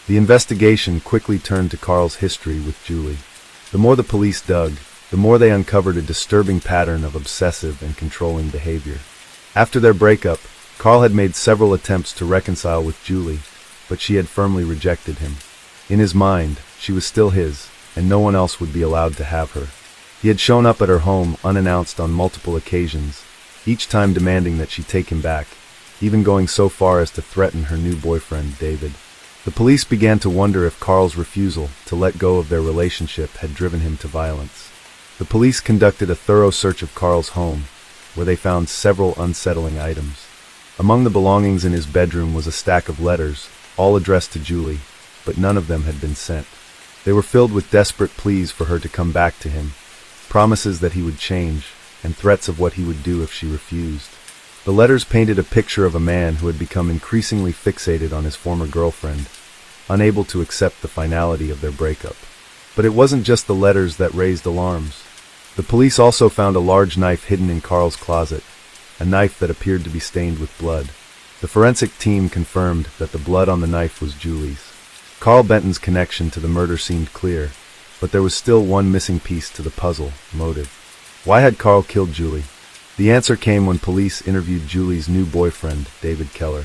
The investigation quickly turned to Carl's history with Julie. The more the police dug, the more they uncovered a disturbing pattern of obsessive and controlling behavior. After their breakup, Carl had made several attempts to reconcile with Julie, but she had firmly rejected him. In his mind, she was still his, and no one else would be allowed to have her. He had shown up at her home unannounced on multiple occasions, each time demanding that she take him back, even going so far as to threaten her new boyfriend, David. The police began to wonder if Carl's refusal to let go of their relationship had driven him to violence. The police conducted a thorough search of Carl's home, where they found several unsettling items. Among the belongings in his bedroom was a stack of letters, all addressed to Julie, but none of them had been sent. They were filled with desperate pleas for her to come back to him, promises that he would change, and threats of what he would do if she refused. The letters painted a picture of a man who had become increasingly fixated on his former girlfriend, unable to accept the finality of their breakup. But it wasn't just the letters that raised alarms. The police also found a large knife hidden in Carl's closet, a knife that appeared to be stained with blood. The forensic team confirmed that the blood on the knife was Julie's. Carl Benton's connection to the murder seemed clear, but there was still one missing piece to the puzzle: motive. Why had Carl killed Julie? The answer came when police interviewed Julie's new boyfriend, David Keller.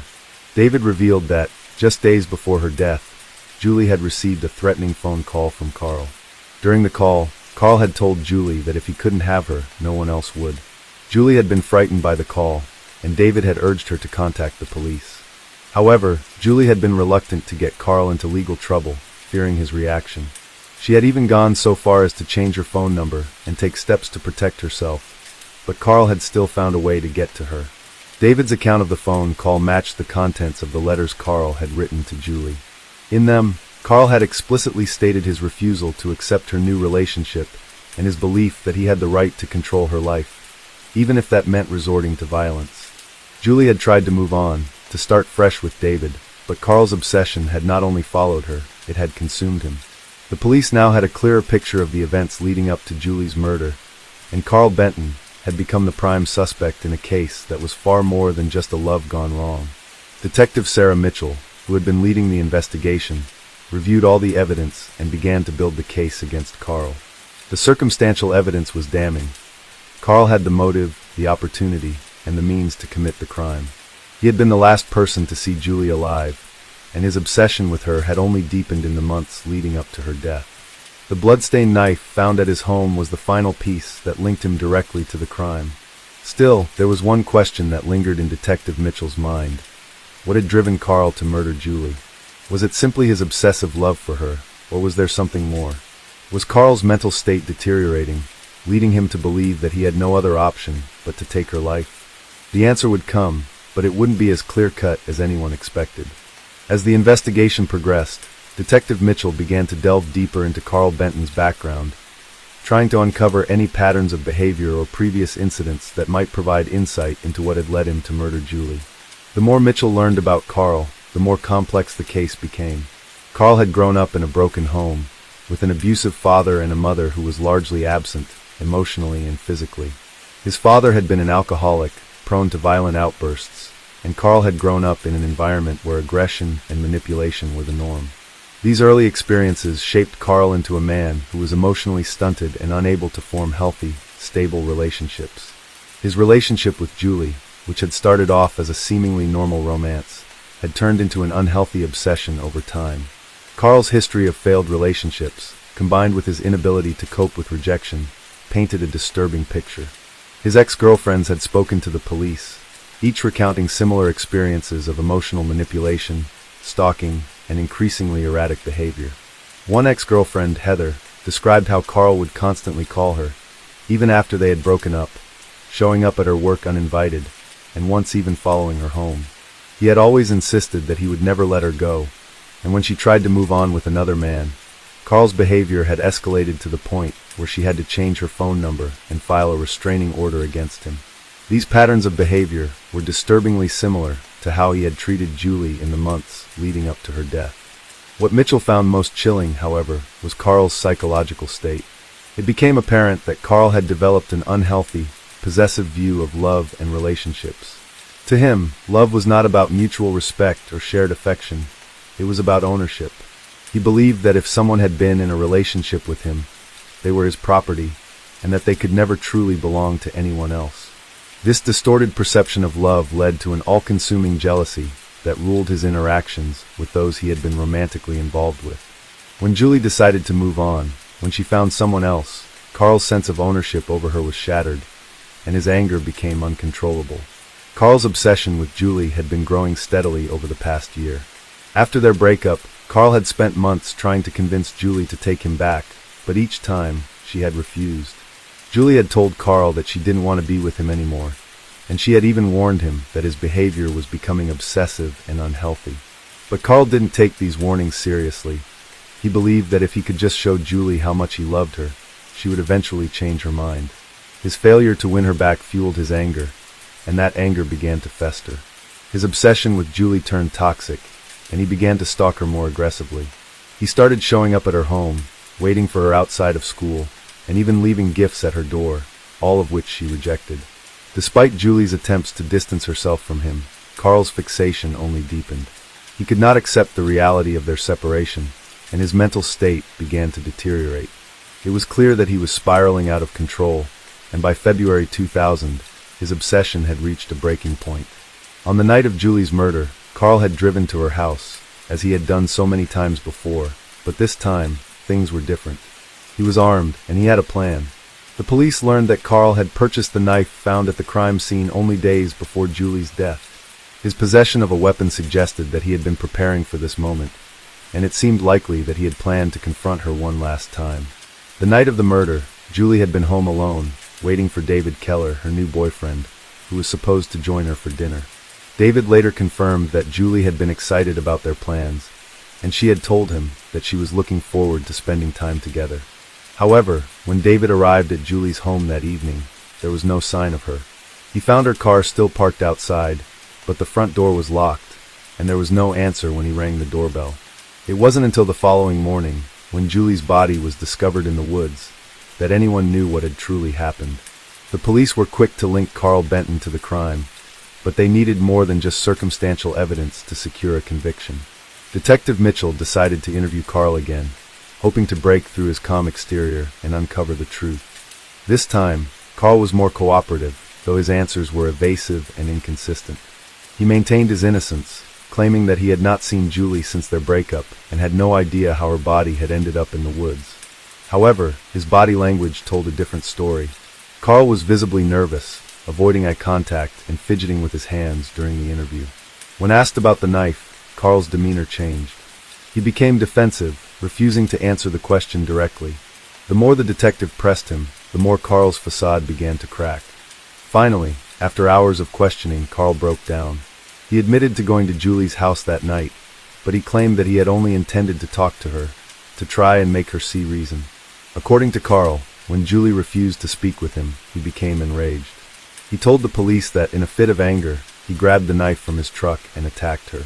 David revealed that, just days before her death, Julie had received a threatening phone call from Carl. During the call, Carl had told Julie that if he couldn't have her, no one else would. Julie had been frightened by the call, and David had urged her to contact the police. However, Julie had been reluctant to get Carl into legal trouble, fearing his reaction. She had even gone so far as to change her phone number and take steps to protect herself, but Carl had still found a way to get to her. David's account of the phone call matched the contents of the letters Carl had written to Julie. In them, Carl had explicitly stated his refusal to accept her new relationship and his belief that he had the right to control her life, even if that meant resorting to violence. Julie had tried to move on, to start fresh with David, but Carl's obsession had not only followed her, it had consumed him. The police now had a clearer picture of the events leading up to Julie's murder, and Carl Benton had become the prime suspect in a case that was far more than just a love gone wrong. Detective Sarah Mitchell, who had been leading the investigation, reviewed all the evidence and began to build the case against Carl. The circumstantial evidence was damning. Carl had the motive, the opportunity, and the means to commit the crime. He had been the last person to see Julie alive, and his obsession with her had only deepened in the months leading up to her death. The bloodstained knife found at his home was the final piece that linked him directly to the crime. Still, there was one question that lingered in Detective Mitchell's mind. What had driven Carl to murder Julie? Was it simply his obsessive love for her, or was there something more? Was Carl's mental state deteriorating, leading him to believe that he had no other option but to take her life? The answer would come, but it wouldn't be as clear-cut as anyone expected. As the investigation progressed, Detective Mitchell began to delve deeper into Carl Benton's background, trying to uncover any patterns of behavior or previous incidents that might provide insight into what had led him to murder Julie. The more Mitchell learned about Carl, the more complex the case became. Carl had grown up in a broken home, with an abusive father and a mother who was largely absent, emotionally and physically. His father had been an alcoholic, prone to violent outbursts, and Carl had grown up in an environment where aggression and manipulation were the norm. These early experiences shaped Carl into a man who was emotionally stunted and unable to form healthy, stable relationships. His relationship with Julie, which had started off as a seemingly normal romance, had turned into an unhealthy obsession over time. Carl's history of failed relationships, combined with his inability to cope with rejection, painted a disturbing picture. His ex-girlfriends had spoken to the police, each recounting similar experiences of emotional manipulation, stalking, and increasingly erratic behavior. One ex-girlfriend, Heather, described how Carl would constantly call her, even after they had broken up, showing up at her work uninvited, and once even following her home. He had always insisted that he would never let her go, and when she tried to move on with another man, Carl's behavior had escalated to the point where she had to change her phone number and file a restraining order against him. These patterns of behavior were disturbingly similar to how he had treated Julie in the months leading up to her death. What Mitchell found most chilling, however, was Carl's psychological state. It became apparent that Carl had developed an unhealthy, possessive view of love and relationships. To him, love was not about mutual respect or shared affection. It was about ownership. He believed that if someone had been in a relationship with him, they were his property, and that they could never truly belong to anyone else. This distorted perception of love led to an all-consuming jealousy that ruled his interactions with those he had been romantically involved with. When Julie decided to move on, when she found someone else, Carl's sense of ownership over her was shattered, and his anger became uncontrollable. Carl's obsession with Julie had been growing steadily over the past year. After their breakup, Carl had spent months trying to convince Julie to take him back, but each time, she had refused. Julie had told Carl that she didn't want to be with him anymore, and she had even warned him that his behavior was becoming obsessive and unhealthy. But Carl didn't take these warnings seriously. He believed that if he could just show Julie how much he loved her, she would eventually change her mind. His failure to win her back fueled his anger, and that anger began to fester. His obsession with Julie turned toxic, and he began to stalk her more aggressively. He started showing up at her home, waiting for her outside of school, and even leaving gifts at her door, all of which she rejected. Despite Julie's attempts to distance herself from him, Carl's fixation only deepened. He could not accept the reality of their separation, and his mental state began to deteriorate. It was clear that he was spiraling out of control, and by February 2000, his obsession had reached a breaking point. On the night of Julie's murder, Carl had driven to her house, as he had done so many times before, but this time, things were different. He was armed, and he had a plan. The police learned that Carl had purchased the knife found at the crime scene only days before Julie's death. His possession of a weapon suggested that he had been preparing for this moment, and it seemed likely that he had planned to confront her one last time. The night of the murder, Julie had been home alone, waiting for David Keller, her new boyfriend, who was supposed to join her for dinner. David later confirmed that Julie had been excited about their plans, and she had told him that she was looking forward to spending time together. However, when David arrived at Julie's home that evening, there was no sign of her. He found her car still parked outside, but the front door was locked, and there was no answer when he rang the doorbell. It wasn't until the following morning, when Julie's body was discovered in the woods, that anyone knew what had truly happened. The police were quick to link Carl Benton to the crime, but they needed more than just circumstantial evidence to secure a conviction. Detective Mitchell decided to interview Carl again, hoping to break through his calm exterior and uncover the truth. This time, Carl was more cooperative, though his answers were evasive and inconsistent. He maintained his innocence, claiming that he had not seen Julie since their breakup and had no idea how her body had ended up in the woods. However, his body language told a different story. Carl was visibly nervous, avoiding eye contact and fidgeting with his hands during the interview. When asked about the knife, Carl's demeanor changed. He became defensive, refusing to answer the question directly. The more the detective pressed him, the more Carl's facade began to crack. Finally, after hours of questioning, Carl broke down. He admitted to going to Julie's house that night, but he claimed that he had only intended to talk to her, to try and make her see reason. According to Carl, when Julie refused to speak with him, he became enraged. He told the police that, in a fit of anger, he grabbed the knife from his truck and attacked her.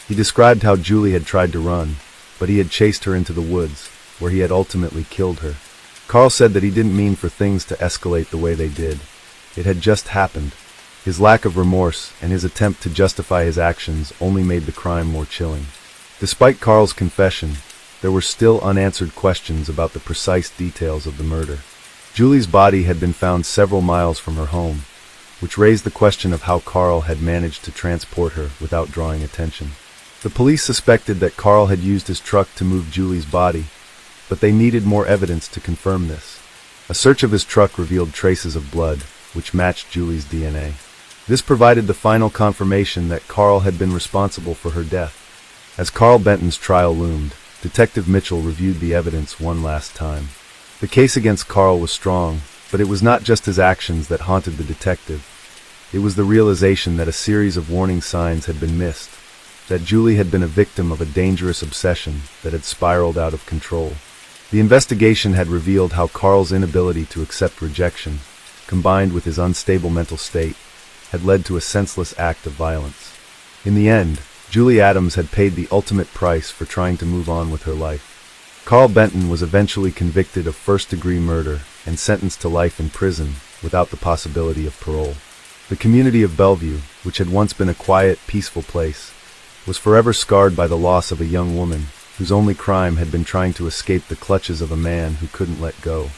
He described how Julie had tried to run, but he had chased her into the woods, where he had ultimately killed her. Carl said that he didn't mean for things to escalate the way they did. It had just happened. His lack of remorse and his attempt to justify his actions only made the crime more chilling. Despite Carl's confession, there were still unanswered questions about the precise details of the murder. Julie's body had been found several miles from her home, which raised the question of how Carl had managed to transport her without drawing attention. The police suspected that Carl had used his truck to move Julie's body, but they needed more evidence to confirm this. A search of his truck revealed traces of blood, which matched Julie's DNA. This provided the final confirmation that Carl had been responsible for her death. As Carl Benton's trial loomed, Detective Mitchell reviewed the evidence one last time. The case against Carl was strong, but it was not just his actions that haunted the detective. It was the realization that a series of warning signs had been missed, that Julie had been a victim of a dangerous obsession that had spiraled out of control. The investigation had revealed how Carl's inability to accept rejection, combined with his unstable mental state, had led to a senseless act of violence. In the end, Julie Adams had paid the ultimate price for trying to move on with her life. Carl Benton was eventually convicted of first-degree murder and sentenced to life in prison without the possibility of parole. The community of Bellevue, which had once been a quiet, peaceful place, was forever scarred by the loss of a young woman whose only crime had been trying to escape the clutches of a man who couldn't let go.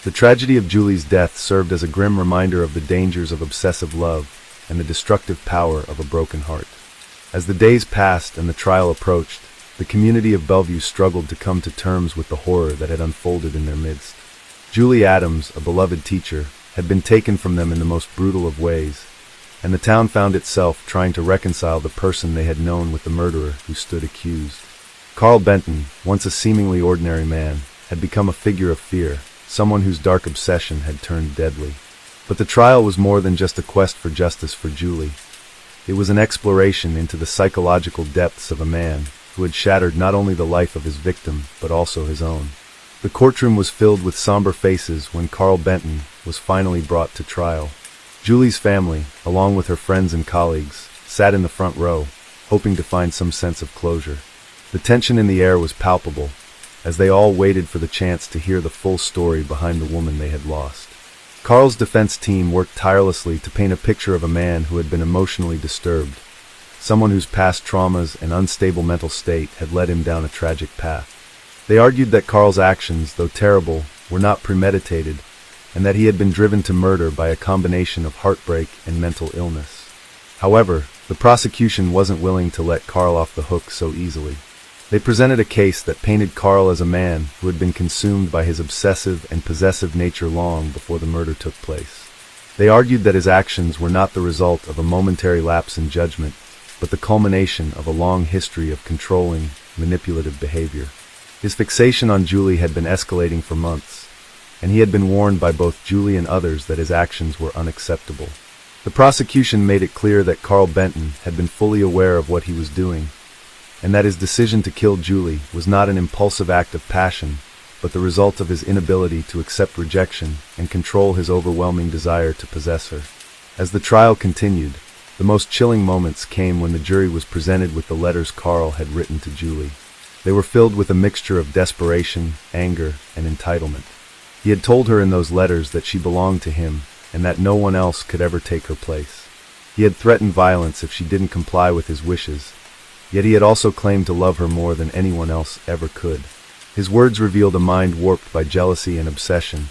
The tragedy of Julie's death served as a grim reminder of the dangers of obsessive love and the destructive power of a broken heart. As the days passed and the trial approached, the community of Bellevue struggled to come to terms with the horror that had unfolded in their midst. Julie Adams, a beloved teacher, had been taken from them in the most brutal of ways, and the town found itself trying to reconcile the person they had known with the murderer who stood accused. Carl Benton, once a seemingly ordinary man, had become a figure of fear, someone whose dark obsession had turned deadly. But the trial was more than just a quest for justice for Julie. It was an exploration into the psychological depths of a man who had shattered not only the life of his victim, but also his own. The courtroom was filled with somber faces when Carl Benton was finally brought to trial. Julie's family, along with her friends and colleagues, sat in the front row, hoping to find some sense of closure. The tension in the air was palpable, as they all waited for the chance to hear the full story behind the woman they had lost. Carl's defense team worked tirelessly to paint a picture of a man who had been emotionally disturbed, someone whose past traumas and unstable mental state had led him down a tragic path. They argued that Carl's actions, though terrible, were not premeditated, and that he had been driven to murder by a combination of heartbreak and mental illness. However, the prosecution wasn't willing to let Carl off the hook so easily. They presented a case that painted Carl as a man who had been consumed by his obsessive and possessive nature long before the murder took place. They argued that his actions were not the result of a momentary lapse in judgment, but the culmination of a long history of controlling, manipulative behavior. His fixation on Julie had been escalating for months, and he had been warned by both Julie and others that his actions were unacceptable. The prosecution made it clear that Carl Benton had been fully aware of what he was doing, and that his decision to kill Julie was not an impulsive act of passion, but the result of his inability to accept rejection and control his overwhelming desire to possess her. As the trial continued, the most chilling moments came when the jury was presented with the letters Carl had written to Julie. They were filled with a mixture of desperation, anger, and entitlement. He had told her in those letters that she belonged to him and that no one else could ever take her place. He had threatened violence if she didn't comply with his wishes, yet he had also claimed to love her more than anyone else ever could. His words revealed a mind warped by jealousy and obsession,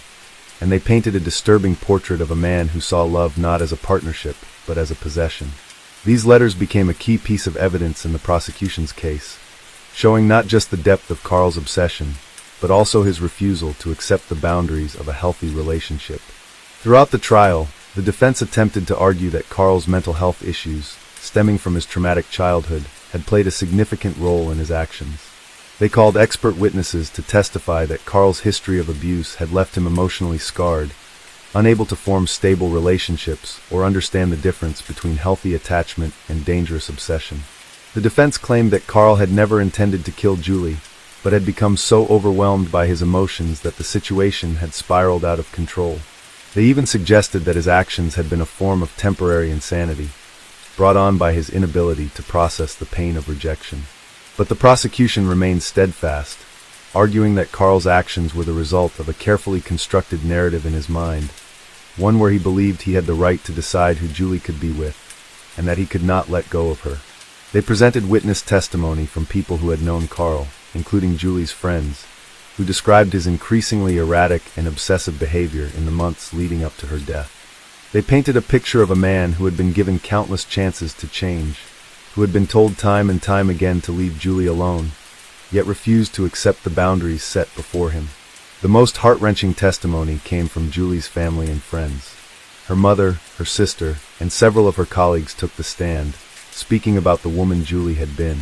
and they painted a disturbing portrait of a man who saw love not as a partnership, but as a possession. These letters became a key piece of evidence in the prosecution's case, showing not just the depth of Carl's obsession, but also his refusal to accept the boundaries of a healthy relationship. Throughout the trial, the defense attempted to argue that Carl's mental health issues, stemming from his traumatic childhood, had played a significant role in his actions. They called expert witnesses to testify that Carl's history of abuse had left him emotionally scarred, unable to form stable relationships or understand the difference between healthy attachment and dangerous obsession. The defense claimed that Carl had never intended to kill Julie, but had become so overwhelmed by his emotions that the situation had spiraled out of control. They even suggested that his actions had been a form of temporary insanity, brought on by his inability to process the pain of rejection. But the prosecution remained steadfast, arguing that Carl's actions were the result of a carefully constructed narrative in his mind, one where he believed he had the right to decide who Julie could be with, and that he could not let go of her. They presented witness testimony from people who had known Carl, including Julie's friends, who described his increasingly erratic and obsessive behavior in the months leading up to her death. They painted a picture of a man who had been given countless chances to change, who had been told time and time again to leave Julie alone, yet refused to accept the boundaries set before him. The most heart-wrenching testimony came from Julie's family and friends. Her mother, her sister, and several of her colleagues took the stand, speaking about the woman Julie had been.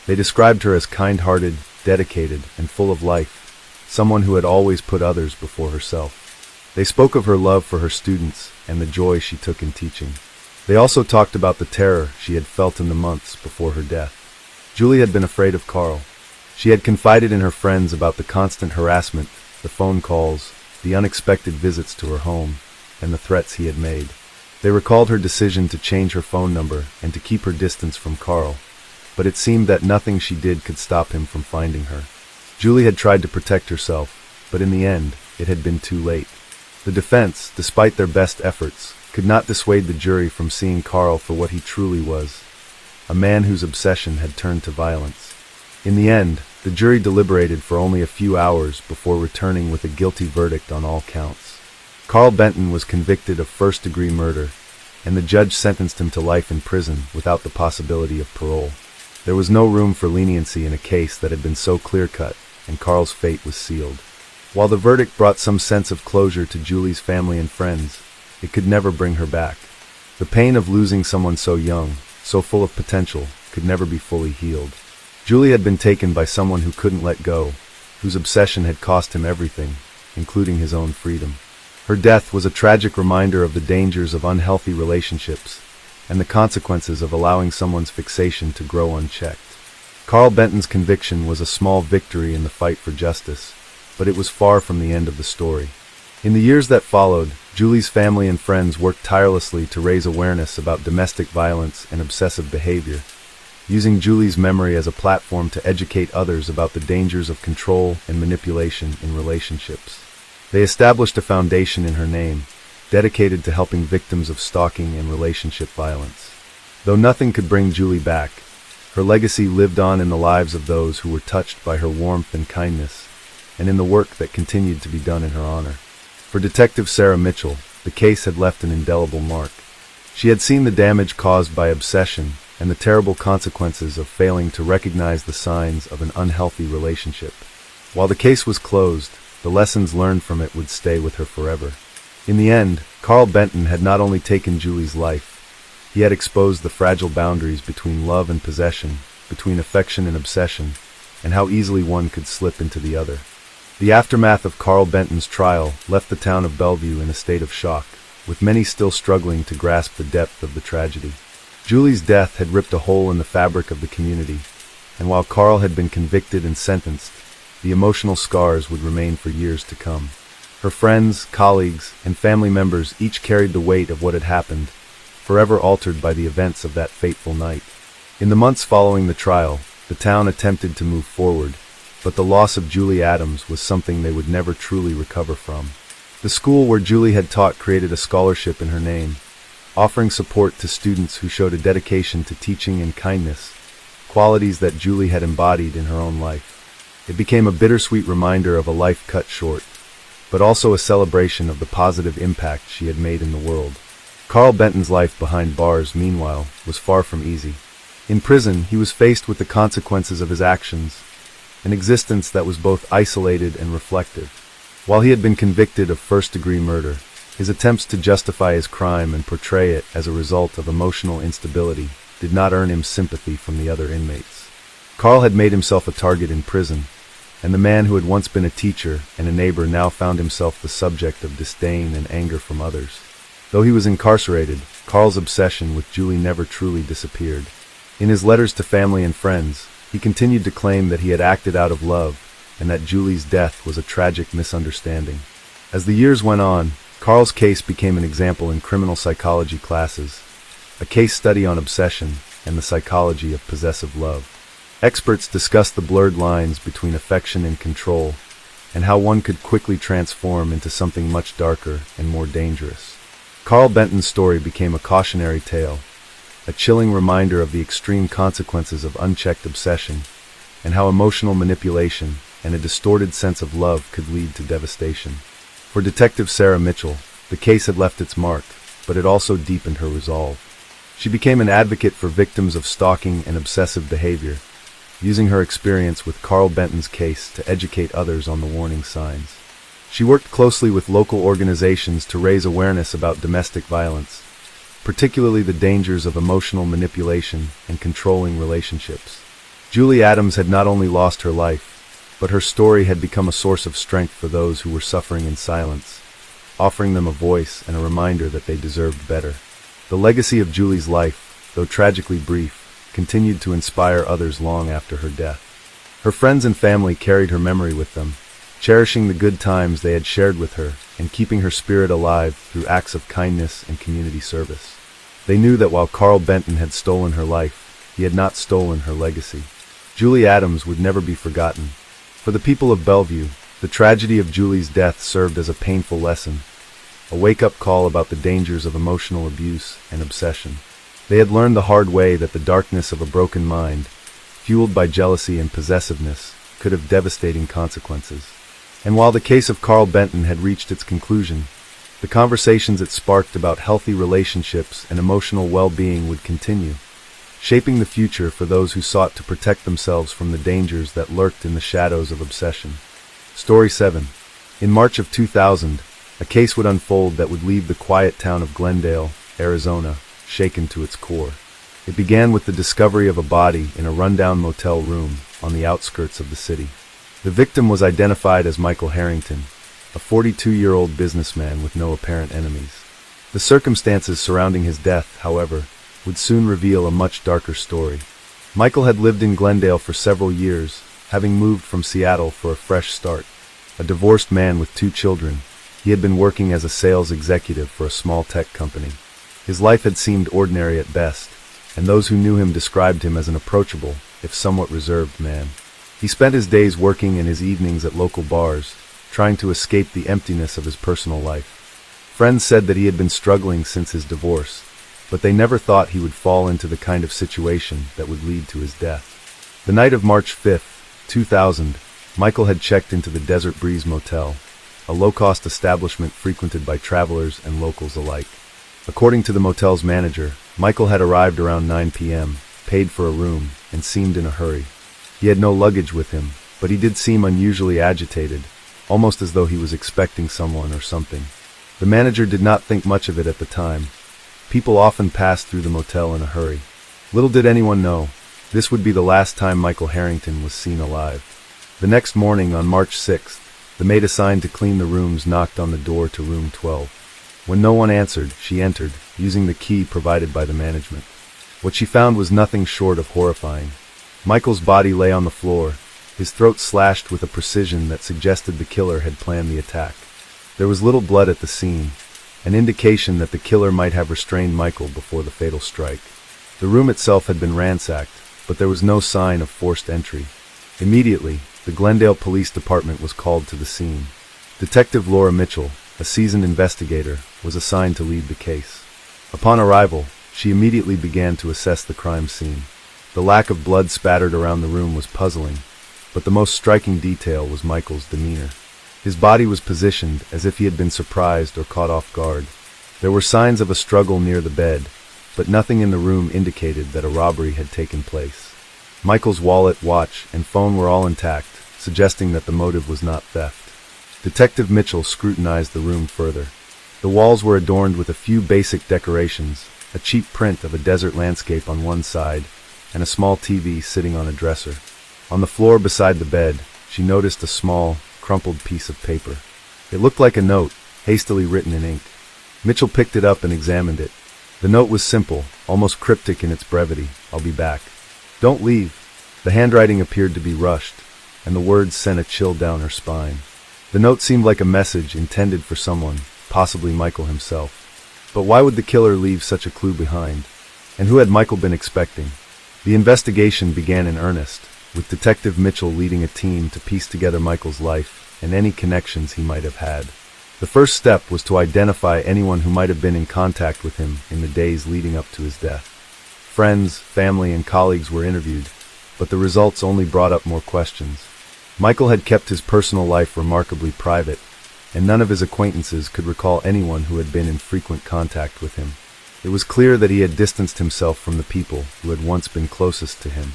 They described her as kind-hearted, dedicated, and full of life, someone who had always put others before herself. They spoke of her love for her students and the joy she took in teaching. They also talked about the terror she had felt in the months before her death. Julie had been afraid of Carl. She had confided in her friends about the constant harassment, the phone calls, the unexpected visits to her home, and the threats he had made. They recalled her decision to change her phone number and to keep her distance from Carl, but it seemed that nothing she did could stop him from finding her. Julie had tried to protect herself, but in the end, it had been too late. The defense, despite their best efforts, could not dissuade the jury from seeing Carl for what he truly was, a man whose obsession had turned to violence. In the end, the jury deliberated for only a few hours before returning with a guilty verdict on all counts. Carl Benton was convicted of first-degree murder, and the judge sentenced him to life in prison without the possibility of parole. There was no room for leniency in a case that had been so clear-cut, and Carl's fate was sealed. While the verdict brought some sense of closure to Julie's family and friends, it could never bring her back. The pain of losing someone so young, so full of potential, could never be fully healed. Julie had been taken by someone who couldn't let go, whose obsession had cost him everything, including his own freedom. Her death was a tragic reminder of the dangers of unhealthy relationships, and the consequences of allowing someone's fixation to grow unchecked. Carl Benton's conviction was a small victory in the fight for justice, but it was far from the end of the story. In the years that followed, Julie's family and friends worked tirelessly to raise awareness about domestic violence and obsessive behavior, using Julie's memory as a platform to educate others about the dangers of control and manipulation in relationships. They established a foundation in her name, dedicated to helping victims of stalking and relationship violence. Though nothing could bring Julie back, her legacy lived on in the lives of those who were touched by her warmth and kindness, and in the work that continued to be done in her honor. For Detective Sarah Mitchell, the case had left an indelible mark. She had seen the damage caused by obsession and the terrible consequences of failing to recognize the signs of an unhealthy relationship. While the case was closed, the lessons learned from it would stay with her forever. In the end, Carl Benton had not only taken Julie's life, he had exposed the fragile boundaries between love and possession, between affection and obsession, and how easily one could slip into the other. The aftermath of Carl Benton's trial left the town of Bellevue in a state of shock, with many still struggling to grasp the depth of the tragedy. Julie's death had ripped a hole in the fabric of the community, and while Carl had been convicted and sentenced, the emotional scars would remain for years to come. Her friends, colleagues, and family members each carried the weight of what had happened, forever altered by the events of that fateful night. In the months following the trial, the town attempted to move forward, but the loss of Julie Adams was something they would never truly recover from. The school where Julie had taught created a scholarship in her name, offering support to students who showed a dedication to teaching and kindness, qualities that Julie had embodied in her own life. It became a bittersweet reminder of a life cut short, but also a celebration of the positive impact she had made in the world. Carl Benton's life behind bars, meanwhile, was far from easy. In prison, he was faced with the consequences of his actions, an existence that was both isolated and reflective. While he had been convicted of first-degree murder, his attempts to justify his crime and portray it as a result of emotional instability did not earn him sympathy from the other inmates. Carl had made himself a target in prison, and the man who had once been a teacher and a neighbor now found himself the subject of disdain and anger from others. Though he was incarcerated, Carl's obsession with Julie never truly disappeared. In his letters to family and friends, he continued to claim that he had acted out of love and that Julie's death was a tragic misunderstanding. As the years went on, Carl's case became an example in criminal psychology classes, a case study on obsession and the psychology of possessive love. Experts discussed the blurred lines between affection and control, and how one could quickly transform into something much darker and more dangerous. Carl Benton's story became a cautionary tale, a chilling reminder of the extreme consequences of unchecked obsession, and how emotional manipulation and a distorted sense of love could lead to devastation. For Detective Sarah Mitchell, the case had left its mark, but it also deepened her resolve. She became an advocate for victims of stalking and obsessive behavior, using her experience with Carl Benton's case to educate others on the warning signs. She worked closely with local organizations to raise awareness about domestic violence, particularly the dangers of emotional manipulation and controlling relationships. Julie Adams had not only lost her life, but her story had become a source of strength for those who were suffering in silence, offering them a voice and a reminder that they deserved better. The legacy of Julie's life, though tragically brief, continued to inspire others long after her death. Her friends and family carried her memory with them, cherishing the good times they had shared with her and keeping her spirit alive through acts of kindness and community service. They knew that while Carl Benton had stolen her life, he had not stolen her legacy. Julie Adams would never be forgotten. For the people of Bellevue, the tragedy of Julie's death served as a painful lesson, a wake-up call about the dangers of emotional abuse and obsession. They had learned the hard way that the darkness of a broken mind, fueled by jealousy and possessiveness, could have devastating consequences. And while the case of Carl Benton had reached its conclusion, the conversations it sparked about healthy relationships and emotional well-being would continue, shaping the future for those who sought to protect themselves from the dangers that lurked in the shadows of obsession. Story 7. In March of 2000, a case would unfold that would leave the quiet town of Glendale, Arizona, shaken to its core. It began with the discovery of a body in a rundown motel room on the outskirts of the city. The victim was identified as Michael Harrington, a 42-year-old businessman with no apparent enemies. The circumstances surrounding his death, however, would soon reveal a much darker story. Michael had lived in Glendale for several years, having moved from Seattle for a fresh start. A divorced man with 2 children, he had been working as a sales executive for a small tech company. His life had seemed ordinary at best, and those who knew him described him as an approachable, if somewhat reserved man. He spent his days working and his evenings at local bars, trying to escape the emptiness of his personal life. Friends said that he had been struggling since his divorce, but they never thought he would fall into the kind of situation that would lead to his death. The night of March 5, 2000, Michael had checked into the Desert Breeze Motel, a low-cost establishment frequented by travelers and locals alike. According to the motel's manager, Michael had arrived around 9 p.m., paid for a room, and seemed in a hurry. He had no luggage with him, but he did seem unusually agitated, almost as though he was expecting someone or something. The manager did not think much of it at the time. People often passed through the motel in a hurry. Little did anyone know, this would be the last time Michael Harrington was seen alive. The next morning, on March 6th, the maid assigned to clean the rooms knocked on the door to room 12. When no one answered, she entered, using the key provided by the management. What she found was nothing short of horrifying. Michael's body lay on the floor, his throat slashed with a precision that suggested the killer had planned the attack. There was little blood at the scene, an indication that the killer might have restrained Michael before the fatal strike. The room itself had been ransacked, but there was no sign of forced entry. Immediately, the Glendale Police Department was called to the scene. Detective Laura Mitchell, a seasoned investigator, was assigned to lead the case. Upon arrival, she immediately began to assess the crime scene. The lack of blood spattered around the room was puzzling, but the most striking detail was Michael's demeanor. His body was positioned as if he had been surprised or caught off guard. There were signs of a struggle near the bed, but nothing in the room indicated that a robbery had taken place. Michael's wallet, watch, and phone were all intact, suggesting that the motive was not theft. Detective Mitchell scrutinized the room further. The walls were adorned with a few basic decorations, a cheap print of a desert landscape on one side, and a small TV sitting on a dresser. On the floor beside the bed, she noticed a small, crumpled piece of paper. It looked like a note, hastily written in ink. Mitchell picked it up and examined it. The note was simple, almost cryptic in its brevity. "I'll be back. Don't leave." The handwriting appeared to be rushed, and the words sent a chill down her spine. The note seemed like a message intended for someone, possibly Michael himself. But why would the killer leave such a clue behind? And who had Michael been expecting? The investigation began in earnest, with Detective Mitchell leading a team to piece together Michael's life and any connections he might have had. The first step was to identify anyone who might have been in contact with him in the days leading up to his death. Friends, family, and colleagues were interviewed, but the results only brought up more questions. Michael had kept his personal life remarkably private, and none of his acquaintances could recall anyone who had been in frequent contact with him. It was clear that he had distanced himself from the people who had once been closest to him.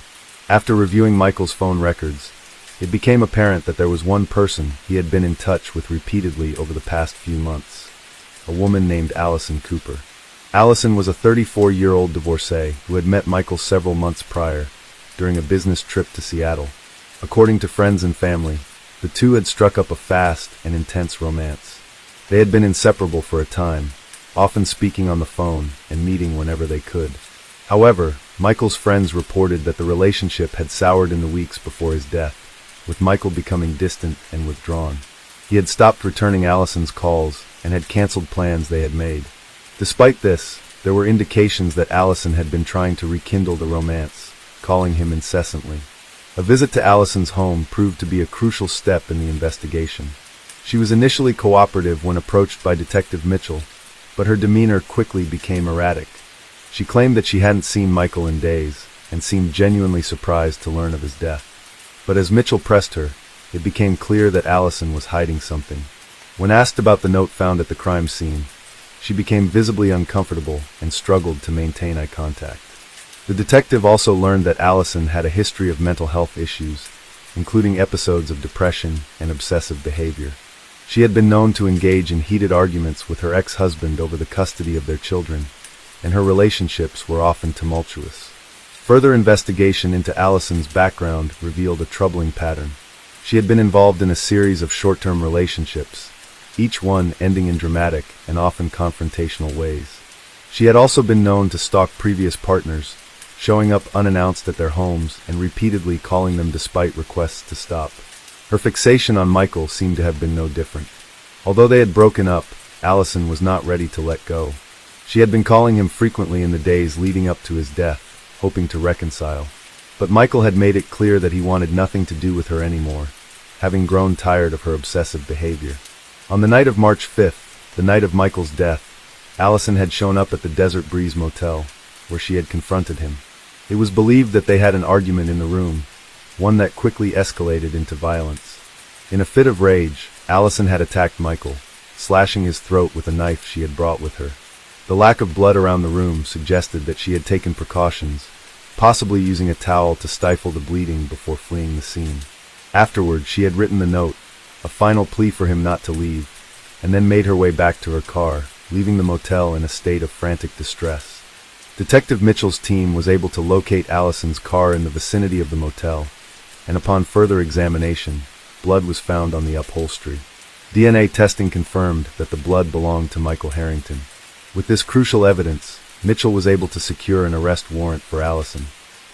After reviewing Michael's phone records, it became apparent that there was one person he had been in touch with repeatedly over the past few months, a woman named Allison Cooper. Allison was a 34-year-old divorcee who had met Michael several months prior, during a business trip to Seattle. According to friends and family, the two had struck up a fast and intense romance. They had been inseparable for a time, often speaking on the phone and meeting whenever they could. However, Michael's friends reported that the relationship had soured in the weeks before his death, with Michael becoming distant and withdrawn. He had stopped returning Allison's calls and had canceled plans they had made. Despite this, there were indications that Allison had been trying to rekindle the romance, calling him incessantly. A visit to Allison's home proved to be a crucial step in the investigation. She was initially cooperative when approached by Detective Mitchell, but her demeanor quickly became erratic. She claimed that she hadn't seen Michael in days, and seemed genuinely surprised to learn of his death. But as Mitchell pressed her, it became clear that Allison was hiding something. When asked about the note found at the crime scene, she became visibly uncomfortable and struggled to maintain eye contact. The detective also learned that Allison had a history of mental health issues, including episodes of depression and obsessive behavior. She had been known to engage in heated arguments with her ex-husband over the custody of their children, and her relationships were often tumultuous. Further investigation into Allison's background revealed a troubling pattern. She had been involved in a series of short-term relationships, each one ending in dramatic and often confrontational ways. She had also been known to stalk previous partners, showing up unannounced at their homes and repeatedly calling them despite requests to stop. Her fixation on Michael seemed to have been no different. Although they had broken up, Allison was not ready to let go. She had been calling him frequently in the days leading up to his death, hoping to reconcile. But Michael had made it clear that he wanted nothing to do with her anymore, having grown tired of her obsessive behavior. On the night of March 5th, the night of Michael's death, Allison had shown up at the Desert Breeze Motel, where she had confronted him. It was believed that they had an argument in the room, one that quickly escalated into violence. In a fit of rage, Allison had attacked Michael, slashing his throat with a knife she had brought with her. The lack of blood around the room suggested that she had taken precautions, possibly using a towel to stifle the bleeding before fleeing the scene. Afterward, she had written the note, a final plea for him not to leave, and then made her way back to her car, leaving the motel in a state of frantic distress. Detective Mitchell's team was able to locate Allison's car in the vicinity of the motel, and upon further examination, blood was found on the upholstery. DNA testing confirmed that the blood belonged to Michael Harrington. With this crucial evidence, Mitchell was able to secure an arrest warrant for Allison.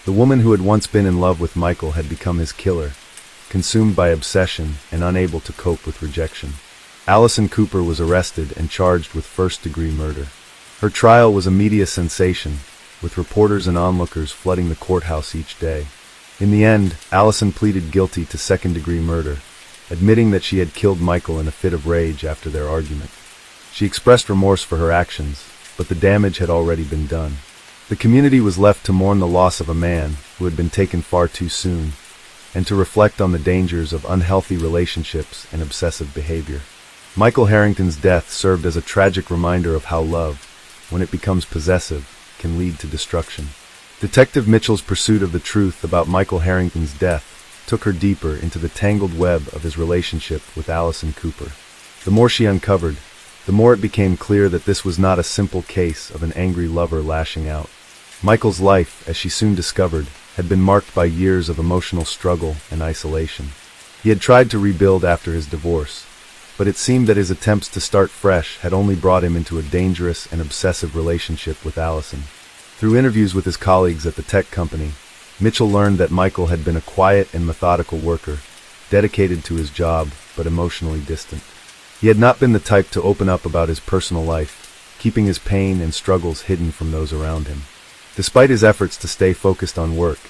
The woman who had once been in love with Michael had become his killer, consumed by obsession and unable to cope with rejection. Allison Cooper was arrested and charged with first-degree murder. Her trial was a media sensation, with reporters and onlookers flooding the courthouse each day. In the end, Allison pleaded guilty to second-degree murder, admitting that she had killed Michael in a fit of rage after their argument. She expressed remorse for her actions, but the damage had already been done. The community was left to mourn the loss of a man who had been taken far too soon, and to reflect on the dangers of unhealthy relationships and obsessive behavior. Michael Harrington's death served as a tragic reminder of how love, when it becomes possessive, can lead to destruction. Detective Mitchell's pursuit of the truth about Michael Harrington's death took her deeper into the tangled web of his relationship with Allison Cooper. The more she uncovered, the more it became clear that this was not a simple case of an angry lover lashing out. Michael's life, as she soon discovered, had been marked by years of emotional struggle and isolation. He had tried to rebuild after his divorce, but it seemed that his attempts to start fresh had only brought him into a dangerous and obsessive relationship with Allison. Through interviews with his colleagues at the tech company, Mitchell learned that Michael had been a quiet and methodical worker, dedicated to his job but emotionally distant. He had not been the type to open up about his personal life, keeping his pain and struggles hidden from those around him. Despite his efforts to stay focused on work,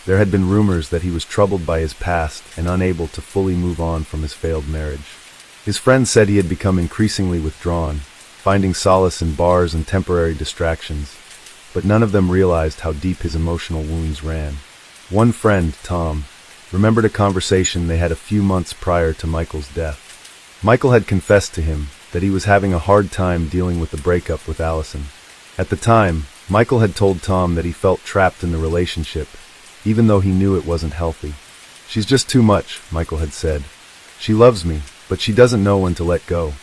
there had been rumors that he was troubled by his past and unable to fully move on from his failed marriage. His friends said he had become increasingly withdrawn, finding solace in bars and temporary distractions, but none of them realized how deep his emotional wounds ran. One friend, Tom, remembered a conversation they had a few months prior to Michael's death. Michael had confessed to him that he was having a hard time dealing with the breakup with Allison. At the time, Michael had told Tom that he felt trapped in the relationship, even though he knew it wasn't healthy. "She's just too much," Michael had said. "She loves me, but she doesn't know when to let go."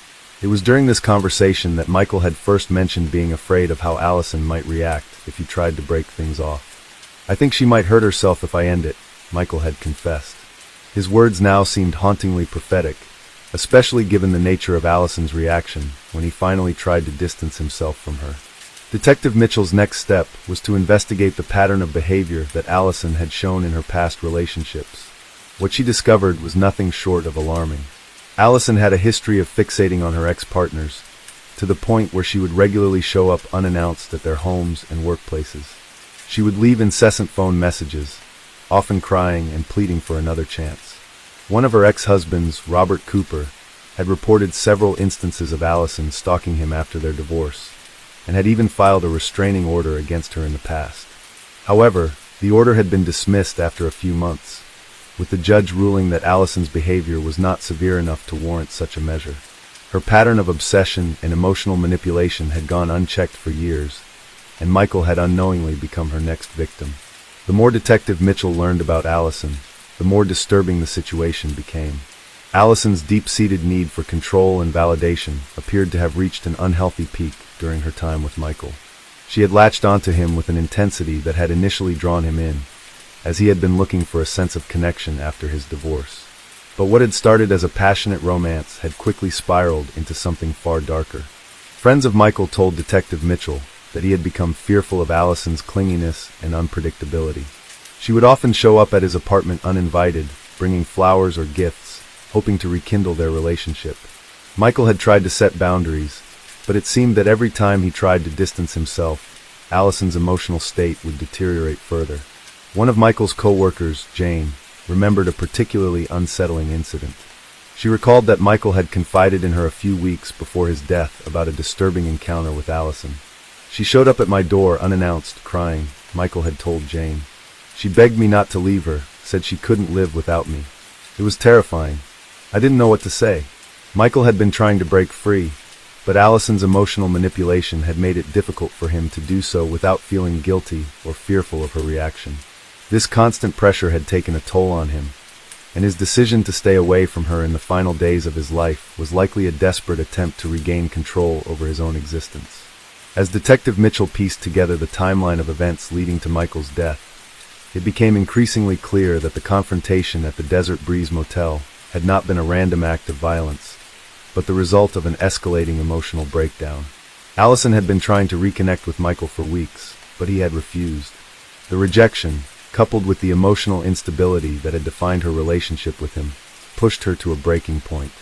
It was during this conversation that Michael had first mentioned being afraid of how Allison might react if he tried to break things off. "I think she might hurt herself if I end it," Michael had confessed. His words now seemed hauntingly prophetic, especially given the nature of Allison's reaction when he finally tried to distance himself from her. Detective Mitchell's next step was to investigate the pattern of behavior that Allison had shown in her past relationships. What she discovered was nothing short of alarming. Allison had a history of fixating on her ex-partners, to the point where she would regularly show up unannounced at their homes and workplaces. She would leave incessant phone messages, often crying and pleading for another chance. One of her ex-husbands, Robert Cooper, had reported several instances of Allison stalking him after their divorce, and had even filed a restraining order against her in the past. However, the order had been dismissed after a few months, with the judge ruling that Allison's behavior was not severe enough to warrant such a measure. Her pattern of obsession and emotional manipulation had gone unchecked for years, and Michael had unknowingly become her next victim. The more Detective Mitchell learned about Allison, the more disturbing the situation became. Allison's deep-seated need for control and validation appeared to have reached an unhealthy peak during her time with Michael. She had latched onto him with an intensity that had initially drawn him in, as he had been looking for a sense of connection after his divorce. But what had started as a passionate romance had quickly spiraled into something far darker. Friends of Michael told Detective Mitchell that he had become fearful of Allison's clinginess and unpredictability. She would often show up at his apartment uninvited, bringing flowers or gifts, hoping to rekindle their relationship. Michael had tried to set boundaries, but it seemed that every time he tried to distance himself, Allison's emotional state would deteriorate further. One of Michael's co-workers, Jane, remembered a particularly unsettling incident. She recalled that Michael had confided in her a few weeks before his death about a disturbing encounter with Allison. "She showed up at my door unannounced, crying," Michael had told Jane. "She begged me not to leave her, said she couldn't live without me. It was terrifying. I didn't know what to say." Michael had been trying to break free, but Allison's emotional manipulation had made it difficult for him to do so without feeling guilty or fearful of her reaction. This constant pressure had taken a toll on him, and his decision to stay away from her in the final days of his life was likely a desperate attempt to regain control over his own existence. As Detective Mitchell pieced together the timeline of events leading to Michael's death, it became increasingly clear that the confrontation at the Desert Breeze Motel had not been a random act of violence, but the result of an escalating emotional breakdown. Allison had been trying to reconnect with Michael for weeks, but he had refused. The rejection, coupled with the emotional instability that had defined her relationship with him, pushed her to a breaking point.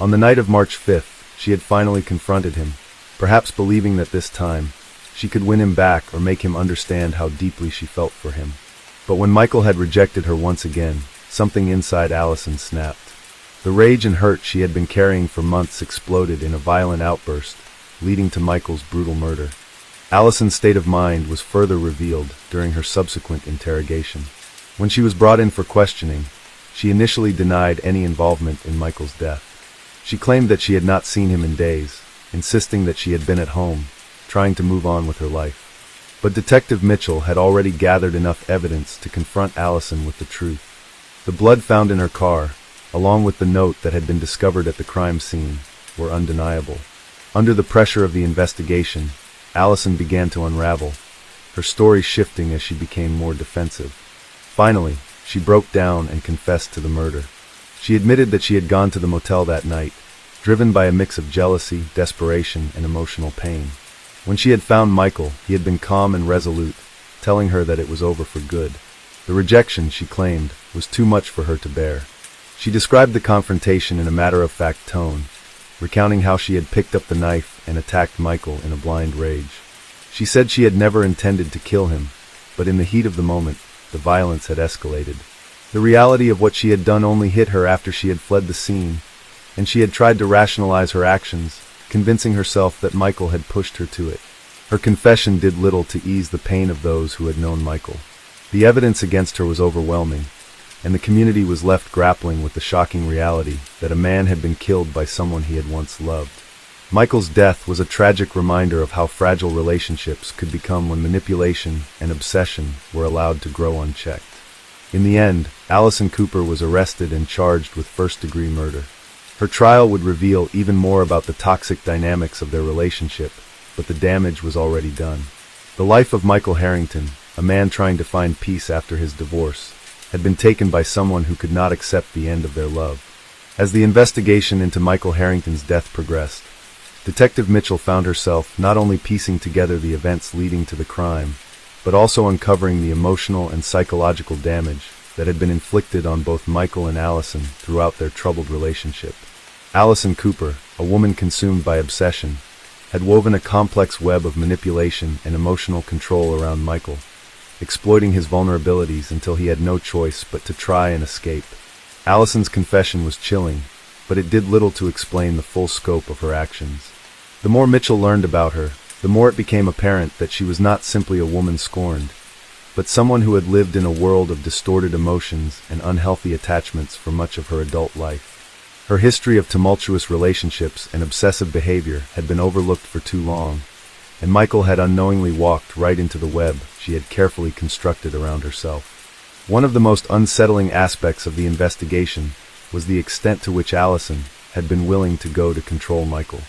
On the night of March 5th, she had finally confronted him, perhaps believing that this time, she could win him back or make him understand how deeply she felt for him. But when Michael had rejected her once again, something inside Allison snapped. The rage and hurt she had been carrying for months exploded in a violent outburst, leading to Michael's brutal murder. Allison's state of mind was further revealed during her subsequent interrogation. When she was brought in for questioning, she initially denied any involvement in Michael's death. She claimed that she had not seen him in days, insisting that she had been at home, trying to move on with her life. But Detective Mitchell had already gathered enough evidence to confront Allison with the truth. The blood found in her car, along with the note that had been discovered at the crime scene, were undeniable. Under the pressure of the investigation, Allison began to unravel, her story shifting as she became more defensive. Finally, she broke down and confessed to the murder. She admitted that she had gone to the motel that night, driven by a mix of jealousy, desperation, and emotional pain. When she had found Michael, he had been calm and resolute, telling her that it was over for good. The rejection, she claimed, was too much for her to bear. She described the confrontation in a matter-of-fact tone, recounting how she had picked up the knife and attacked Michael in a blind rage. She said she had never intended to kill him, but in the heat of the moment, the violence had escalated. The reality of what she had done only hit her after she had fled the scene, and she had tried to rationalize her actions, convincing herself that Michael had pushed her to it. Her confession did little to ease the pain of those who had known Michael. The evidence against her was overwhelming, and the community was left grappling with the shocking reality that a man had been killed by someone he had once loved. Michael's death was a tragic reminder of how fragile relationships could become when manipulation and obsession were allowed to grow unchecked. In the end, Allison Cooper was arrested and charged with first-degree murder. Her trial would reveal even more about the toxic dynamics of their relationship, but the damage was already done. The life of Michael Harrington, a man trying to find peace after his divorce, had been taken by someone who could not accept the end of their love. As the investigation into Michael Harrington's death progressed, Detective Mitchell found herself not only piecing together the events leading to the crime, but also uncovering the emotional and psychological damage that had been inflicted on both Michael and Allison throughout their troubled relationship. Allison Cooper, a woman consumed by obsession, had woven a complex web of manipulation and emotional control around Michael, exploiting his vulnerabilities until he had no choice but to try and escape. Allison's confession was chilling, but it did little to explain the full scope of her actions. The more Mitchell learned about her, the more it became apparent that she was not simply a woman scorned, but someone who had lived in a world of distorted emotions and unhealthy attachments for much of her adult life. Her history of tumultuous relationships and obsessive behavior had been overlooked for too long, and Michael had unknowingly walked right into the web she had carefully constructed around herself. One of the most unsettling aspects of the investigation was the extent to which Allison had been willing to go to control Michael.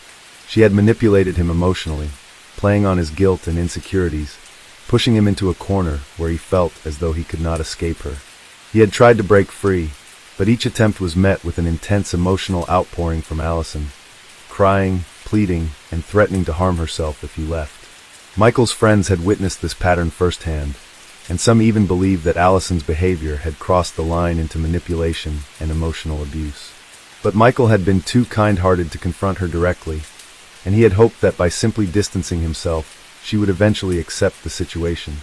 She had manipulated him emotionally, playing on his guilt and insecurities, pushing him into a corner where he felt as though he could not escape her. He had tried to break free, but each attempt was met with an intense emotional outpouring from Allison, crying, pleading, and threatening to harm herself if he left. Michael's friends had witnessed this pattern firsthand, and some even believed that Allison's behavior had crossed the line into manipulation and emotional abuse. But Michael had been too kind-hearted to confront her directly, and he had hoped that by simply distancing himself, she would eventually accept the situation.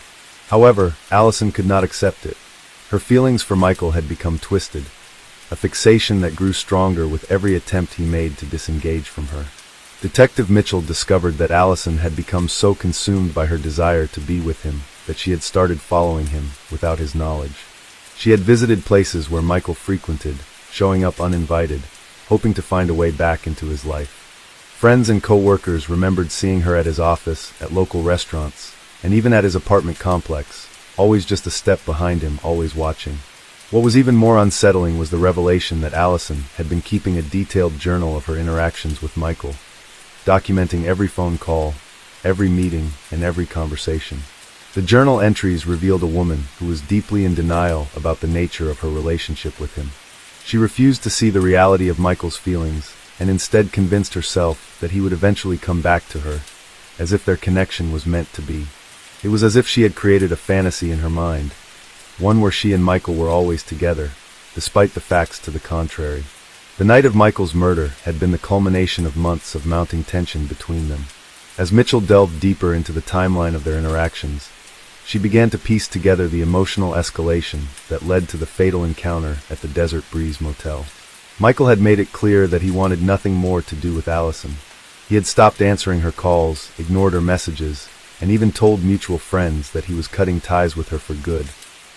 However, Allison could not accept it. Her feelings for Michael had become twisted, a fixation that grew stronger with every attempt he made to disengage from her. Detective Mitchell discovered that Allison had become so consumed by her desire to be with him that she had started following him without his knowledge. She had visited places where Michael frequented, showing up uninvited, hoping to find a way back into his life. Friends and co-workers remembered seeing her at his office, at local restaurants, and even at his apartment complex, always just a step behind him, always watching. What was even more unsettling was the revelation that Allison had been keeping a detailed journal of her interactions with Michael, documenting every phone call, every meeting, and every conversation. The journal entries revealed a woman who was deeply in denial about the nature of her relationship with him. She refused to see the reality of Michael's feelings, and instead convinced herself that he would eventually come back to her, as if their connection was meant to be. It was as if she had created a fantasy in her mind, one where she and Michael were always together, despite the facts to the contrary. The night of Michael's murder had been the culmination of months of mounting tension between them. As Mitchell delved deeper into the timeline of their interactions, she began to piece together the emotional escalation that led to the fatal encounter at the Desert Breeze Motel. Michael had made it clear that he wanted nothing more to do with Allison. He had stopped answering her calls, ignored her messages, and even told mutual friends that he was cutting ties with her for good.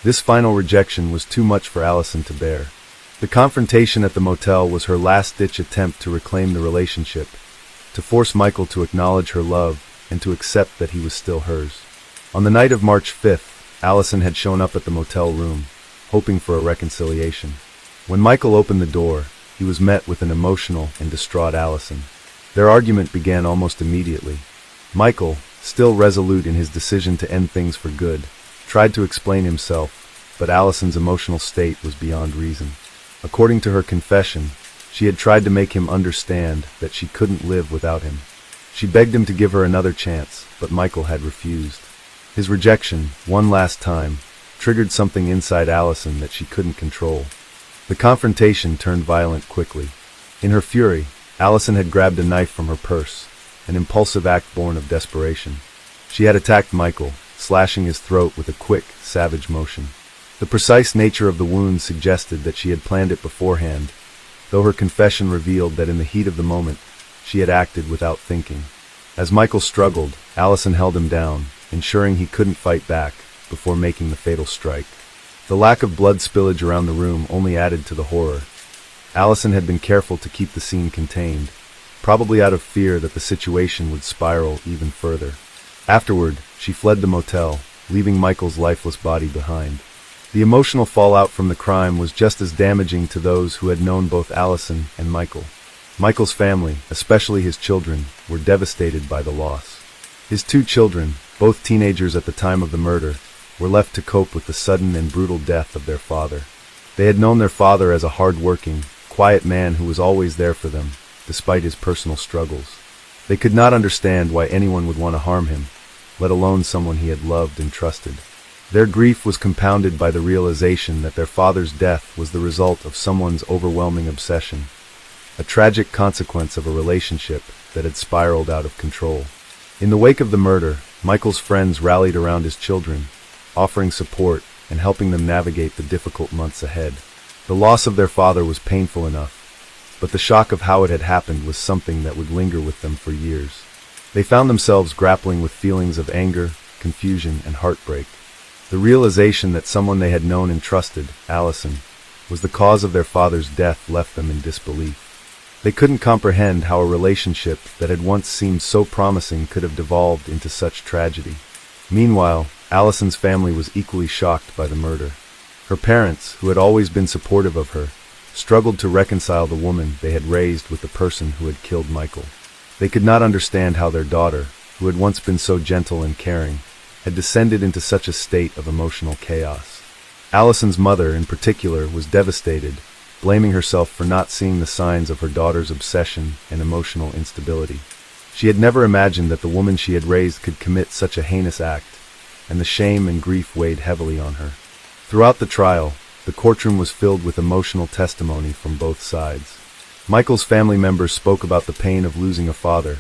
This final rejection was too much for Allison to bear. The confrontation at the motel was her last-ditch attempt to reclaim the relationship, to force Michael to acknowledge her love and to accept that he was still hers. On the night of March 5th, Allison had shown up at the motel room, hoping for a reconciliation. When Michael opened the door, he was met with an emotional and distraught Allison. Their argument began almost immediately. Michael, still resolute in his decision to end things for good, tried to explain himself, but Allison's emotional state was beyond reason. According to her confession, she had tried to make him understand that she couldn't live without him. She begged him to give her another chance, but Michael had refused. His rejection, one last time, triggered something inside Allison that she couldn't control. The confrontation turned violent quickly. In her fury, Allison had grabbed a knife from her purse, an impulsive act born of desperation. She had attacked Michael, slashing his throat with a quick, savage motion. The precise nature of the wound suggested that she had planned it beforehand, though her confession revealed that in the heat of the moment, she had acted without thinking. As Michael struggled, Allison held him down, ensuring he couldn't fight back, before making the fatal strike. The lack of blood spillage around the room only added to the horror. Allison had been careful to keep the scene contained, probably out of fear that the situation would spiral even further. Afterward, she fled the motel, leaving Michael's lifeless body behind. The emotional fallout from the crime was just as damaging to those who had known both Allison and Michael. Michael's family, especially his children, were devastated by the loss. His two children, both teenagers at the time of the murder, were left to cope with the sudden and brutal death of their father. They had known their father as a hard-working, quiet man who was always there for them, despite his personal struggles. They could not understand why anyone would want to harm him, let alone someone he had loved and trusted. Their grief was compounded by the realization that their father's death was the result of someone's overwhelming obsession, a tragic consequence of a relationship that had spiraled out of control. In the wake of the murder, Michael's friends rallied around his children, offering support and helping them navigate the difficult months ahead. The loss of their father was painful enough, but the shock of how it had happened was something that would linger with them for years. They found themselves grappling with feelings of anger, confusion, and heartbreak. The realization that someone they had known and trusted, Allison, was the cause of their father's death left them in disbelief. They couldn't comprehend how a relationship that had once seemed so promising could have devolved into such tragedy. Meanwhile, Allison's family was equally shocked by the murder. Her parents, who had always been supportive of her, struggled to reconcile the woman they had raised with the person who had killed Michael. They could not understand how their daughter, who had once been so gentle and caring, had descended into such a state of emotional chaos. Allison's mother, in particular, was devastated, blaming herself for not seeing the signs of her daughter's obsession and emotional instability. She had never imagined that the woman she had raised could commit such a heinous act, and the shame and grief weighed heavily on her. Throughout the trial, the courtroom was filled with emotional testimony from both sides. Michael's family members spoke about the pain of losing a father,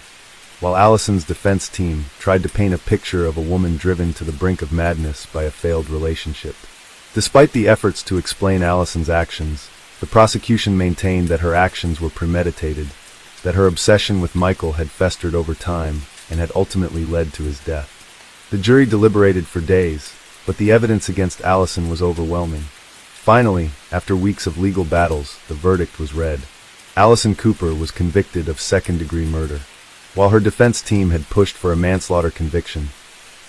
while Allison's defense team tried to paint a picture of a woman driven to the brink of madness by a failed relationship. Despite the efforts to explain Allison's actions, the prosecution maintained that her actions were premeditated, that her obsession with Michael had festered over time and had ultimately led to his death. The jury deliberated for days, but the evidence against Allison was overwhelming. Finally, after weeks of legal battles, the verdict was read. Allison Cooper was convicted of second-degree murder. While her defense team had pushed for a manslaughter conviction,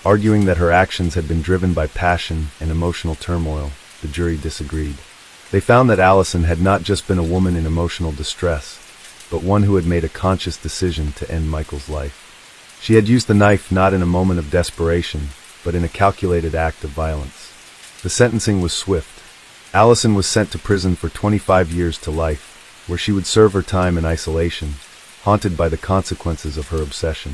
arguing that her actions had been driven by passion and emotional turmoil, the jury disagreed. They found that Allison had not just been a woman in emotional distress, but one who had made a conscious decision to end Michael's life. She had used the knife not in a moment of desperation, but in a calculated act of violence. The sentencing was swift. Allison was sent to prison for 25 years to life, where she would serve her time in isolation, haunted by the consequences of her obsession.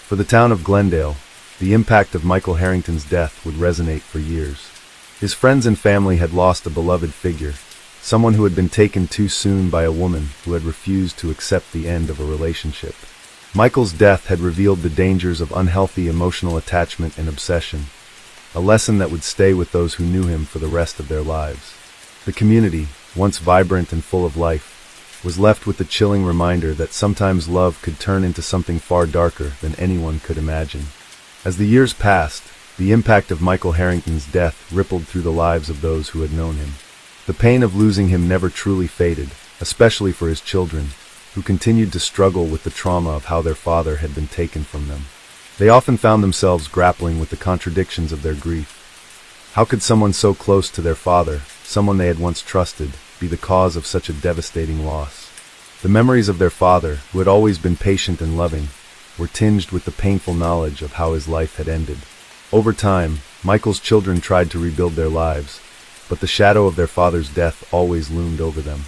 For the town of Glendale, the impact of Michael Harrington's death would resonate for years. His friends and family had lost a beloved figure, someone who had been taken too soon by a woman who had refused to accept the end of a relationship. Michael's death had revealed the dangers of unhealthy emotional attachment and obsession, a lesson that would stay with those who knew him for the rest of their lives. The community, once vibrant and full of life, was left with the chilling reminder that sometimes love could turn into something far darker than anyone could imagine. As the years passed, the impact of Michael Harrington's death rippled through the lives of those who had known him. The pain of losing him never truly faded, especially for his children, who continued to struggle with the trauma of how their father had been taken from them. They often found themselves grappling with the contradictions of their grief. How could someone so close to their father, someone they had once trusted, be the cause of such a devastating loss? The memories of their father, who had always been patient and loving, were tinged with the painful knowledge of how his life had ended. Over time, Michael's children tried to rebuild their lives, but the shadow of their father's death always loomed over them.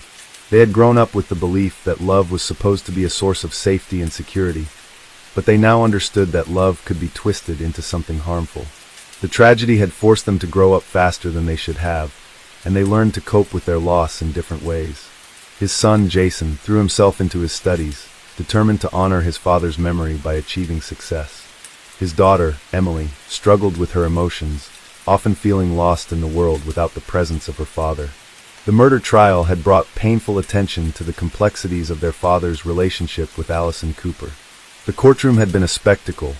They had grown up with the belief that love was supposed to be a source of safety and security, but they now understood that love could be twisted into something harmful. The tragedy had forced them to grow up faster than they should have, and they learned to cope with their loss in different ways. His son, Jason, threw himself into his studies, determined to honor his father's memory by achieving success. His daughter, Emily, struggled with her emotions, often feeling lost in the world without the presence of her father. The murder trial had brought painful attention to the complexities of their father's relationship with Allison Cooper. The courtroom had been a spectacle,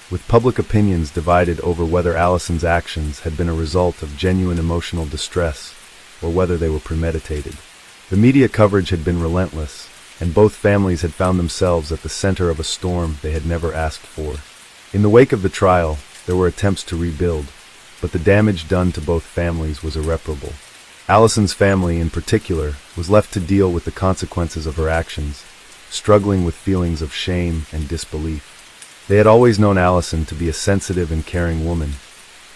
with public opinions divided over whether Allison's actions had been a result of genuine emotional distress or whether they were premeditated. The media coverage had been relentless, and both families had found themselves at the center of a storm they had never asked for. In the wake of the trial, there were attempts to rebuild, but the damage done to both families was irreparable. Allison's family, in particular, was left to deal with the consequences of her actions, struggling with feelings of shame and disbelief. They had always known Allison to be a sensitive and caring woman,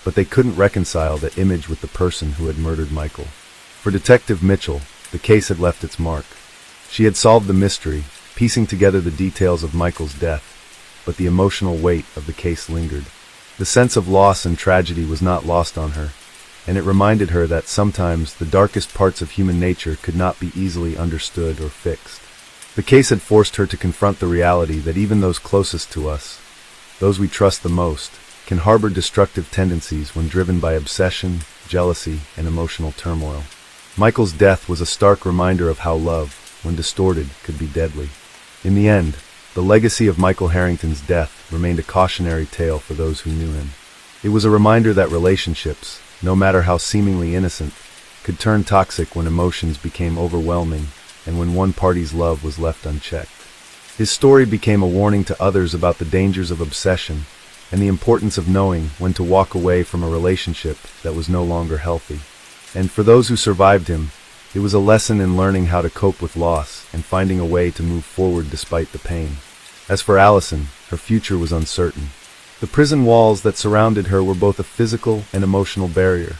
but they couldn't reconcile the image with the person who had murdered Michael. For Detective Mitchell, the case had left its mark. She had solved the mystery, piecing together the details of Michael's death, but the emotional weight of the case lingered. The sense of loss and tragedy was not lost on her, and it reminded her that sometimes the darkest parts of human nature could not be easily understood or fixed. The case had forced her to confront the reality that even those closest to us, those we trust the most, can harbor destructive tendencies when driven by obsession, jealousy, and emotional turmoil. Michael's death was a stark reminder of how love, when distorted, could be deadly. In the end, the legacy of Michael Harrington's death remained a cautionary tale for those who knew him. It was a reminder that relationships, no matter how seemingly innocent, could turn toxic when emotions became overwhelming and when one party's love was left unchecked. His story became a warning to others about the dangers of obsession and the importance of knowing when to walk away from a relationship that was no longer healthy. And for those who survived him, it was a lesson in learning how to cope with loss and finding a way to move forward despite the pain. As for Allison, her future was uncertain. The prison walls that surrounded her were both a physical and emotional barrier.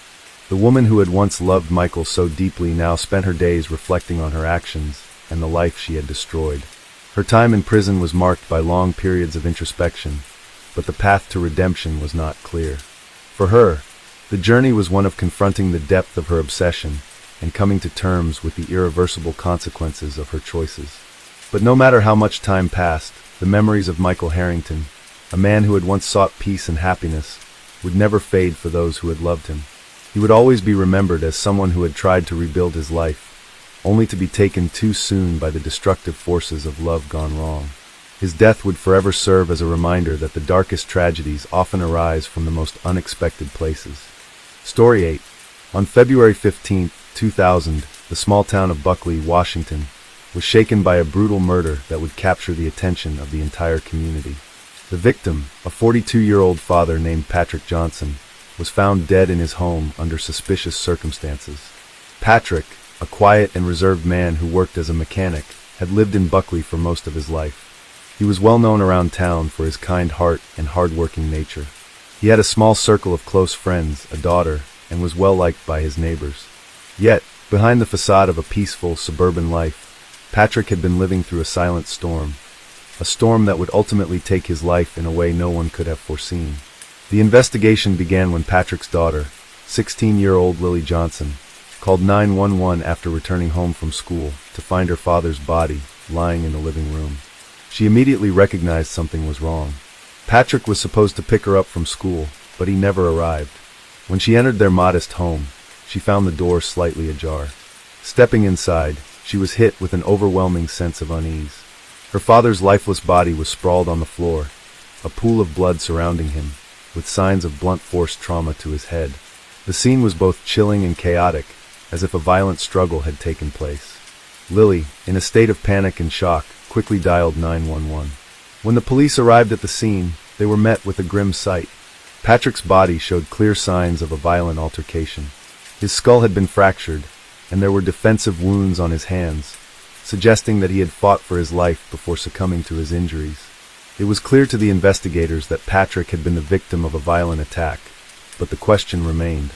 The woman who had once loved Michael so deeply now spent her days reflecting on her actions and the life she had destroyed. Her time in prison was marked by long periods of introspection, but the path to redemption was not clear. For her, the journey was one of confronting the depth of her obsession and coming to terms with the irreversible consequences of her choices. But no matter how much time passed, the memories of Michael Harrington, a man who had once sought peace and happiness, would never fade for those who had loved him. He would always be remembered as someone who had tried to rebuild his life, only to be taken too soon by the destructive forces of love gone wrong. His death would forever serve as a reminder that the darkest tragedies often arise from the most unexpected places. Story 8. On February 15, 2000, the small town of Buckley, Washington, was shaken by a brutal murder that would capture the attention of the entire community. The victim, a 42-year-old father named Patrick Johnson, was found dead in his home under suspicious circumstances. Patrick, a quiet and reserved man who worked as a mechanic, had lived in Buckley for most of his life. He was well known around town for his kind heart and hard-working nature. He had a small circle of close friends, a daughter, and was well liked by his neighbors. Yet, behind the facade of a peaceful suburban life, Patrick had been living through a silent storm, a storm that would ultimately take his life in a way no one could have foreseen. The investigation began when Patrick's daughter, 16-year-old Lily Johnson, called 911 after returning home from school to find her father's body lying in the living room. She immediately recognized something was wrong. Patrick was supposed to pick her up from school, but he never arrived. When she entered their modest home, she found the door slightly ajar. Stepping inside, she was hit with an overwhelming sense of unease. Her father's lifeless body was sprawled on the floor, a pool of blood surrounding him, with signs of blunt force trauma to his head. The scene was both chilling and chaotic, as if a violent struggle had taken place. Lily, in a state of panic and shock, quickly dialed 911. When the police arrived at the scene, they were met with a grim sight. Patrick's body showed clear signs of a violent altercation. His skull had been fractured, and there were defensive wounds on his hands, suggesting that he had fought for his life before succumbing to his injuries. It was clear to the investigators that Patrick had been the victim of a violent attack, but the question remained: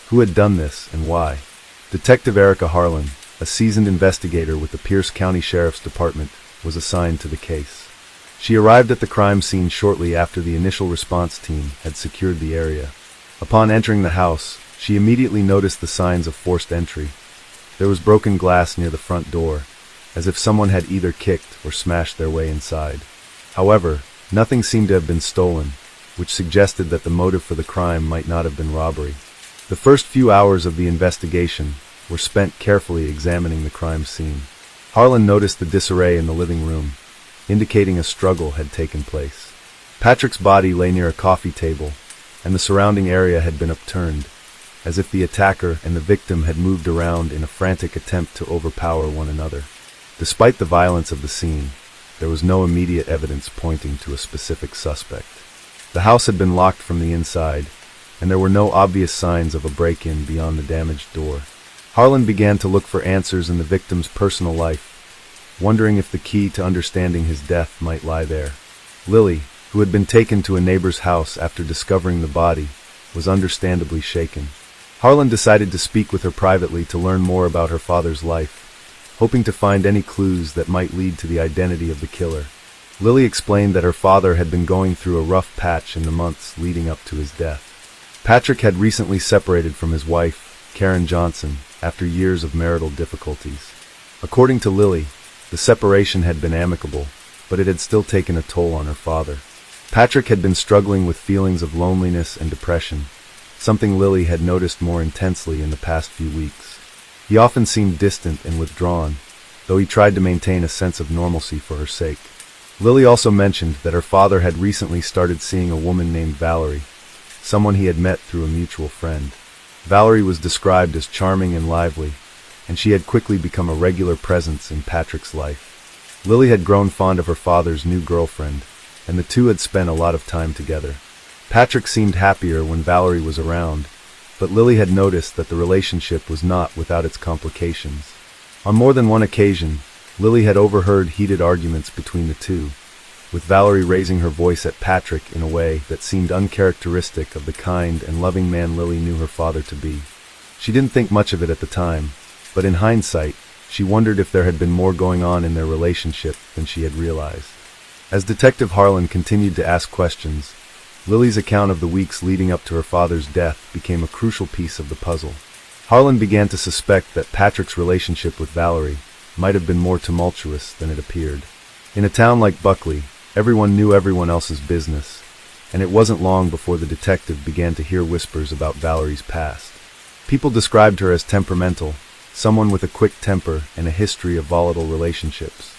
who had done this and why? Detective Erica Harlan, a seasoned investigator with the Pierce County Sheriff's Department, was assigned to the case. She arrived at the crime scene shortly after the initial response team had secured the area. Upon entering the house, she immediately noticed the signs of forced entry. There was broken glass near the front door, as if someone had either kicked or smashed their way inside. However, nothing seemed to have been stolen, which suggested that the motive for the crime might not have been robbery. The first few hours of the investigation were spent carefully examining the crime scene. Harlan noticed the disarray in the living room, indicating a struggle had taken place. Patrick's body lay near a coffee table, and the surrounding area had been upturned, as if the attacker and the victim had moved around in a frantic attempt to overpower one another. Despite the violence of the scene, there was no immediate evidence pointing to a specific suspect. The house had been locked from the inside, and there were no obvious signs of a break-in beyond the damaged door. Harlan began to look for answers in the victim's personal life, wondering if the key to understanding his death might lie there. Lily, who had been taken to a neighbor's house after discovering the body, was understandably shaken. Harlan decided to speak with her privately to learn more about her father's life, hoping to find any clues that might lead to the identity of the killer. Lily explained that her father had been going through a rough patch in the months leading up to his death. Patrick had recently separated from his wife, Karen Johnson, after years of marital difficulties. According to Lily, the separation had been amicable, but it had still taken a toll on her father. Patrick had been struggling with feelings of loneliness and depression, something Lily had noticed more intensely in the past few weeks. He often seemed distant and withdrawn, though he tried to maintain a sense of normalcy for her sake. Lily also mentioned that her father had recently started seeing a woman named Valerie, someone he had met through a mutual friend. Valerie was described as charming and lively, and she had quickly become a regular presence in Patrick's life. Lily had grown fond of her father's new girlfriend, and the two had spent a lot of time together. Patrick seemed happier when Valerie was around, but Lily had noticed that the relationship was not without its complications. On more than one occasion, Lily had overheard heated arguments between the two, with Valerie raising her voice at Patrick in a way that seemed uncharacteristic of the kind and loving man Lily knew her father to be. She didn't think much of it at the time, but in hindsight, she wondered if there had been more going on in their relationship than she had realized. As Detective Harlan continued to ask questions, Lily's account of the weeks leading up to her father's death became a crucial piece of the puzzle. Harlan began to suspect that Patrick's relationship with Valerie might have been more tumultuous than it appeared. In a town like Buckley, everyone knew everyone else's business, and it wasn't long before the detective began to hear whispers about Valerie's past. People described her as temperamental, someone with a quick temper and a history of volatile relationships.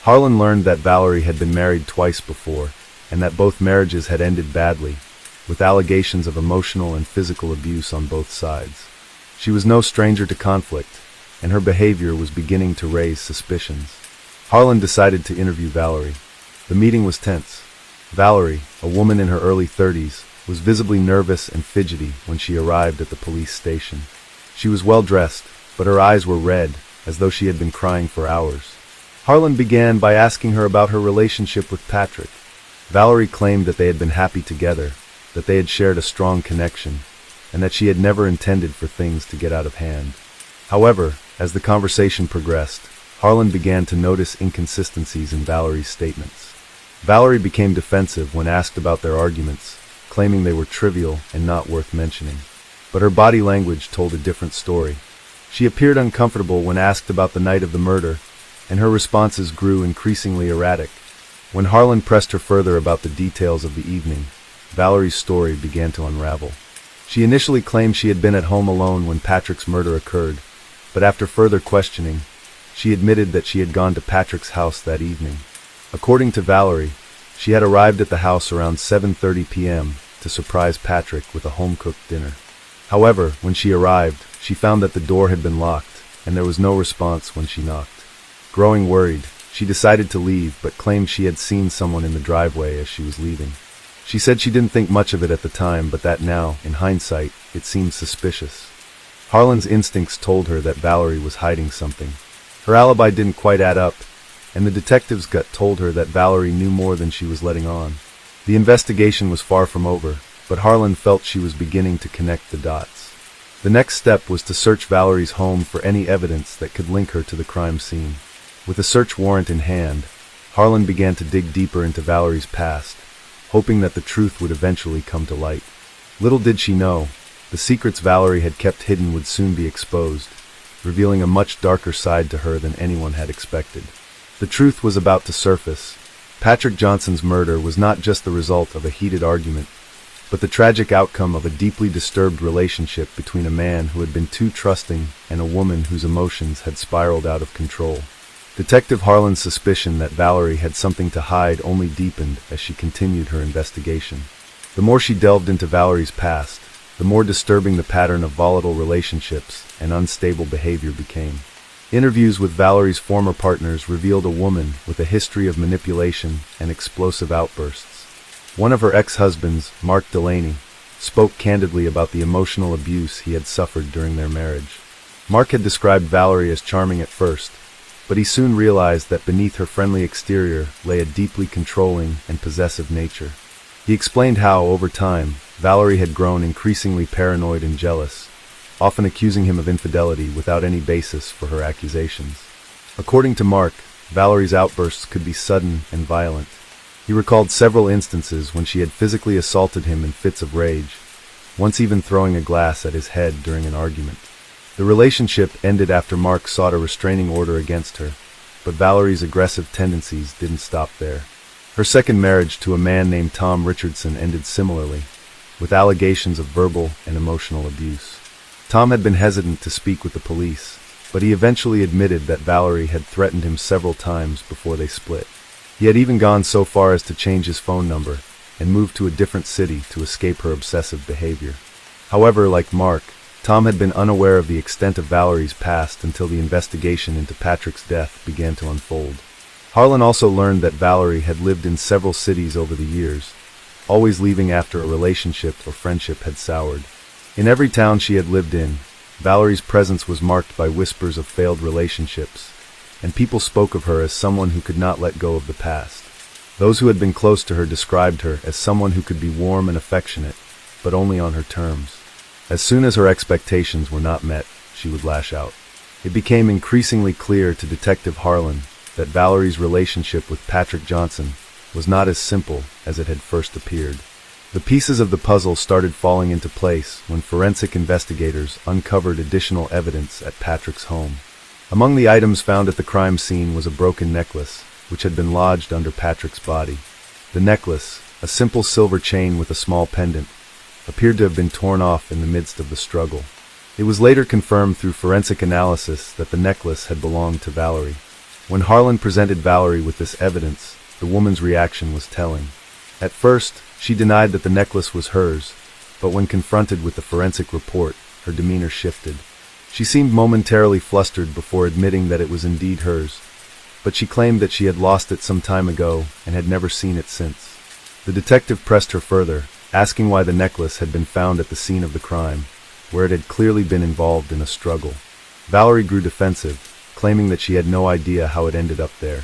Harlan learned that Valerie had been married twice before, and that both marriages had ended badly, with allegations of emotional and physical abuse on both sides. She was no stranger to conflict, and her behavior was beginning to raise suspicions. Harlan decided to interview Valerie. The meeting was tense. Valerie, a woman in her early 30s, was visibly nervous and fidgety when she arrived at the police station. She was well dressed, but her eyes were red, as though she had been crying for hours. Harlan began by asking her about her relationship with Patrick. Valerie claimed that they had been happy together, that they had shared a strong connection, and that she had never intended for things to get out of hand. However, as the conversation progressed, Harlan began to notice inconsistencies in Valerie's statements. Valerie became defensive when asked about their arguments, claiming they were trivial and not worth mentioning. But her body language told a different story. She appeared uncomfortable when asked about the night of the murder, and her responses grew increasingly erratic. When Harlan pressed her further about the details of the evening, Valerie's story began to unravel. She initially claimed she had been at home alone when Patrick's murder occurred, but after further questioning, she admitted that she had gone to Patrick's house that evening. According to Valerie, she had arrived at the house around 7:30 p.m. to surprise Patrick with a home-cooked dinner. However, when she arrived, she found that the door had been locked, and there was no response when she knocked. Growing worried, she decided to leave but claimed she had seen someone in the driveway as she was leaving. She said she didn't think much of it at the time, but that now, in hindsight, it seemed suspicious. Harlan's instincts told her that Valerie was hiding something. Her alibi didn't quite add up, and the detective's gut told her that Valerie knew more than she was letting on. The investigation was far from over, but Harlan felt she was beginning to connect the dots. The next step was to search Valerie's home for any evidence that could link her to the crime scene. With a search warrant in hand, Harlan began to dig deeper into Valerie's past, hoping that the truth would eventually come to light. Little did she know, the secrets Valerie had kept hidden would soon be exposed, revealing a much darker side to her than anyone had expected. The truth was about to surface. Patrick Johnson's murder was not just the result of a heated argument, but the tragic outcome of a deeply disturbed relationship between a man who had been too trusting and a woman whose emotions had spiraled out of control. Detective Harlan's suspicion that Valerie had something to hide only deepened as she continued her investigation. The more she delved into Valerie's past, the more disturbing the pattern of volatile relationships and unstable behavior became. Interviews with Valerie's former partners revealed a woman with a history of manipulation and explosive outbursts. One of her ex-husbands, Mark Delaney, spoke candidly about the emotional abuse he had suffered during their marriage. Mark had described Valerie as charming at first, but he soon realized that beneath her friendly exterior lay a deeply controlling and possessive nature. He explained how, over time, Valerie had grown increasingly paranoid and jealous, often accusing him of infidelity without any basis for her accusations. According to Mark, Valerie's outbursts could be sudden and violent. He recalled several instances when she had physically assaulted him in fits of rage, once even throwing a glass at his head during an argument. The relationship ended after Mark sought a restraining order against her, but Valerie's aggressive tendencies didn't stop there. Her second marriage to a man named Tom Richardson ended similarly, with allegations of verbal and emotional abuse. Tom had been hesitant to speak with the police, but he eventually admitted that Valerie had threatened him several times before they split. He had even gone so far as to change his phone number and move to a different city to escape her obsessive behavior. However, like Mark, Tom had been unaware of the extent of Valerie's past until the investigation into Patrick's death began to unfold. Harlan also learned that Valerie had lived in several cities over the years, always leaving after a relationship or friendship had soured. In every town she had lived in, Valerie's presence was marked by whispers of failed relationships, and people spoke of her as someone who could not let go of the past. Those who had been close to her described her as someone who could be warm and affectionate, but only on her terms. As soon as her expectations were not met, she would lash out. It became increasingly clear to Detective Harlan that Valerie's relationship with Patrick Johnson was not as simple as it had first appeared. The pieces of the puzzle started falling into place when forensic investigators uncovered additional evidence at Patrick's home. Among the items found at the crime scene was a broken necklace, which had been lodged under Patrick's body. The necklace, a simple silver chain with a small pendant, appeared to have been torn off in the midst of the struggle. It was later confirmed through forensic analysis that the necklace had belonged to Valerie. When Harlan presented Valerie with this evidence, the woman's reaction was telling. At first, she denied that the necklace was hers, but when confronted with the forensic report, her demeanor shifted. She seemed momentarily flustered before admitting that it was indeed hers, but she claimed that she had lost it some time ago and had never seen it since. The detective pressed her further, asking why the necklace had been found at the scene of the crime, where it had clearly been involved in a struggle. Valerie grew defensive, claiming that she had no idea how it ended up there.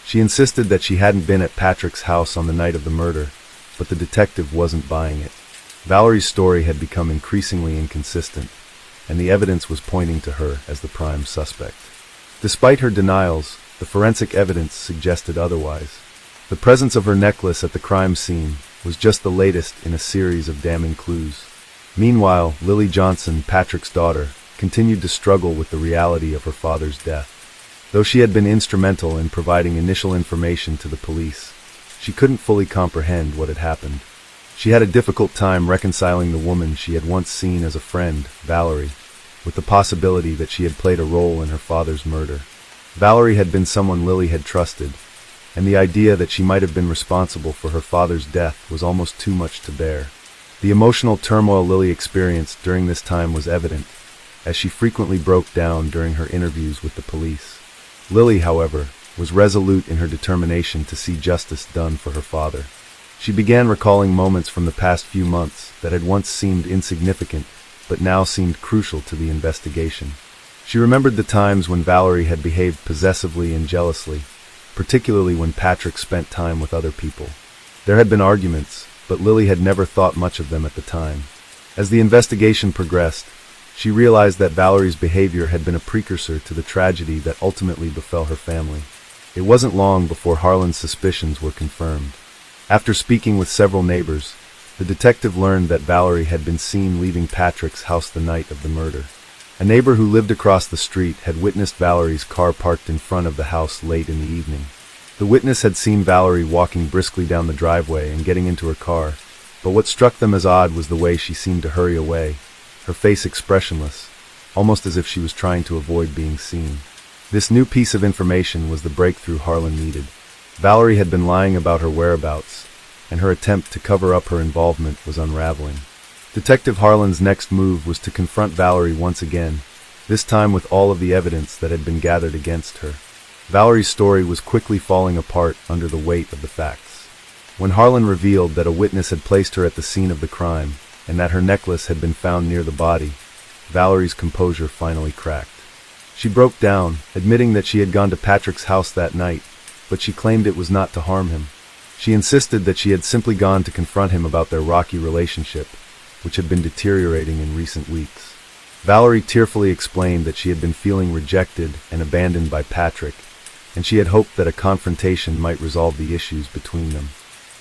She insisted that she hadn't been at Patrick's house on the night of the murder, but the detective wasn't buying it. Valerie's story had become increasingly inconsistent, and the evidence was pointing to her as the prime suspect. Despite her denials, the forensic evidence suggested otherwise. The presence of her necklace at the crime scene was just the latest in a series of damning clues. Meanwhile, Lily Johnson, Patrick's daughter, continued to struggle with the reality of her father's death. Though she had been instrumental in providing initial information to the police, she couldn't fully comprehend what had happened. She had a difficult time reconciling the woman she had once seen as a friend, Valerie, with the possibility that she had played a role in her father's murder. Valerie had been someone Lily had trusted, and the idea that she might have been responsible for her father's death was almost too much to bear. The emotional turmoil Lily experienced during this time was evident, as she frequently broke down during her interviews with the police. Lily, however, was resolute in her determination to see justice done for her father. She began recalling moments from the past few months that had once seemed insignificant, but now seemed crucial to the investigation. She remembered the times when Valerie had behaved possessively and jealously, particularly when Patrick spent time with other people. There had been arguments, but Lily had never thought much of them at the time. As the investigation progressed, she realized that Valerie's behavior had been a precursor to the tragedy that ultimately befell her family. It wasn't long before Harlan's suspicions were confirmed. After speaking with several neighbors, the detective learned that Valerie had been seen leaving Patrick's house the night of the murder. A neighbor who lived across the street had witnessed Valerie's car parked in front of the house late in the evening. The witness had seen Valerie walking briskly down the driveway and getting into her car, but what struck them as odd was the way she seemed to hurry away, her face expressionless, almost as if she was trying to avoid being seen. This new piece of information was the breakthrough Harlan needed. Valerie had been lying about her whereabouts, and her attempt to cover up her involvement was unraveling. Detective Harlan's next move was to confront Valerie once again, this time with all of the evidence that had been gathered against her. Valerie's story was quickly falling apart under the weight of the facts. When Harlan revealed that a witness had placed her at the scene of the crime, and that her necklace had been found near the body, Valerie's composure finally cracked. She broke down, admitting that she had gone to Patrick's house that night, but she claimed it was not to harm him. She insisted that she had simply gone to confront him about their rocky relationship, which had been deteriorating in recent weeks. Valerie tearfully explained that she had been feeling rejected and abandoned by Patrick, and she had hoped that a confrontation might resolve the issues between them.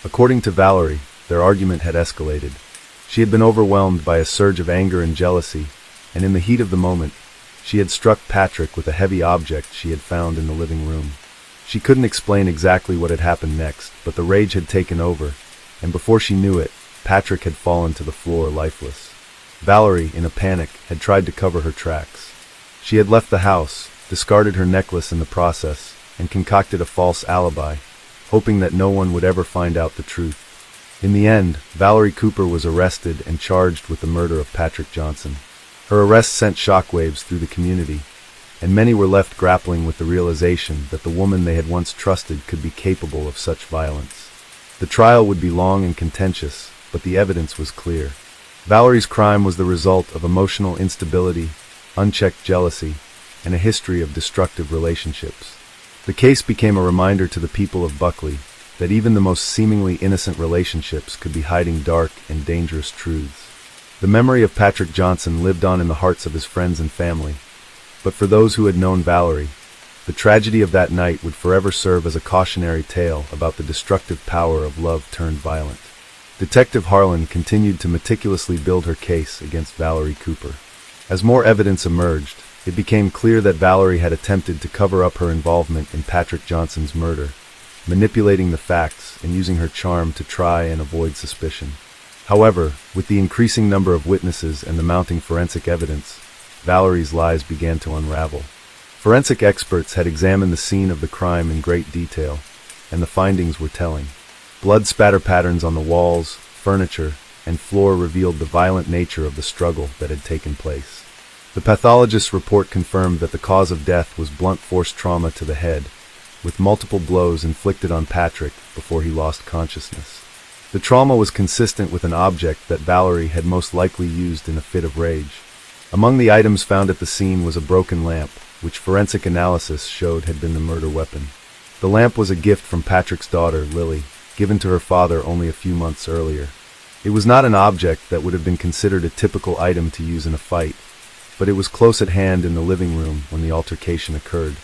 According to Valerie, their argument had escalated. She had been overwhelmed by a surge of anger and jealousy, and in the heat of the moment, she had struck Patrick with a heavy object she had found in the living room. She couldn't explain exactly what had happened next, but the rage had taken over, and before she knew it, Patrick had fallen to the floor lifeless. Valerie, in a panic, had tried to cover her tracks. She had left the house, discarded her necklace in the process, and concocted a false alibi, hoping that no one would ever find out the truth. In the end, Valerie Cooper was arrested and charged with the murder of Patrick Johnson. Her arrest sent shockwaves through the community, and many were left grappling with the realization that the woman they had once trusted could be capable of such violence. The trial would be long and contentious, but the evidence was clear. Valerie's crime was the result of emotional instability, unchecked jealousy, and a history of destructive relationships. The case became a reminder to the people of Buckley that even the most seemingly innocent relationships could be hiding dark and dangerous truths. The memory of Patrick Johnson lived on in the hearts of his friends and family, But for those who had known Valerie, the tragedy of that night would forever serve as a cautionary tale about the destructive power of love turned violent. Detective Harlan continued to meticulously build her case against Valerie Cooper. As more evidence emerged, it became clear that Valerie had attempted to cover up her involvement in Patrick Johnson's murder, manipulating the facts and using her charm to try and avoid suspicion. However, with the increasing number of witnesses and the mounting forensic evidence, Valerie's lies began to unravel. Forensic experts had examined the scene of the crime in great detail, and the findings were telling. Blood spatter patterns on the walls, furniture, and floor revealed the violent nature of the struggle that had taken place. The pathologist's report confirmed that the cause of death was blunt force trauma to the head, with multiple blows inflicted on Patrick before he lost consciousness. The trauma was consistent with an object that Valerie had most likely used in a fit of rage. Among the items found at the scene was a broken lamp, which forensic analysis showed had been the murder weapon. The lamp was a gift from Patrick's daughter, Lily, given to her father only a few months earlier. It was not an object that would have been considered a typical item to use in a fight, but it was close at hand in the living room when the altercation occurred.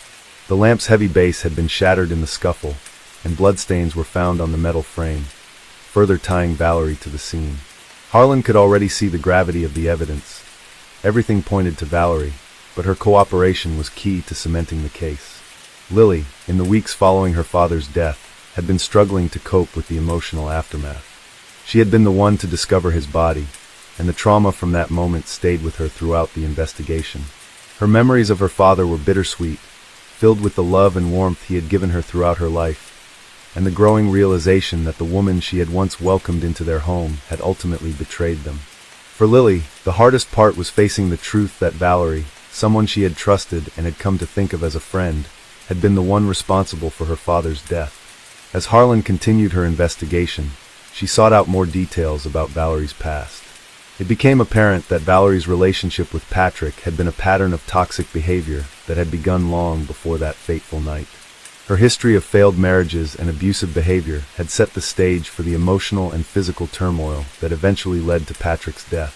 The lamp's heavy base had been shattered in the scuffle, and bloodstains were found on the metal frame, further tying Valerie to the scene. Harlan could already see the gravity of the evidence. Everything pointed to Valerie, but her cooperation was key to cementing the case. Lily, in the weeks following her father's death, had been struggling to cope with the emotional aftermath. She had been the one to discover his body, and the trauma from that moment stayed with her throughout the investigation. Her memories of her father were bittersweet, filled with the love and warmth he had given her throughout her life, and the growing realization that the woman she had once welcomed into their home had ultimately betrayed them. For Lily, the hardest part was facing the truth that Valerie, someone she had trusted and had come to think of as a friend, had been the one responsible for her father's death. As Harlan continued her investigation, she sought out more details about Valerie's past. It became apparent that Valerie's relationship with Patrick had been a pattern of toxic behavior that had begun long before that fateful night. Her history of failed marriages and abusive behavior had set the stage for the emotional and physical turmoil that eventually led to Patrick's death.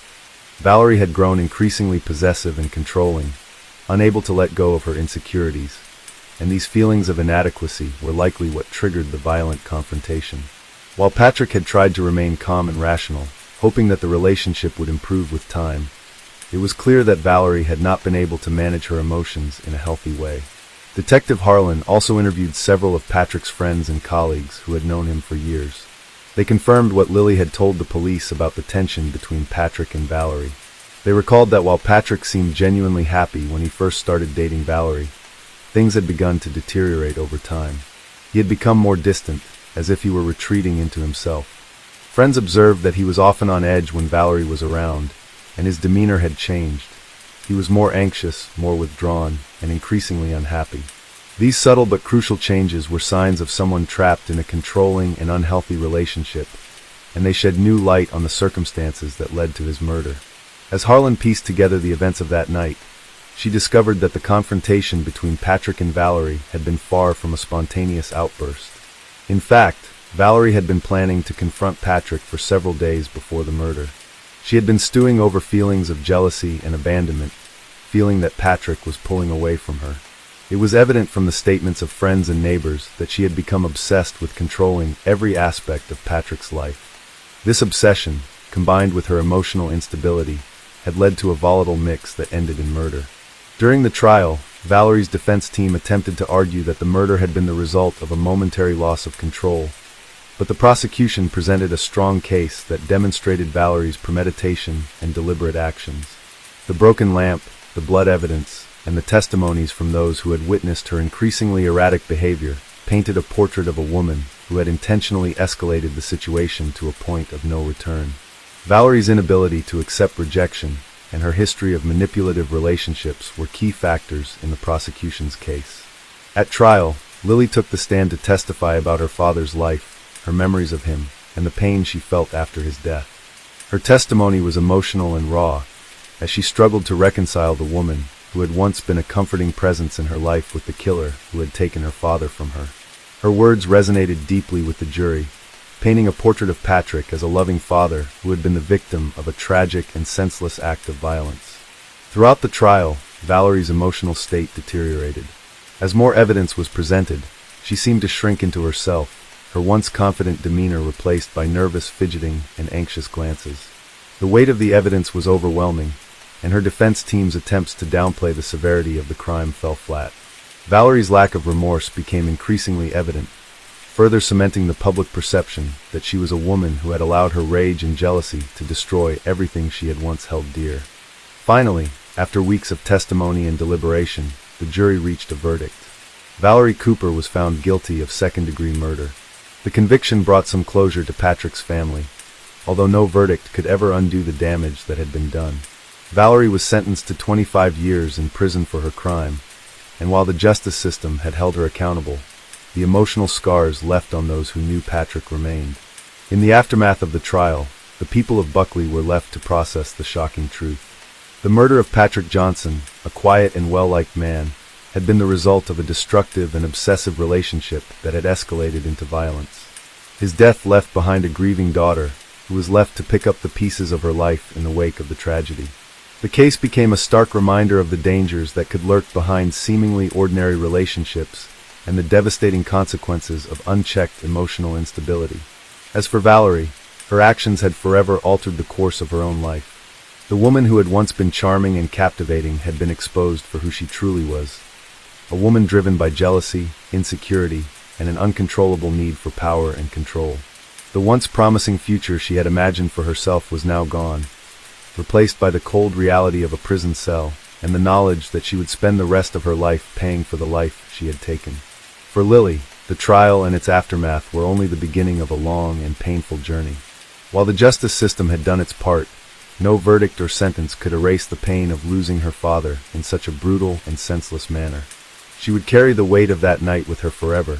Valerie had grown increasingly possessive and controlling, unable to let go of her insecurities, and these feelings of inadequacy were likely what triggered the violent confrontation. While Patrick had tried to remain calm and rational, hoping that the relationship would improve with time, it was clear that Valerie had not been able to manage her emotions in a healthy way. Detective Harlan also interviewed several of Patrick's friends and colleagues who had known him for years. They confirmed what Lily had told the police about the tension between Patrick and Valerie. They recalled that while Patrick seemed genuinely happy when he first started dating Valerie, things had begun to deteriorate over time. He had become more distant, as if he were retreating into himself. Friends observed that he was often on edge when Valerie was around, and his demeanor had changed. He was more anxious, more withdrawn, and increasingly unhappy. These subtle but crucial changes were signs of someone trapped in a controlling and unhealthy relationship, and they shed new light on the circumstances that led to his murder. As Harlan pieced together the events of that night, she discovered that the confrontation between Patrick and Valerie had been far from a spontaneous outburst. In fact, Valerie had been planning to confront Patrick for several days before the murder. She had been stewing over feelings of jealousy and abandonment, feeling that Patrick was pulling away from her. It was evident from the statements of friends and neighbors that she had become obsessed with controlling every aspect of Patrick's life. This obsession, combined with her emotional instability, had led to a volatile mix that ended in murder. During the trial, Valerie's defense team attempted to argue that the murder had been the result of a momentary loss of control, but the prosecution presented a strong case that demonstrated Valerie's premeditation and deliberate actions. The broken lamp, the blood evidence, and the testimonies from those who had witnessed her increasingly erratic behavior painted a portrait of a woman who had intentionally escalated the situation to a point of no return. Valerie's inability to accept rejection and her history of manipulative relationships were key factors in the prosecution's case. At trial, Lily took the stand to testify about her father's life, her memories of him, and the pain she felt after his death. Her testimony was emotional and raw, as she struggled to reconcile the woman who had once been a comforting presence in her life with the killer who had taken her father from her. Her words resonated deeply with the jury, painting a portrait of Patrick as a loving father who had been the victim of a tragic and senseless act of violence. Throughout the trial, Valerie's emotional state deteriorated. As more evidence was presented, she seemed to shrink into herself, her once confident demeanor replaced by nervous fidgeting and anxious glances. The weight of the evidence was overwhelming, and her defense team's attempts to downplay the severity of the crime fell flat. Valerie's lack of remorse became increasingly evident, further cementing the public perception that she was a woman who had allowed her rage and jealousy to destroy everything she had once held dear. Finally, after weeks of testimony and deliberation, the jury reached a verdict. Valerie Cooper was found guilty of second-degree murder. The conviction brought some closure to Patrick's family, although no verdict could ever undo the damage that had been done. Valerie was sentenced to 25 years in prison for her crime, and while the justice system had held her accountable, the emotional scars left on those who knew Patrick remained. In the aftermath of the trial, the people of Buckley were left to process the shocking truth. The murder of Patrick Johnson, a quiet and well-liked man, had been the result of a destructive and obsessive relationship that had escalated into violence. His death left behind a grieving daughter, who was left to pick up the pieces of her life in the wake of the tragedy. The case became a stark reminder of the dangers that could lurk behind seemingly ordinary relationships and the devastating consequences of unchecked emotional instability. As for Valerie, her actions had forever altered the course of her own life. The woman who had once been charming and captivating had been exposed for who she truly was, a woman driven by jealousy, insecurity, and an uncontrollable need for power and control. The once promising future she had imagined for herself was now gone, replaced by the cold reality of a prison cell and the knowledge that she would spend the rest of her life paying for the life she had taken. For Lily, the trial and its aftermath were only the beginning of a long and painful journey. While the justice system had done its part, no verdict or sentence could erase the pain of losing her father in such a brutal and senseless manner. She would carry the weight of that night with her forever,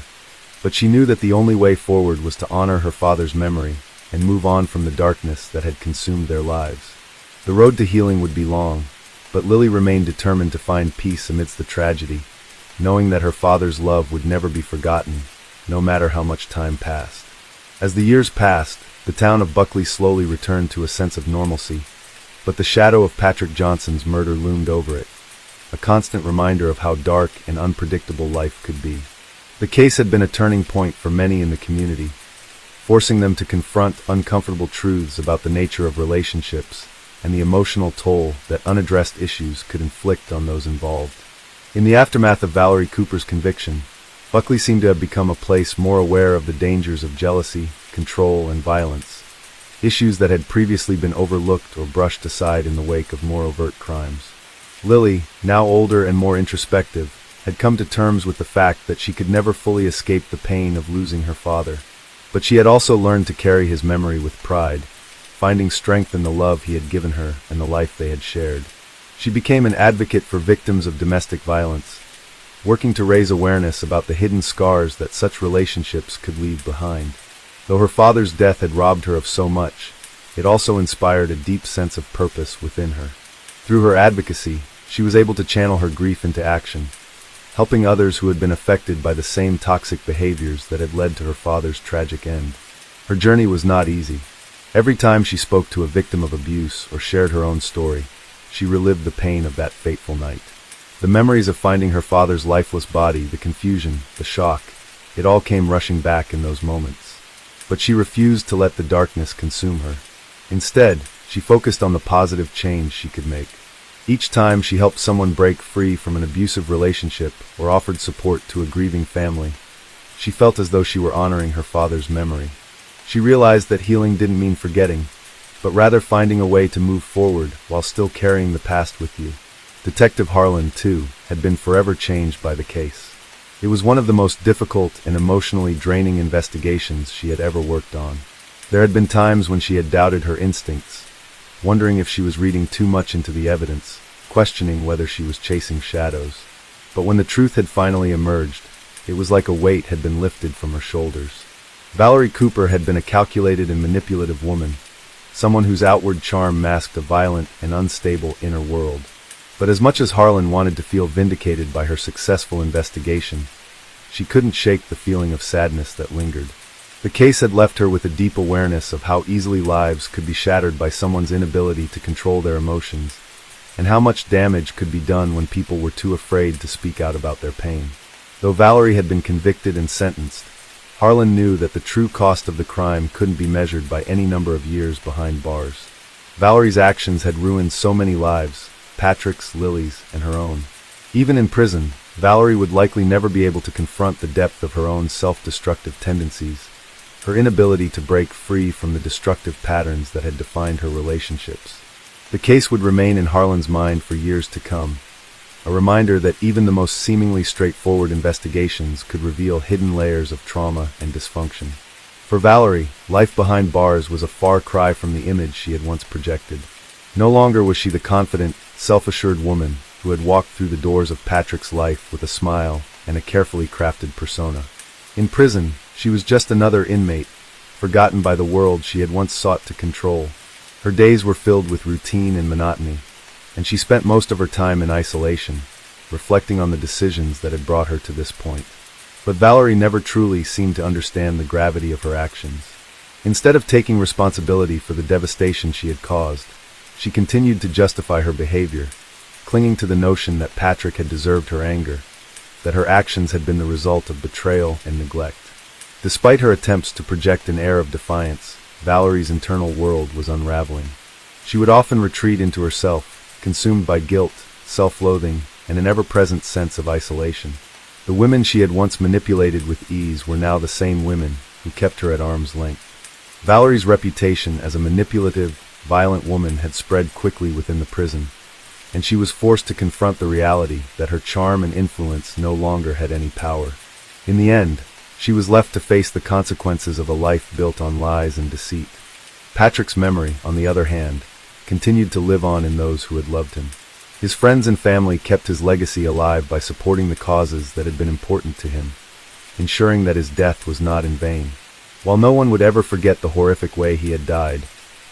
but she knew that the only way forward was to honor her father's memory and move on from the darkness that had consumed their lives. The road to healing would be long, but Lily remained determined to find peace amidst the tragedy, knowing that her father's love would never be forgotten, no matter how much time passed. As the years passed, the town of Buckley slowly returned to a sense of normalcy, but the shadow of Patrick Johnson's murder loomed over it, a constant reminder of how dark and unpredictable life could be. The case had been a turning point for many in the community, forcing them to confront uncomfortable truths about the nature of relationships and the emotional toll that unaddressed issues could inflict on those involved. In the aftermath of Valerie Cooper's conviction, Buckley seemed to have become a place more aware of the dangers of jealousy, control, and violence, issues that had previously been overlooked or brushed aside in the wake of more overt crimes. Lily, now older and more introspective, had come to terms with the fact that she could never fully escape the pain of losing her father, but she had also learned to carry his memory with pride, finding strength in the love he had given her and the life they had shared. She became an advocate for victims of domestic violence, working to raise awareness about the hidden scars that such relationships could leave behind. Though her father's death had robbed her of so much, it also inspired a deep sense of purpose within her. Through her advocacy, she was able to channel her grief into action, helping others who had been affected by the same toxic behaviors that had led to her father's tragic end. Her journey was not easy. Every time she spoke to a victim of abuse or shared her own story, she relived the pain of that fateful night. The memories of finding her father's lifeless body, the confusion, the shock, it all came rushing back in those moments. But she refused to let the darkness consume her. Instead, she focused on the positive change she could make. Each time she helped someone break free from an abusive relationship or offered support to a grieving family, she felt as though she were honoring her father's memory. She realized that healing didn't mean forgetting, but rather finding a way to move forward while still carrying the past with you. Detective Harlan, too, had been forever changed by the case. It was one of the most difficult and emotionally draining investigations she had ever worked on. There had been times when she had doubted her instincts, wondering if she was reading too much into the evidence, questioning whether she was chasing shadows. But when the truth had finally emerged, it was like a weight had been lifted from her shoulders. Valerie Cooper had been a calculated and manipulative woman, someone whose outward charm masked a violent and unstable inner world. But as much as Harlan wanted to feel vindicated by her successful investigation, she couldn't shake the feeling of sadness that lingered. The case had left her with a deep awareness of how easily lives could be shattered by someone's inability to control their emotions, and how much damage could be done when people were too afraid to speak out about their pain. Though Valerie had been convicted and sentenced, Harlan knew that the true cost of the crime couldn't be measured by any number of years behind bars. Valerie's actions had ruined so many lives, Patrick's, Lily's, and her own. Even in prison, Valerie would likely never be able to confront the depth of her own self-destructive tendencies, her inability to break free from the destructive patterns that had defined her relationships. The case would remain in Harlan's mind for years to come, a reminder that even the most seemingly straightforward investigations could reveal hidden layers of trauma and dysfunction. For Valerie, life behind bars was a far cry from the image she had once projected. No longer was she the confident, self-assured woman who had walked through the doors of Patrick's life with a smile and a carefully crafted persona. In prison, she was just another inmate, forgotten by the world she had once sought to control. Her days were filled with routine and monotony, and she spent most of her time in isolation, reflecting on the decisions that had brought her to this point. But Valerie never truly seemed to understand the gravity of her actions. Instead of taking responsibility for the devastation she had caused, she continued to justify her behavior, clinging to the notion that Patrick had deserved her anger, that her actions had been the result of betrayal and neglect. Despite her attempts to project an air of defiance, Valerie's internal world was unraveling. She would often retreat into herself, consumed by guilt, self-loathing, and an ever-present sense of isolation. The women she had once manipulated with ease were now the same women who kept her at arm's length. Valerie's reputation as a manipulative, violent woman had spread quickly within the prison, and she was forced to confront the reality that her charm and influence no longer had any power. In the end, she was left to face the consequences of a life built on lies and deceit. Patrick's memory, on the other hand, continued to live on in those who had loved him. His friends and family kept his legacy alive by supporting the causes that had been important to him, ensuring that his death was not in vain. While no one would ever forget the horrific way he had died,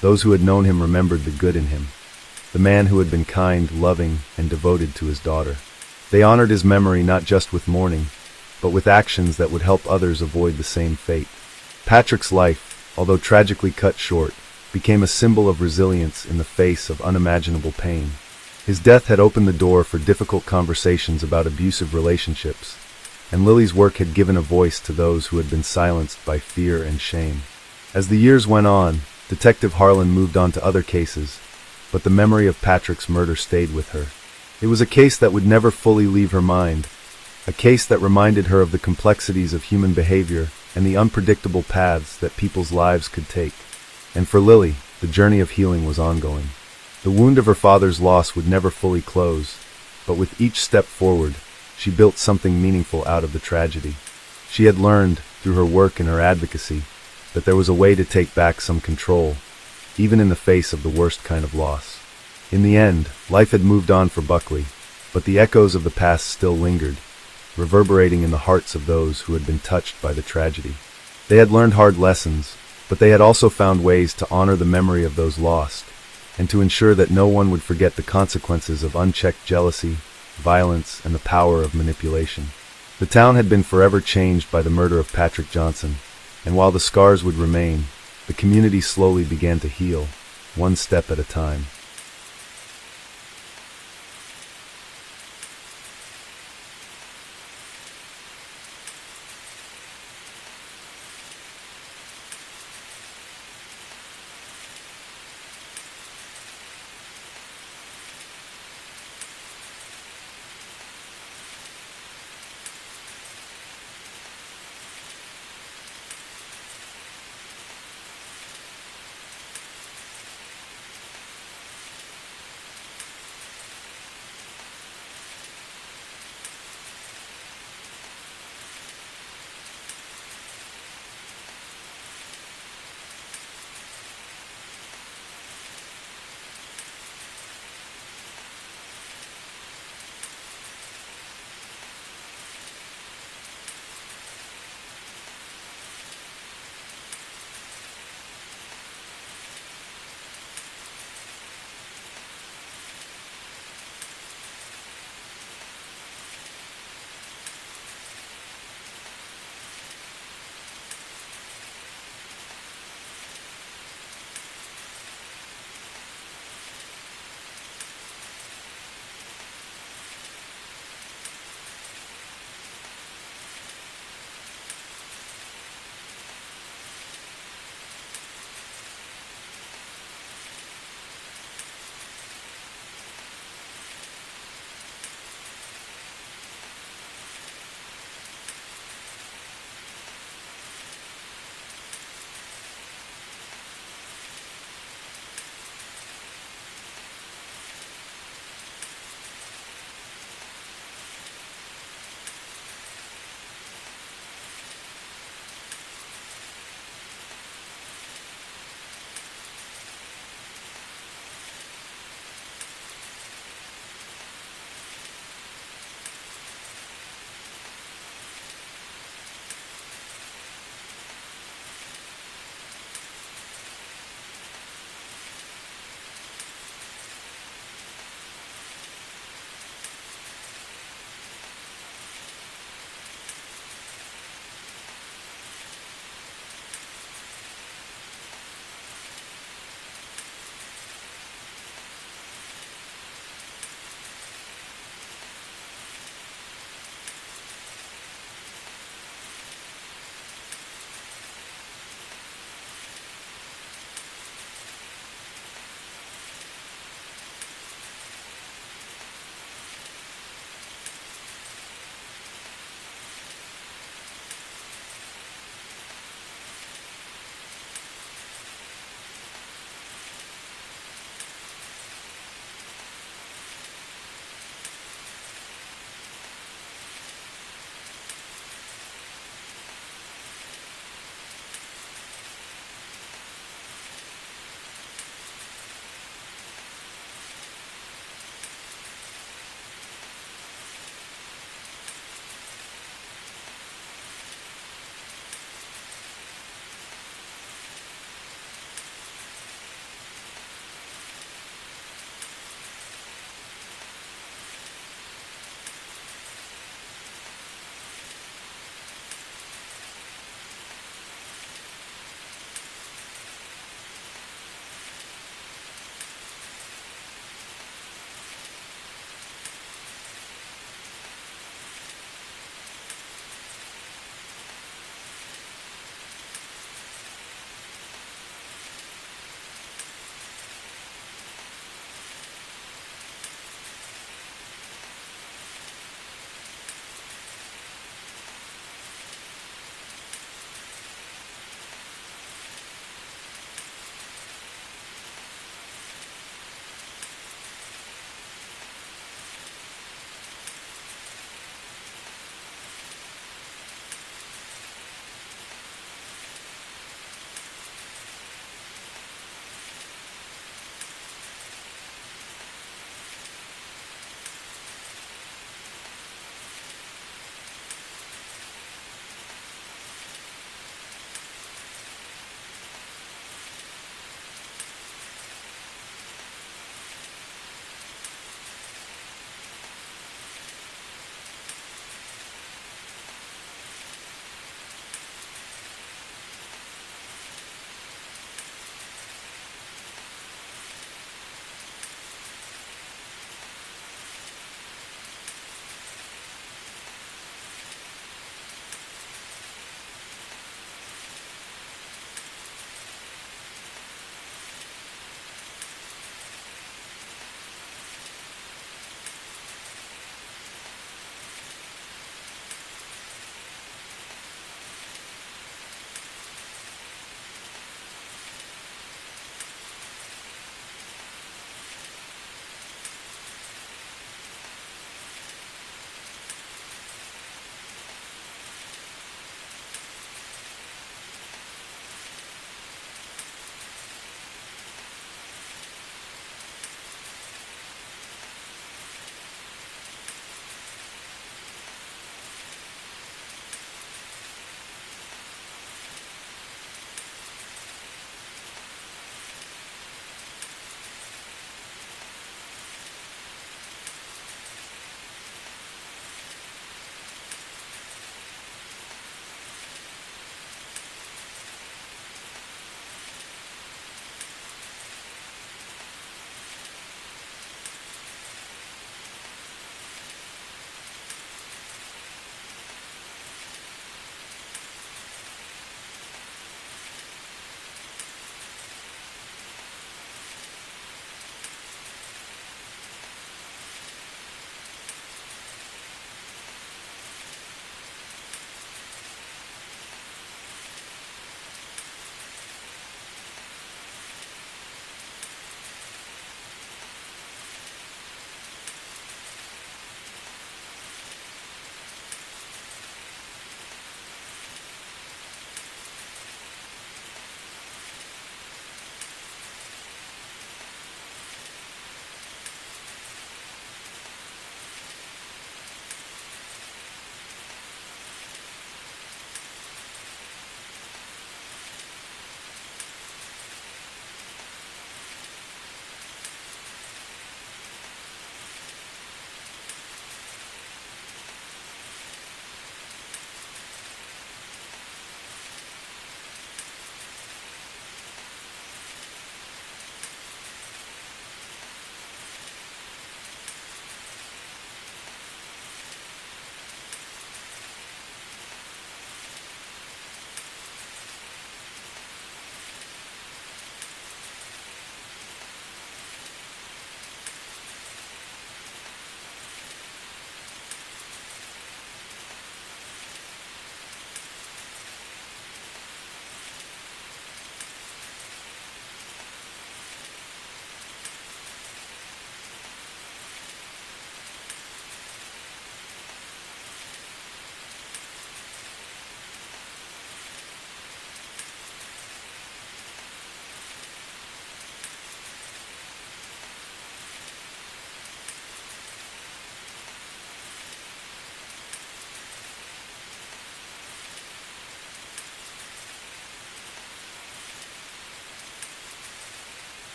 those who had known him remembered the good in him, the man who had been kind, loving, and devoted to his daughter. They honored his memory not just with mourning, but with actions that would help others avoid the same fate. Patrick's life, although tragically cut short, became a symbol of resilience in the face of unimaginable pain. His death had opened the door for difficult conversations about abusive relationships, and Lily's work had given a voice to those who had been silenced by fear and shame. As the years went on, Detective Harlan moved on to other cases, but the memory of Patrick's murder stayed with her. It was a case that would never fully leave her mind, a case that reminded her of the complexities of human behavior and the unpredictable paths that people's lives could take. And for Lily, the journey of healing was ongoing. The wound of her father's loss would never fully close, but with each step forward, she built something meaningful out of the tragedy. She had learned, through her work and her advocacy, that there was a way to take back some control, even in the face of the worst kind of loss. In the end, life had moved on for Buckley, but the echoes of the past still lingered, reverberating in the hearts of those who had been touched by the tragedy. They had learned hard lessons, but they had also found ways to honor the memory of those lost, and to ensure that no one would forget the consequences of unchecked jealousy, violence, and the power of manipulation. The town had been forever changed by the murder of Patrick Johnson, and while the scars would remain, the community slowly began to heal, one step at a time.